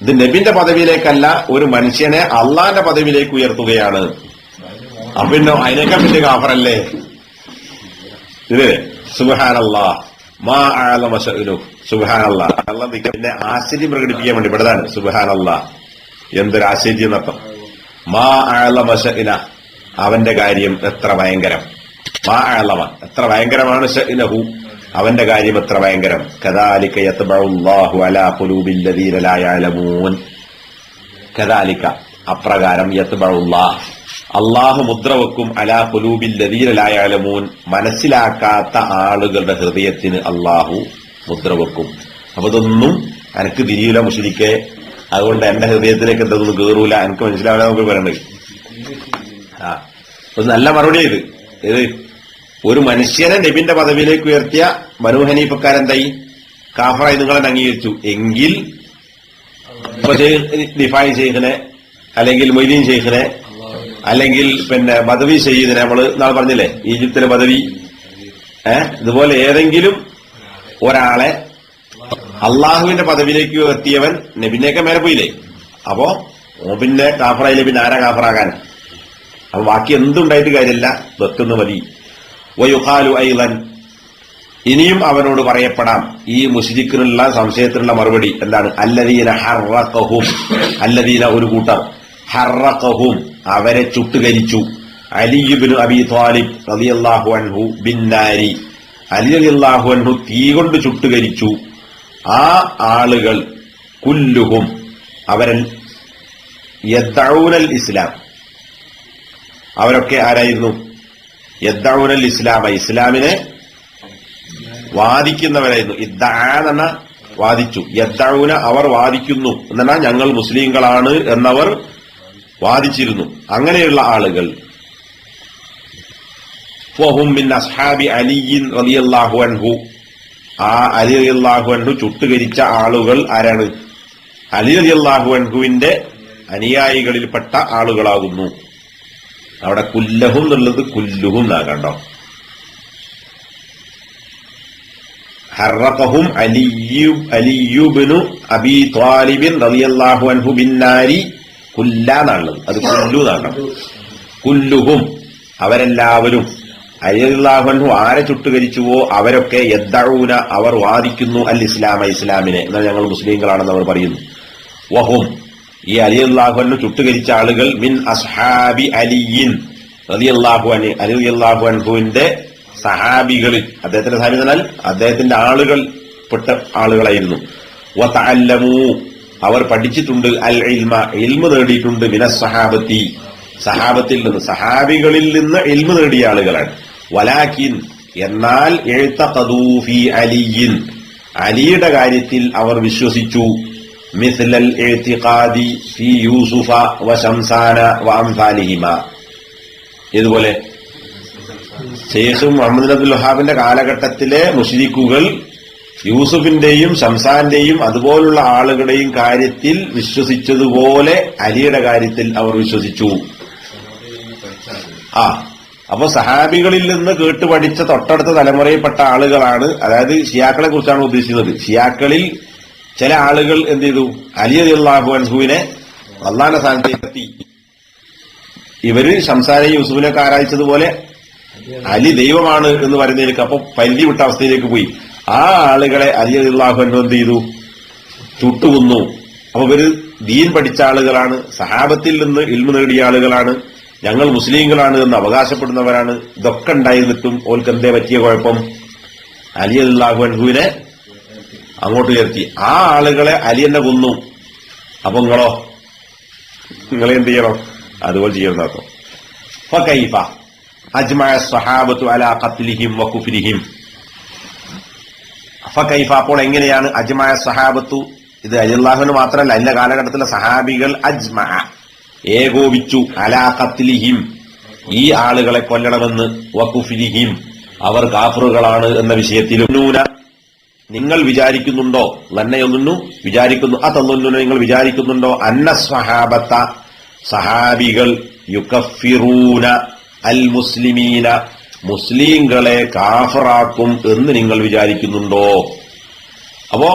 ഇത് നബിന്റെ പദവിയിലേക്കല്ല, ഒരു മനുഷ്യനെ അള്ളാന്റെ പദവിയിലേക്ക് ഉയർത്തുകയാണ്. അപ്പൊ പിന്നെ അതിനേക്കാൾ വലിയ കാഫറല്ലേ ഇത്? സുബ്ഹാനല്ലാഹ് മാ അഅലമ ശഅ്നു. സുബ്ഹാനല്ലാഹ്. അല്ലാഹ് പിന്നെ ആശ്ചര്യം പ്രകടിപ്പിക്കാൻ വേണ്ടി ഇവിടെതാണ് സുബ്ഹാനല്ലാഹ്. എന്തൊരു ആശ്ചര്യം എന്നർത്ഥം. മാ അഅലമ ശഅ്ന, അവന്റെ കാര്യം എത്ര ഭയങ്കരം. മാ അഅലമ, എത്ര ഭയങ്കരമാണ്. ശഅ്നഹു, അവന്റെ കാര്യം എത്ര ഭയങ്കരം. കദാലിക യത്ബഉല്ലാഹു അലാ ഖുലൂബിൽ ലദീന ലാ യഅലമൂൻ. കദാലിക, അപ്രകാരം, യത്ബഉല്ലാഹ്, അള്ളാഹു മുദ്ര വെക്കും, അലാ ഖുലൂബിൽ ലദീന ലാ യഅലമൂൻ, മനസ്സിലാക്കാത്ത ആളുകളുടെ ഹൃദയത്തിന് അള്ളാഹു മുദ്ര വെക്കും. അപ്പൊ ഇതൊന്നും എനിക്ക് തിരിയില്ല മുശ്രിക്കേ, അതുകൊണ്ട് എന്റെ ഹൃദയത്തിലേക്ക് എന്തൊന്നും കേറൂല, എനിക്ക് മനസ്സിലാവില്ല നമുക്ക് പറയണ്ടത്. ഒരു നല്ല മറുപടി ഇത്. ഇത് ഒരു മനുഷ്യനെ നബിന്റെ പദവിയിലേക്ക് ഉയർത്തിയ ബനൂ ഹനീഫക്കാരെന്തായി? കാഫറായി നിങ്ങളെ അംഗീകരിച്ചു എങ്കിൽ ഇപ്പൊ ദിഫായി ഷെയ്ഖിനെ, അല്ലെങ്കിൽ മൊയ്തീൻ ഷെയ്ഖിനെ, അല്ലെങ്കിൽ പിന്നെ ബദവി സയ്യിദിനെ, നമ്മള് നാളെ പറഞ്ഞില്ലേ ഈജിപ്തിലെ ബദവി, ഇതുപോലെ ഏതെങ്കിലും ഒരാളെ അള്ളാഹുവിന്റെ പദവിയിലേക്ക് ഉയർത്തിയവൻ നബിനെയൊക്കെ മേലെ പോയില്ലേ? അപ്പോ പിന്നെ കാഫറായില്ലേ, പിന്നെ ആരാ കാഫറാകാൻ? അപ്പൊ ബാക്കി എന്തുണ്ടായിട്ട് കാര്യമില്ല, വെക്കുന്ന മതി. വയുഖാലു ഐളൻ, ഇനിയും അവനോട് പറയപ്പെടാം ഈ മുശ്രിക്കിനുള്ള സംശയത്തിനുള്ള മറുപടി എന്താണ്? അല്ലദീന ഹറഖഹും, അല്ലദീന ഒരു കൂട്ടർ, ഹറഖഹും അവരെ ചുട്ടുകരിച്ചു, അലി ഇബ്നു അബീ ത്വാലിബ് റളിയല്ലാഹു അൻഹു ബിന്നാരി, അലി റളിയല്ലാഹു അൻഹു തീ കൊണ്ട് ചുട്ടുകരിച്ചു. ആ ആളുകൾ കുല്ലുഹും അവരൻ യദ്ദഊനൽ ഇസ്ലാം, അവരൊക്കെ ആരായിരുന്നു? യദ്ദഊനൽ ഇസ്ലാമ, ഇസ്ലാമിനെ വാദിക്കുന്നവരായിരുന്നു. ഇദ്ദഅ എന്ന വാദിച്ചു, യദ്ദഊന അവർ വാദിക്കുന്നു എന്നാ ഞങ്ങൾ മുസ്ലിങ്ങളാണ് എന്നവർ വാദിച്ചിരുന്നു. അങ്ങനെയുള്ള ആളുകൾ ഫഹും മിൻ അസ്ഹാബി അലിയിൻ റളിയല്ലാഹു അൻഹു, ആ അലി റളിയല്ലാഹു അൻഹു ചുട്ടുകരിച്ച ആളുകൾ ആരാണ്? അലി റളിയല്ലാഹു അൻഹുവിന്റെ അനുയായികളിൽപ്പെട്ട ആളുകളാകുന്നു. അവിടെ കുല്ലഹും എന്നുള്ളത് കുല്ലുഹും എന്നാ കണ്ടോ. ഹറഖഹും അലിയുബ്നു അബീ ത്വാലിബിൻ റളിയല്ലാഹു അൻഹു ബിന്നാരി കുല്ലാന്നുള്ളത്, അത് കുല്ലു എന്നാണ്. കുല്ലുഹും അവരെല്ലാവരും, അലി റളിയല്ലാഹു അൻഹു ആരെ ചുട്ടുകരിച്ചുവോ അവരൊക്കെ യദ്ദഊന അവർ വാദിക്കുന്നു അൽ ഇസ്ലാമ, ഇസ്ലാമിനെ, എന്നാൽ ഞങ്ങൾ മുസ്ലിങ്ങളാണെന്ന് അവർ പറയുന്നു. വഹും ഈ അലി റളിയല്ലാഹു അൻഹു ചുട്ടുകരിച്ച ആളുകൾ മിൻ അസ്ഹാബി അലിയിൻ റളിയല്ലാഹു അൻഹു, അലി റളിയല്ലാഹു അൻഹുവിന്റെ സഹാബികളിൽ, അദ്ദേഹത്തിന്റെ സഹാബി എന്നാൽ അദ്ദേഹത്തിന്റെ ആളുകൾ പെട്ട ആളുകളായിരുന്നു. വതഅല്ലമൂ അവർ പഠിച്ചിട്ടുണ്ട്, അൽ ഇൽമ ഇൽമു നേടിയിട്ടുണ്ട്, മിനസ് സഹാബത്തി സഹാബത്തിൽ നിന്ന്, സഹാബികളിൽ നിന്ന് ഇൽമു നേടിയ ആളുകളാണ്. വലാകിൻ എന്നാൽ ഇഅ്തഖദൂ ഫീ അലിയിൻ അലിയുടെ കാര്യത്തിൽ അവർ വിശ്വസിച്ചു, മിസ്ലൽ ഇഅ്തിഖാദി ഫീ യൂസുഫ വശംസാന വഅംസാലിഹിമ, ഇതുപോലെ ശൈഖ് മുഹമ്മദ് അബ്ദുൽ വഹാബിന്റെ കാലഘട്ടത്തിലെ മുശ്രിക്കുകൾ യൂസുഫിന്റെയും ശംസാന്റെയും അതുപോലുള്ള ആളുകളുടെയും കാര്യത്തിൽ വിശ്വസിച്ചതുപോലെ അലിയുടെ കാര്യത്തിൽ അവർ വിശ്വസിച്ചു. അപ്പൊ സഹാബികളിൽ നിന്ന് കേട്ടുപഠിച്ച തൊട്ടടുത്ത തലമുറയിൽപ്പെട്ട ആളുകളാണ്, അതായത് ഷിയാക്കളെ കുറിച്ചാണ് ഉദ്ദേശിക്കുന്നത്. ഷിയാക്കളിൽ ചില ആളുകൾ എന്ത് ചെയ്തു? അലി റളിയല്ലാഹു അൻഹുവിനെ അള്ളാന്റെ സ്ഥാനത്തേക്ക് എത്തി. ഇവര് ശംസാനെയും യൂസുഫിനൊക്കെ ആരാധിച്ചതുപോലെ അലി ദൈവമാണ് എന്ന് പറയുന്നതിലേക്ക് അപ്പൊ പരിധി വിട്ട അവസ്ഥയിലേക്ക് പോയി. ആ ആളുകളെ അലി റളിയല്ലാഹു അൻഹു എന്ത് ചെയ്തു? ചുട്ടുകൊന്നു. അപ്പൊ ഇവര് ദീൻ പഠിച്ച ആളുകളാണ്, സഹാബത്തിൽ നിന്ന് ഇൽമു നേടിയ ആളുകളാണ്, ഞങ്ങൾ മുസ്ലിങ്ങളാണ് എന്ന് അവകാശപ്പെടുന്നവരാണ്. ഇതൊക്കെ ഉണ്ടായിരുന്നിട്ടും ഓൽക്ക് എന്തേ പറ്റിയ കുഴപ്പം? അലി റളിയല്ലാഹു അൻഹുവിനെ അങ്ങോട്ട് ഉയർത്തി. ആ ആളുകളെ അലി എന്നെ കൊന്നു. അപ്പൊ നിങ്ങളെ എന്ത് ചെയ്യണം? അതുപോലെ ചെയ്യണം നടത്തും. ഫകൈഫ അജ്മഅ സ്വഹാബത്തു അലാ ഖത്ലിഹിം വകുഫ്രിഹിം. ഫകൈഫ അപ്പോൾ എങ്ങനെയാണ്? അജ്മഅ സ്വഹാബത്തു, ഇത് അലിയല്ലാഹുവിന് മാത്രമല്ല എല്ലാ കാലഘട്ടത്തിലെ സഹാബികൾ, അജ്മഅ ഏകോപിച്ചു അലാ ഖത്ലിഹിം ഈ ആളുകളെ കൊല്ലണമെന്ന് വകുഫിരിഹിം അവർ കാഫറുകളാണ് എന്ന വിഷയത്തിലും നിങ്ങൾ വിചാരിക്കുന്നുണ്ടോ ലന്നയൊന്നു വിചാരിക്കുന്നു അതല്ലൊന്നു നിങ്ങൾ വിചാരിക്കുന്നുണ്ടോ അന്ന സ്വഹാബത്ത സഹാബികൾ യുകഫിറൂന അൽ മുസ്ലിമീന മുസ്ലിങ്ങളെ കാഫറാക്കും എന്ന് നിങ്ങൾ വിചാരിക്കുന്നുണ്ടോ? അപ്പോ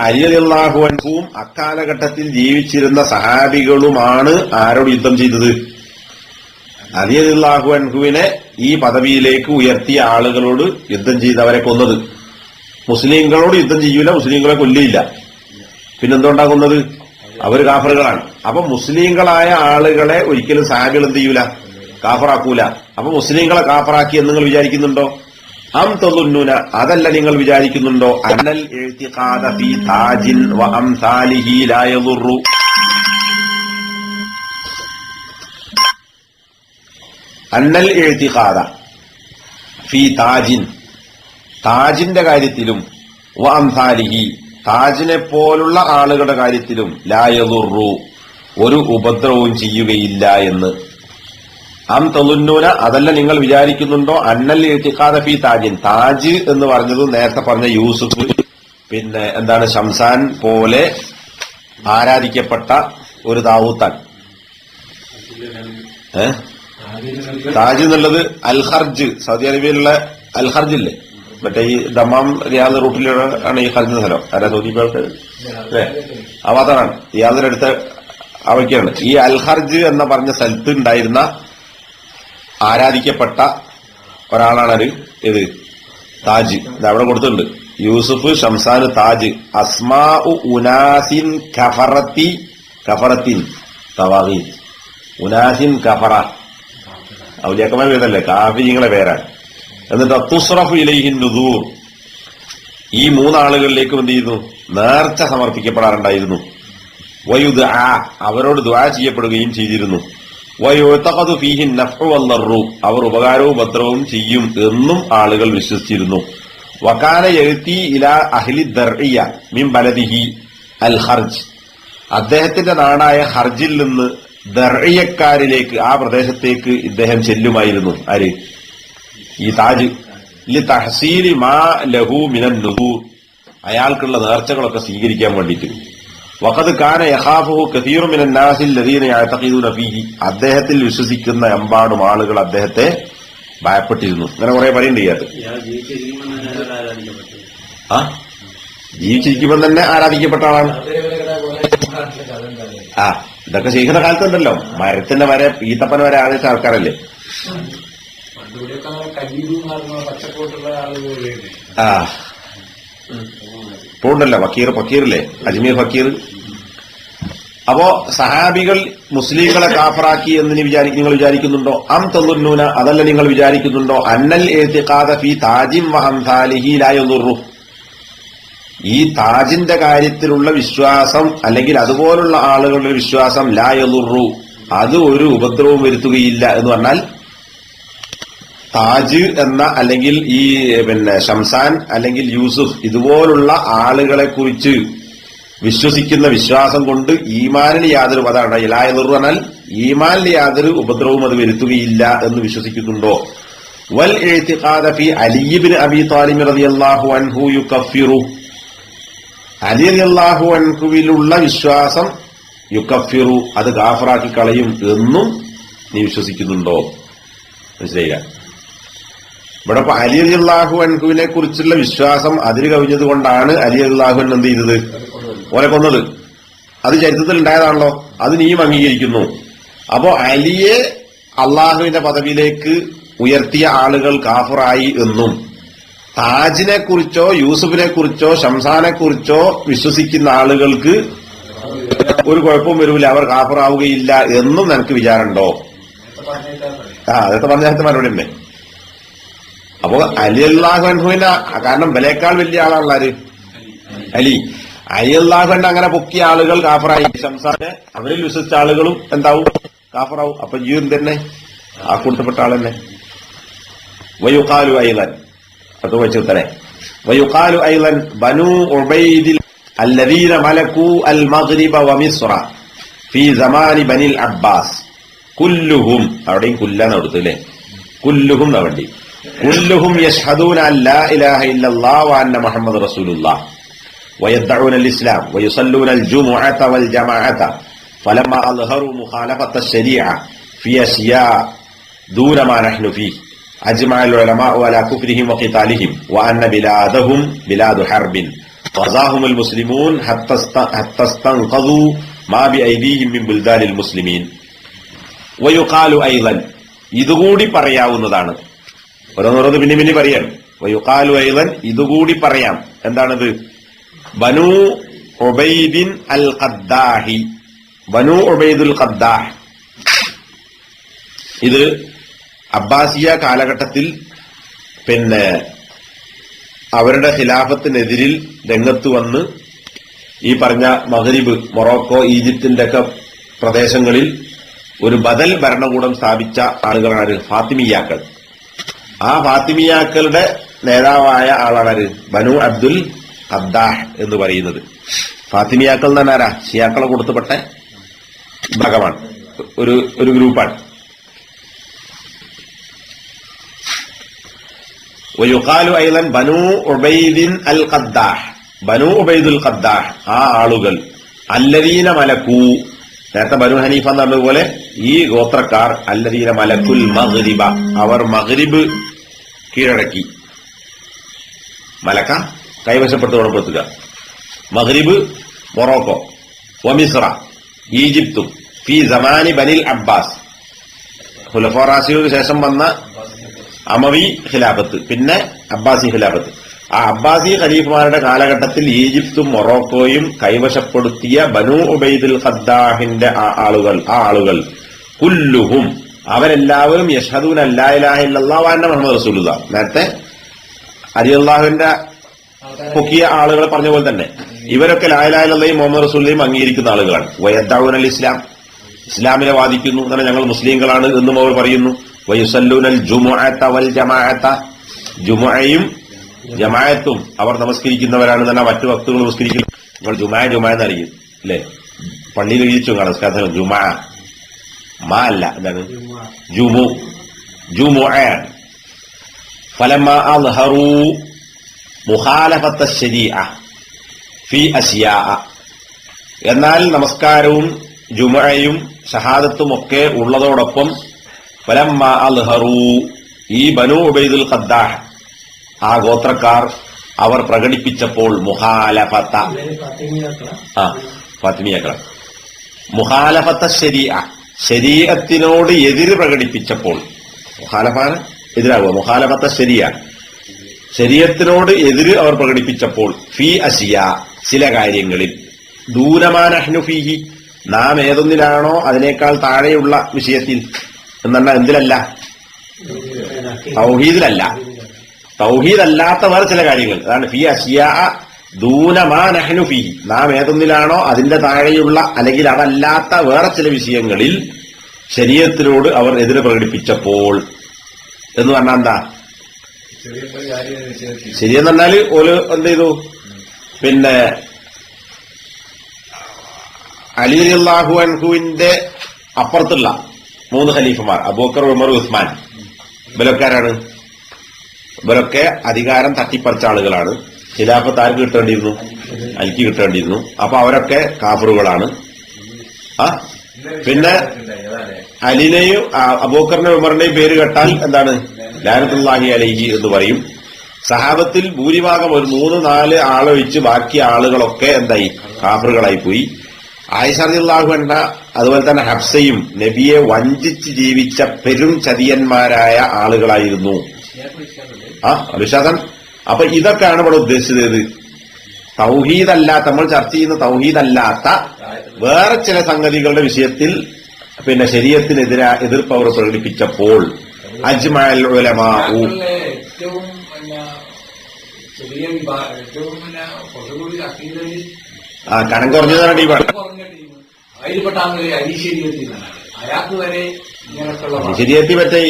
അലി റളിയല്ലാഹു അൻഹുവും അക്കാലഘട്ടത്തിൽ ജീവിച്ചിരുന്ന സഹാബികളുമാണ് ആരോട് യുദ്ധം ചെയ്തത്? അലി റളിയല്ലാഹു അൻഹുവിനെ ഈ പദവിയിലേക്ക് ഉയർത്തിയ ആളുകളോട് യുദ്ധം ചെയ്തവരെ കൊന്നത്. മുസ്ലിങ്ങളോട് യുദ്ധം ചെയ്യൂല, മുസ്ലിങ്ങളെ കൊല്ലിയില്ല. പിന്നെന്തുണ്ടാകുന്നത്? അവർ കാഫറുകളാണ്. അപ്പൊ മുസ്ലിങ്ങളായ ആളുകളെ ഒരിക്കലും സഹാബികൾ എന്ത് ചെയ്യൂല, കാഫറാക്കൂല. അപ്പൊ മുസ്ലിങ്ങളെ കാഫറാക്കി എന്ന് നിങ്ങൾ വിചാരിക്കുന്നുണ്ടോ? അം തദുന്നൂന അതല്ല നിങ്ങൾ വിചാരിക്കുന്നുണ്ടോ അന്നൽ ഇഅ്തിഖാദ ഫീ താജിൻ വ അംസാലിഹി ലാ യദുറു അന്നൽ ഇഅ്തിഖാദ ഫീ താജിൻ താജിന്റെ കാര്യത്തിലും വ അംസാലിഹി താജിനെ പോലുള്ള ആളുകളുടെ കാര്യത്തിലും ലാ യദുറു ഒരു ഉപദ്രവവും ചെയ്യുകയില്ല എന്ന്. അം തളുന്നൂന അതല്ല നിങ്ങൾ വിചാരിക്കുന്നുണ്ടോ അന്നൽ ഇഅ്തിഖാദ ഫീ താജിൻ താജ് എന്ന് പറഞ്ഞത് നേരത്തെ പറഞ്ഞ യൂസുഫ് പിന്നെ എന്താണ് ഷംസാൻ പോലെ ആരാധിക്കപ്പെട്ട ഒരു ദാവൂത്താൻ. താജ് എന്നുള്ളത് അൽ ഹർജ് സൗദി അറേബ്യയിലുള്ള അൽ ഹർജ് ഇല്ലേ, മറ്റേ ഈ ദമാം റിയാദ് റൂട്ടിലാണ് ഈ ഹർജ് സ്ഥലം. ആരാ സൗദി പേർക്ക് അല്ലേ? ആ ഭാഗത്താണ്, റിയാദിനടുത്ത അവയ്ക്കാണ്. ഈ അൽ ഹർജ് എന്ന പറഞ്ഞ സ്ഥലത്ത് ഉണ്ടായിരുന്ന ആരാധിക്കപ്പെട്ട ഒരാളാണ് ഇത് താജ്. ഇത് അവിടെ കൊടുത്തിട്ടുണ്ട്. യൂസുഫ് ഷംസാൻ താജ് അസ്മാ ഉനാസിൻ കഫറത്തിൻ തവാഗീൻ ഉനാസിൻ കഫറ ഔലിയാക്കന്മാരുടെ പേരല്ലേ, കാഫിരിങ്ങളെ പേരാണ്. എന്നിട്ട് തുസ്റഫു ഇലൈഹിൻ നുദൂർ ഈ മൂന്നാളുകളിലേക്കും എന്ത് ചെയ്യുന്നു? നേർച്ച സമർപ്പിക്കപ്പെടാറുണ്ടായിരുന്നു. വയുദ്ആ അവരോട് ദുആ ചെയ്യപ്പെടുകയും ചെയ്തിരുന്നു. വയുതഖദു ഫീഹി നഫ്ഉ വല്ലറു അവർ ഉപകാരവും ഉപദ്രവവും ചെയ്യും എന്നും ആളുകൾ വിശ്വസിച്ചിരുന്നു. വകാന യഅതി ഇലാ അഹ്ലി ദർഇയ മിൻ ബലദിഹി അൽ ഹർജ് അദ്ദേഹത്തിന്റെ നാടായ ഹർജിൽ നിന്ന് ദർഇയക്കാരിലേക്ക് ആ പ്രദേശത്തേക്ക് ഇദ്ദേഹം ചെല്ലുമായിരുന്നു. ആര്? ഈ താജ് ലി തഹ്സീലി മാ ലഹു മിനൻ നുദൂർ അയാൾക്കുള്ള നേർച്ചകളൊക്കെ സ്വീകരിക്കാൻ വേണ്ടിയിട്ട്. വഖദ് കാന യഖാഫുഹു കസീറു മിനൻ നാസി അല്ലദീന യഅതഖിദൂന ഫീഹി അദ്ദേഹത്തിൽ വിശ്വസിക്കുന്ന എമ്പാടും ആളുകൾ അദ്ദേഹത്തെ ഭയപ്പെട്ടിരുന്നു. അങ്ങനെ കുറെ പറയുന്നുണ്ട് ഇതിനകത്ത്. ആ ജീവിച്ചിരിക്കുമ്പോൾ തന്നെ ആരാധിക്കപ്പെട്ട ആളാണ്. ആ ഇതൊക്കെ ചെയ്യുന്ന കാലത്തുണ്ടല്ലോ, മരത്തിന്റെ വരെ ഈത്തപ്പന വരെ ആദേശിച്ച ആൾക്കാരല്ലേ. ആ ഇപ്പോണ്ടല്ലോ ഫക്കീറില്ലേ, അജ്മീർ ഫക്കീർ. അപ്പോ സഹാബികൾ മുസ്ലിങ്ങളെ കാഫറാക്കി എന്ന് നിങ്ങൾ വിചാരിക്കുന്നുണ്ടോ? അം തളുന്നൂന അതല്ല നിങ്ങൾ വിചാരിക്കുന്നുണ്ടോ അന്നൽ ഇഅ്തിഖാദ ഫീ താജിൻ വ അംസാലിഹി ലാ യദുറു ഈ താജിന്റെ കാര്യത്തിലുള്ള വിശ്വാസം അല്ലെങ്കിൽ അതുപോലുള്ള ആളുകളുടെ വിശ്വാസം ലാ യദുറു അത് ഒരു ഉപദ്രവവും വരുത്തുകയില്ല എന്ന് പറഞ്ഞാൽ താജ് എന്ന അല്ലെങ്കിൽ ഈ പിന്നെ ഷംസാൻ അല്ലെങ്കിൽ യൂസുഫ് ഇതുപോലുള്ള ആളുകളെ കുറിച്ച് വിശ്വസിക്കുന്ന വിശ്വാസം കൊണ്ട് ഈമാനിന് യാതൊരു അതാണ് ലാ യദുറു എന്നാൽ ഈമാനിൽ യാതൊരു ഉപദ്രവവും അത് വരുത്തുകയില്ല എന്ന് വിശ്വസിക്കുന്നുണ്ടോ? വൽ ഇഅ്തിഖാദ ഫീ അലി ഇബ്നു അബീ ത്വാലിബ് റളിയല്ലാഹു അൻഹു യുകഫിറു അലി റളിയല്ലാഹു അൻഹുവിലുള്ള വിശ്വാസം യുകഫിറു അത് കാഫറാക്കി കളയും എന്നും നീ വിശ്വസിക്കുന്നുണ്ടോ? മനസ്സിലായില്ല? ഇവിടെ ഇപ്പൊ അലി റളിയല്ലാഹു അൻഹുവിനെ കുറിച്ചുള്ള വിശ്വാസം അതിര് കവിഞ്ഞത് കൊണ്ടാണ് അലി റളിയല്ലാഹു അൻഹു എന്ത് ചെയ്തത്? ഓനെ കൊന്നത്. അത് ചരിത്രത്തിൽ ഉണ്ടായതാണല്ലോ, അത് നീയും അംഗീകരിക്കുന്നു. അപ്പോ അലിയെ അള്ളാഹുവിന്റെ പദവിയിലേക്ക് ഉയർത്തിയ ആളുകൾ കാഫറായി എന്നും താജിനെ കുറിച്ചോ യൂസുഫിനെ കുറിച്ചോ ഷംസാനെ കുറിച്ചോ വിശ്വസിക്കുന്ന ആളുകൾക്ക് ഒരു കുഴപ്പവും വരൂല, അവർ കാഫറാവുകയില്ല എന്നും നിനക്ക് വിചാരമുണ്ടോ? അതൊക്കെ പറഞ്ഞ മറുപടി തന്നെ. അപ്പോ അലി അല്ലാഹു അൻഹുവിന്റെ കാരണം ബലേക്കാൾ വലിയ ആളാണല്ലോ ആര്? അലി അലിയല്ലാഹുവിന്റെ അങ്ങനെ പൊക്കിയ ആളുകൾ കാഫറായി. ഷംസാനെ അവരിൽ വിശ്വസിച്ച ആളുകളും എന്താവും? കാഫറാവും. അപ്പൊ ജീവൻ തന്നെ ആ കൂട്ടപ്പെട്ട ആൾ തന്നെ. വയുഖാലു ഐലൻ അത് വെച്ചുത്തരെ വയുഖാലു ഐലൻ ബനു ഉബൈദിൽ അല്ലദീന മലകു അൽ മഗ്രിബ വ മിസ്റ ഫി സമാനി ബനിൽ അബ്ബാസ് കുല്ലുഹും, അവിടെയും കുല്ലാന്ന് കൊടുത്തു അല്ലേ, കുല്ലുഹും വേണ്ടി, കുല്ലുഹും യശ്ഹദൂന അല്ലാ ഇലാഹ ഇല്ലല്ലാഹ് വ അന്ന മുഹമ്മദ് റസൂലുള്ളാഹ് വയദ്ദഊന അൽ-ഇസ്ലാം വയുസല്ലൂന അൽ-ജുമുഅത വൽ ജമാഅത ഫലമ്മ അൽഹറു മുഖാലഫത അശ്-ശരീഅ ഫി അശ്യാ ദൂന മാ നഹ്നു ഫീഹി അജ്മഅ അൽ-ഉലമാഉ അലാ കുഫ്രിഹിം വഖിതാലിഹിം വഅന്ന ബിലാദഹും ബിലാദു ഹർബിൻ വസാഹും അൽ-മുസ്ലിമൂൻ ഹത്ത ഇസ്തൻഖദൂ മാ ബിഐദീഹിം മിൻ ബുൽദാനിൽ മുസ്ലിമീൻ വയുഖാലു ഐളൻ, ഇതുകൂടി പറയാവുന്നതാണ്. ഓരോന്നോരോന്ന് പിന്നെ പറയാം. വയുഖാലു ഐളൻ, ഇതുകൂടി പറയാം. എന്താണത്? ബനൂ ഉബൈദിൻ അൽ ഖദ്ദാഹി, ബനൂ ഉബൈദുൽ ഖദ്ദാഹ്, ഇത് അബ്ബാസിയ കാലഘട്ടത്തിൽ പിന്നെ അവരുടെ ഖിലാഫത്തിനെതിരിൽ രംഗത്ത് വന്ന് ഈ പറഞ്ഞ മഗ്രിബ്, മൊറോക്കോ, ഈജിപ്തിന്റെ ഒക്കെ പ്രദേശങ്ങളിൽ ഒരു ബദൽ ഭരണകൂടം സ്ഥാപിച്ച ആളുകളാണ് ഫാത്തിമിയാക്കൾ. ആ ഫാത്തിമിയാക്കളുടെ നേതാവായ ആളാണ് ബനു അബ്ദുൽ ഖദ്ദാഹ് എന്ന് പറയുന്നത്. ഫാത്തിമിയാക്കൾ എന്ന് പറഞ്ഞാൽ ആരാ? ഷിയാക്കളെ കൊടുത്തുപെട്ട ഭാഗമാണ്, ഒരു ഗ്രൂപ്പാണ്. വയുഖാലു ഐളൻ ബനു ഉബൈദിൻ അൽ ഖദ്ദാഹ്, ബനു ഉബൈദുൽ ഖദ്ദാഹ്, ആ ആളുകൾ അല്ലദീന മലക്കൂ, നേരത്തെ ബനു ഹനീഫ എന്ന് പറഞ്ഞതുപോലെ ഈ ഗോത്രക്കാർ അല്ലദീന മലക്കുൽ മഗ്രിബ, അവർ മഗ്രിബ് കീഴടക്കി. മലക്ക കൈവശപ്പെട്ട് ഗുണപ്പെടുത്തുക. മഗ്രിബ്, മൊറോക്കോ, വമിസ്ര, ഈജിപ്തും ഫി സമാനി ബനിൽ അബ്ബാസ്, ഖുലഫാ റാഷിദുകൾക്ക് ശേഷം വന്ന അമവി ഖിലാഫത്ത്, പിന്നെ അബ്ബാസി ഖിലാഫത്ത്. ആ അബ്ബാസി ഖലീഫമാരുടെ കാലഘട്ടത്തിൽ ഈജിപ്തും മൊറോക്കോയും കൈവശപ്പെടുത്തിയ ബനു ഉബൈദുൽ ഖദ്ദാഹിന്റെ ആ ആളുകൾ കുല്ലുഹും, അവരെല്ലാവരും യശ്ഹദൂന അല്ലാ ഇലാഹ ഇല്ലല്ലാഹ് വ അന്ന മുഹമ്മദ് റസൂലുള്ളാഹ്, നേരത്തെ റളിയല്ലാഹുവിന്റെ പൊക്കിയ ആളുകൾ പറഞ്ഞ പോലെ തന്നെ ഇവരൊക്കെ ലാ ഇലാഹ ഇല്ലല്ലാഹും മുഹമ്മദ് റസൂലുള്ളാഹിയും അംഗീകരിക്കുന്ന ആളുകളാണ്. വയദ്ദഊന അൽ-ഇസ്ലാം, ഇസ്ലാമിനെ വാദിക്കുന്നു, എന്നാൽ ഞങ്ങൾ മുസ്ലിങ്ങളാണ് എന്നും അവർ പറയുന്നു. വയുസല്ലൂന അൽ-ജുമുഅത വൽ ജമാഅത, ജുമുഅയും ജമാഅത്തും അവർ നമസ്കരിക്കുന്നവരാണ്. തന്നെ മറ്റു വക്തുകൾ നമസ്കരിക്കുന്നു. നിങ്ങൾ ജുമാ എന്നറിയും അല്ലെ? പള്ളിയിൽ എഴുതിച്ചു നമസ്കാരം ജുമാ, മാ അല്ല, എന്താണ്? ജുമുഅ. ഫലമ്മ അൽഹറൂ മുഖാലഫത്ത അശ്-ശരീഅ ഫി അശ്യാ, എന്നാൽ നമസ്കാരവും ജുമുഅയും ഷഹാദത്തും ഒക്കെ ഉള്ളതോടൊപ്പം ഫലമ്മ അൽഹറൂ, ഈ ബനൂ ഉബൈദുൽ ഖദ്ദാഹ് ആ ഗോത്രക്കാർ അവർ പ്രകടിപ്പിച്ചപ്പോൾ മുഖാലഫത്ത, ഫാത്തിമിയാക്കൾ മുഖാലഫത്ത ശരീഅ, ശരീഅത്തിനോട് എതിര് പ്രകടിപ്പിച്ചപ്പോൾ, മുഖാലഫാന് എതിരാകുക, മുഖാലഫത്ത ശരീഅ, ശരീഅത്തിനോട് എതിര് അവർ പ്രകടിപ്പിച്ചപ്പോൾ ഫി അശ്യാ, ചില കാര്യങ്ങളിൽ, ദൂനമാ നഹ്നു ഫീഹി, നാം ഏതൊന്നിലാണോ അതിനേക്കാൾ താഴെയുള്ള വിഷയത്തിൽ, എന്നല്ല എന്തിലല്ല, തൗഹീദിലല്ല, തൗഹീദല്ലാത്ത വേറെ ചില കാര്യങ്ങൾ, അതാണ് ഫി അശ്യാ ദൂനമാ നഹ്നു ഫീഹി, നാം ഏതൊന്നിലാണോ അതിന്റെ താഴെയുള്ള അല്ലെങ്കിൽ അതല്ലാത്ത വേറെ ചില വിഷയങ്ങളിൽ ശരീഅത്തിനോട് അവർ എതിര് പ്രകടിപ്പിച്ചപ്പോൾ എന്ന് പറഞ്ഞാൽ എന്താ? ശരിയെന്ന് പറഞ്ഞാല് ഓല് എന്ത് ചെയ്തു? പിന്നെ അലി റളിയല്ലാഹു അൻഹുവിന്റെ അപ്പുറത്തുള്ള 3 ഖലീഫമാർ, അബൂബക്കർ, ഉമർ, ഉസ്മാൻ, ഇവരൊക്കെയാണ്, ഇവരൊക്കെ അധികാരം തട്ടിപ്പറിച്ച ആളുകളാണ്. ഖിലാഫത്ത് ആർക്ക് കിട്ടേണ്ടിയിരുന്നു? അലിക്ക് കിട്ടേണ്ടിയിരുന്നു. അപ്പൊ അവരൊക്കെ കാഫറുകളാണ്. പിന്നെ അലിനെയും അബൂബക്കറിന്റെ ഉമറിന്റെയും പേര് കേട്ടാൽ എന്താണ്? ലഅനത്തുല്ലാഹി അലൈഹി എന്ന് പറയും. സഹാബത്തിൽ ഭൂരിഭാഗം ഒരു 3-4 ആളൊഴിച്ച് ബാക്കി ആളുകളൊക്കെ എന്തായി? കാഫറുകളായി പോയി. ആയിഷ റളിയല്ലാഹു അൻഹ അതുപോലെ തന്നെ ഹഫ്സയും നബിയെ വഞ്ചിച്ച് ജീവിച്ച പെരും ചതിയന്മാരായ ആളുകളായിരുന്നു. വിശ്വാസം. അപ്പൊ ഇതൊക്കെയാണ് ഇവിടെ ഉദ്ദേശിച്ചത്. തൗഹീദല്ലാത്ത, നമ്മൾ ചർച്ച ചെയ്യുന്ന തൗഹീദല്ലാത്ത വേറെ ചില സംഗതികളുടെ വിഷയത്തിൽ പിന്നെ ശരീഅത്തിനെതിരെ എതിർപ്പ് അവർ പ്രകടിപ്പിച്ചപ്പോൾ അജ്മഅൽ ഉലമാഉ, ഏറ്റവും ചെറിയ കനം കുറഞ്ഞതാണ് ഈ അയാൾക്ക് വരെ ശരീഅത്തിൽ മറ്റേ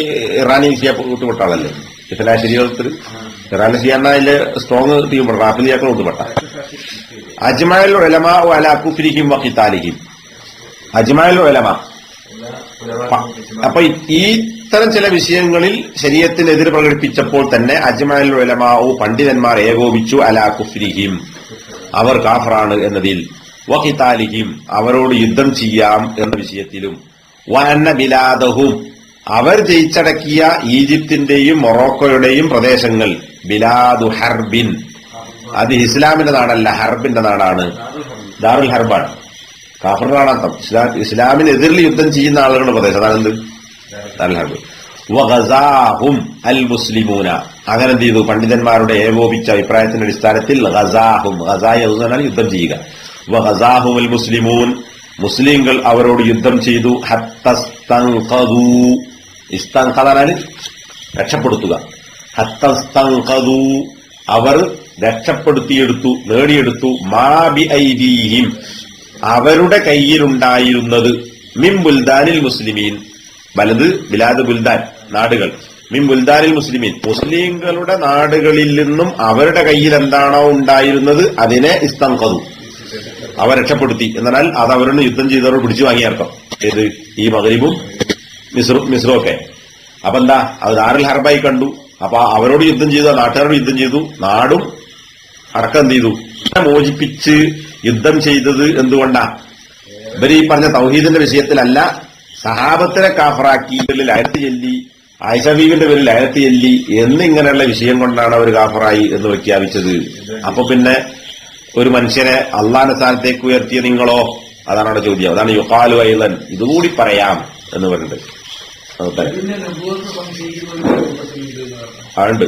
ഇറാനി ഷിയ കൂട്ടുപെട്ട ആളല്ലേ? ഇസ്ലാം ശരീഅത്തിൽ ഇറാനി ഷിയ അതില് സ്ട്രോങ് ടീം റാഫിലിയാക്കൾ കൂട്ടുപെട്ട. അജ്മഅൽ ഉലമാഉ അലാ കുഫ്രിഹിം വഖിതാലിഹിം, അജ്മാഉൽ ഉലമ. എല്ലാ ഉലമാക്കളും അപ്പൊ ഈ ഇത്തരം ചില വിഷയങ്ങളിൽ ശരീഅത്തിനെതിര് പ്രകടിപ്പിച്ചപ്പോൾ തന്നെ അജ്മാഉൽ ഉലമാഉ പണ്ഡിതന്മാർ ഏകോപിച്ചു അലാ കുഫ്രിഹിം, അവർ കാഫറാണ് എന്നതിൽ, വഖിതാലിഹിം അവരോട് യുദ്ധം ചെയ്യാം എന്ന വിഷയത്തിലും, വഅന്ന ബിലാദഹും അവർ ജയിച്ചടക്കിയ ഈജിപ്തിന്റെയും മൊറോക്കോയുടെയും പ്രദേശങ്ങൾ ബിലാദു ഹർബിൻ, അത് ഇസ്ലാമിന്റെ നാടല്ല ഹർബിന്റെ നാടാണ്, ദാറുൽ ഹർബാണ്, കാഫറിന്റെ നാടർത്ഥം. ഇസ്ലാമിനെതിരിൽ യുദ്ധം ചെയ്യുന്ന ആളുകളുടെ പ്രദേശം അതാണെന്ത് ദാറുൽ ഹർബ്. വഗസാഹും അൽ മുസ്ലിമൂന, അങ്ങനെ എന്ത് ചെയ്തു പണ്ഡിതന്മാരുടെ ഏകോപിച്ച അഭിപ്രായത്തിന്റെ അടിസ്ഥാനത്തിൽ ഗസാഹും, ഗസായ എന്ന് പറഞ്ഞാൽ യുദ്ധം ചെയ്യുക, വഗസാഹും അൽ മുസ്ലിമൂൻ മുസ്ലിങ്ങൾ അവരോട് യുദ്ധം ചെയ്തു. ഹത്തസ്തൻഖദൂ, ഇസ്തൻഖദാനാൽ രക്ഷപ്പെടുത്തുക, ഹത്തസ്തൻഖദൂ അവർ രക്ഷപ്പെടുത്തിയെടുത്തു, നേടിയെടുത്തു, മാ ബി ഐദീഹിം അവരുടെ കയ്യിലുണ്ടായിരുന്നത്, മിൻ ബുൽദാനിൽ മുസ്ലിമീൻ, വലത് ബിലാദ് ബുൽദാൻ നാടുകൾ, മിൻ ബുൽദാനിൽ മുസ്ലിമീൻ മുസ്ലിങ്ങളുടെ നാടുകളിൽ നിന്നും അവരുടെ കയ്യിൽ എന്താണോ ഉണ്ടായിരുന്നത് അതിനെ ഇസ്തൻഖദു അവർ രക്ഷപ്പെടുത്തി. എന്നാൽ അത് അവരോട് യുദ്ധം ചെയ്തവർ പിടിച്ചു വാങ്ങിയർത്ഥം. ഏത് ഈ മഗ്രിബും മിസ്റും ഒക്കെ. അപ്പൊ എന്താ അത് ദാറുൽ ഹർബായി കണ്ടു. അപ്പൊ അവരോട് യുദ്ധം ചെയ്തു, നാട്ടുകാരോട് യുദ്ധം ചെയ്തു, നാടും അടക്കം എന്ത് ചെയ്തു മോചിപ്പിച്ച് യുദ്ധം ചെയ്തത് എന്തുകൊണ്ടാ? ഇവര് ഈ പറഞ്ഞ തൗഹീദിന്റെ വിഷയത്തിലല്ല, സഹാബത്തിനെ കാഫറാക്കി ആയത്ത് ചെല്ലി, ആയിഷ ബീവിന്റെ പേരിൽ ആയത്ത് ചെല്ലി എന്നിങ്ങനെയുള്ള വിഷയം കൊണ്ടാണ് അവർ കാഫറായി എന്ന് പ്രഖ്യാപിച്ചത്. അപ്പൊ പിന്നെ ഒരു മനുഷ്യനെ അള്ളാന്റെ സ്ഥാനത്തേക്ക് ഉയർത്തിയ നിങ്ങളോ? അതാണ് അവിടെ ചോദ്യം. അതാണ് യുഖാലു അയ്ളൻ, ഇതുകൂടി പറയാം എന്ന് പറഞ്ഞിട്ട് ഇതിന്റെ നബുവത്ത് സംശയിക്കുന്ന ഒരു രൂപത്തിൽ ഇത് എന്ന് പറഞ്ഞാൽ ഉണ്ട്.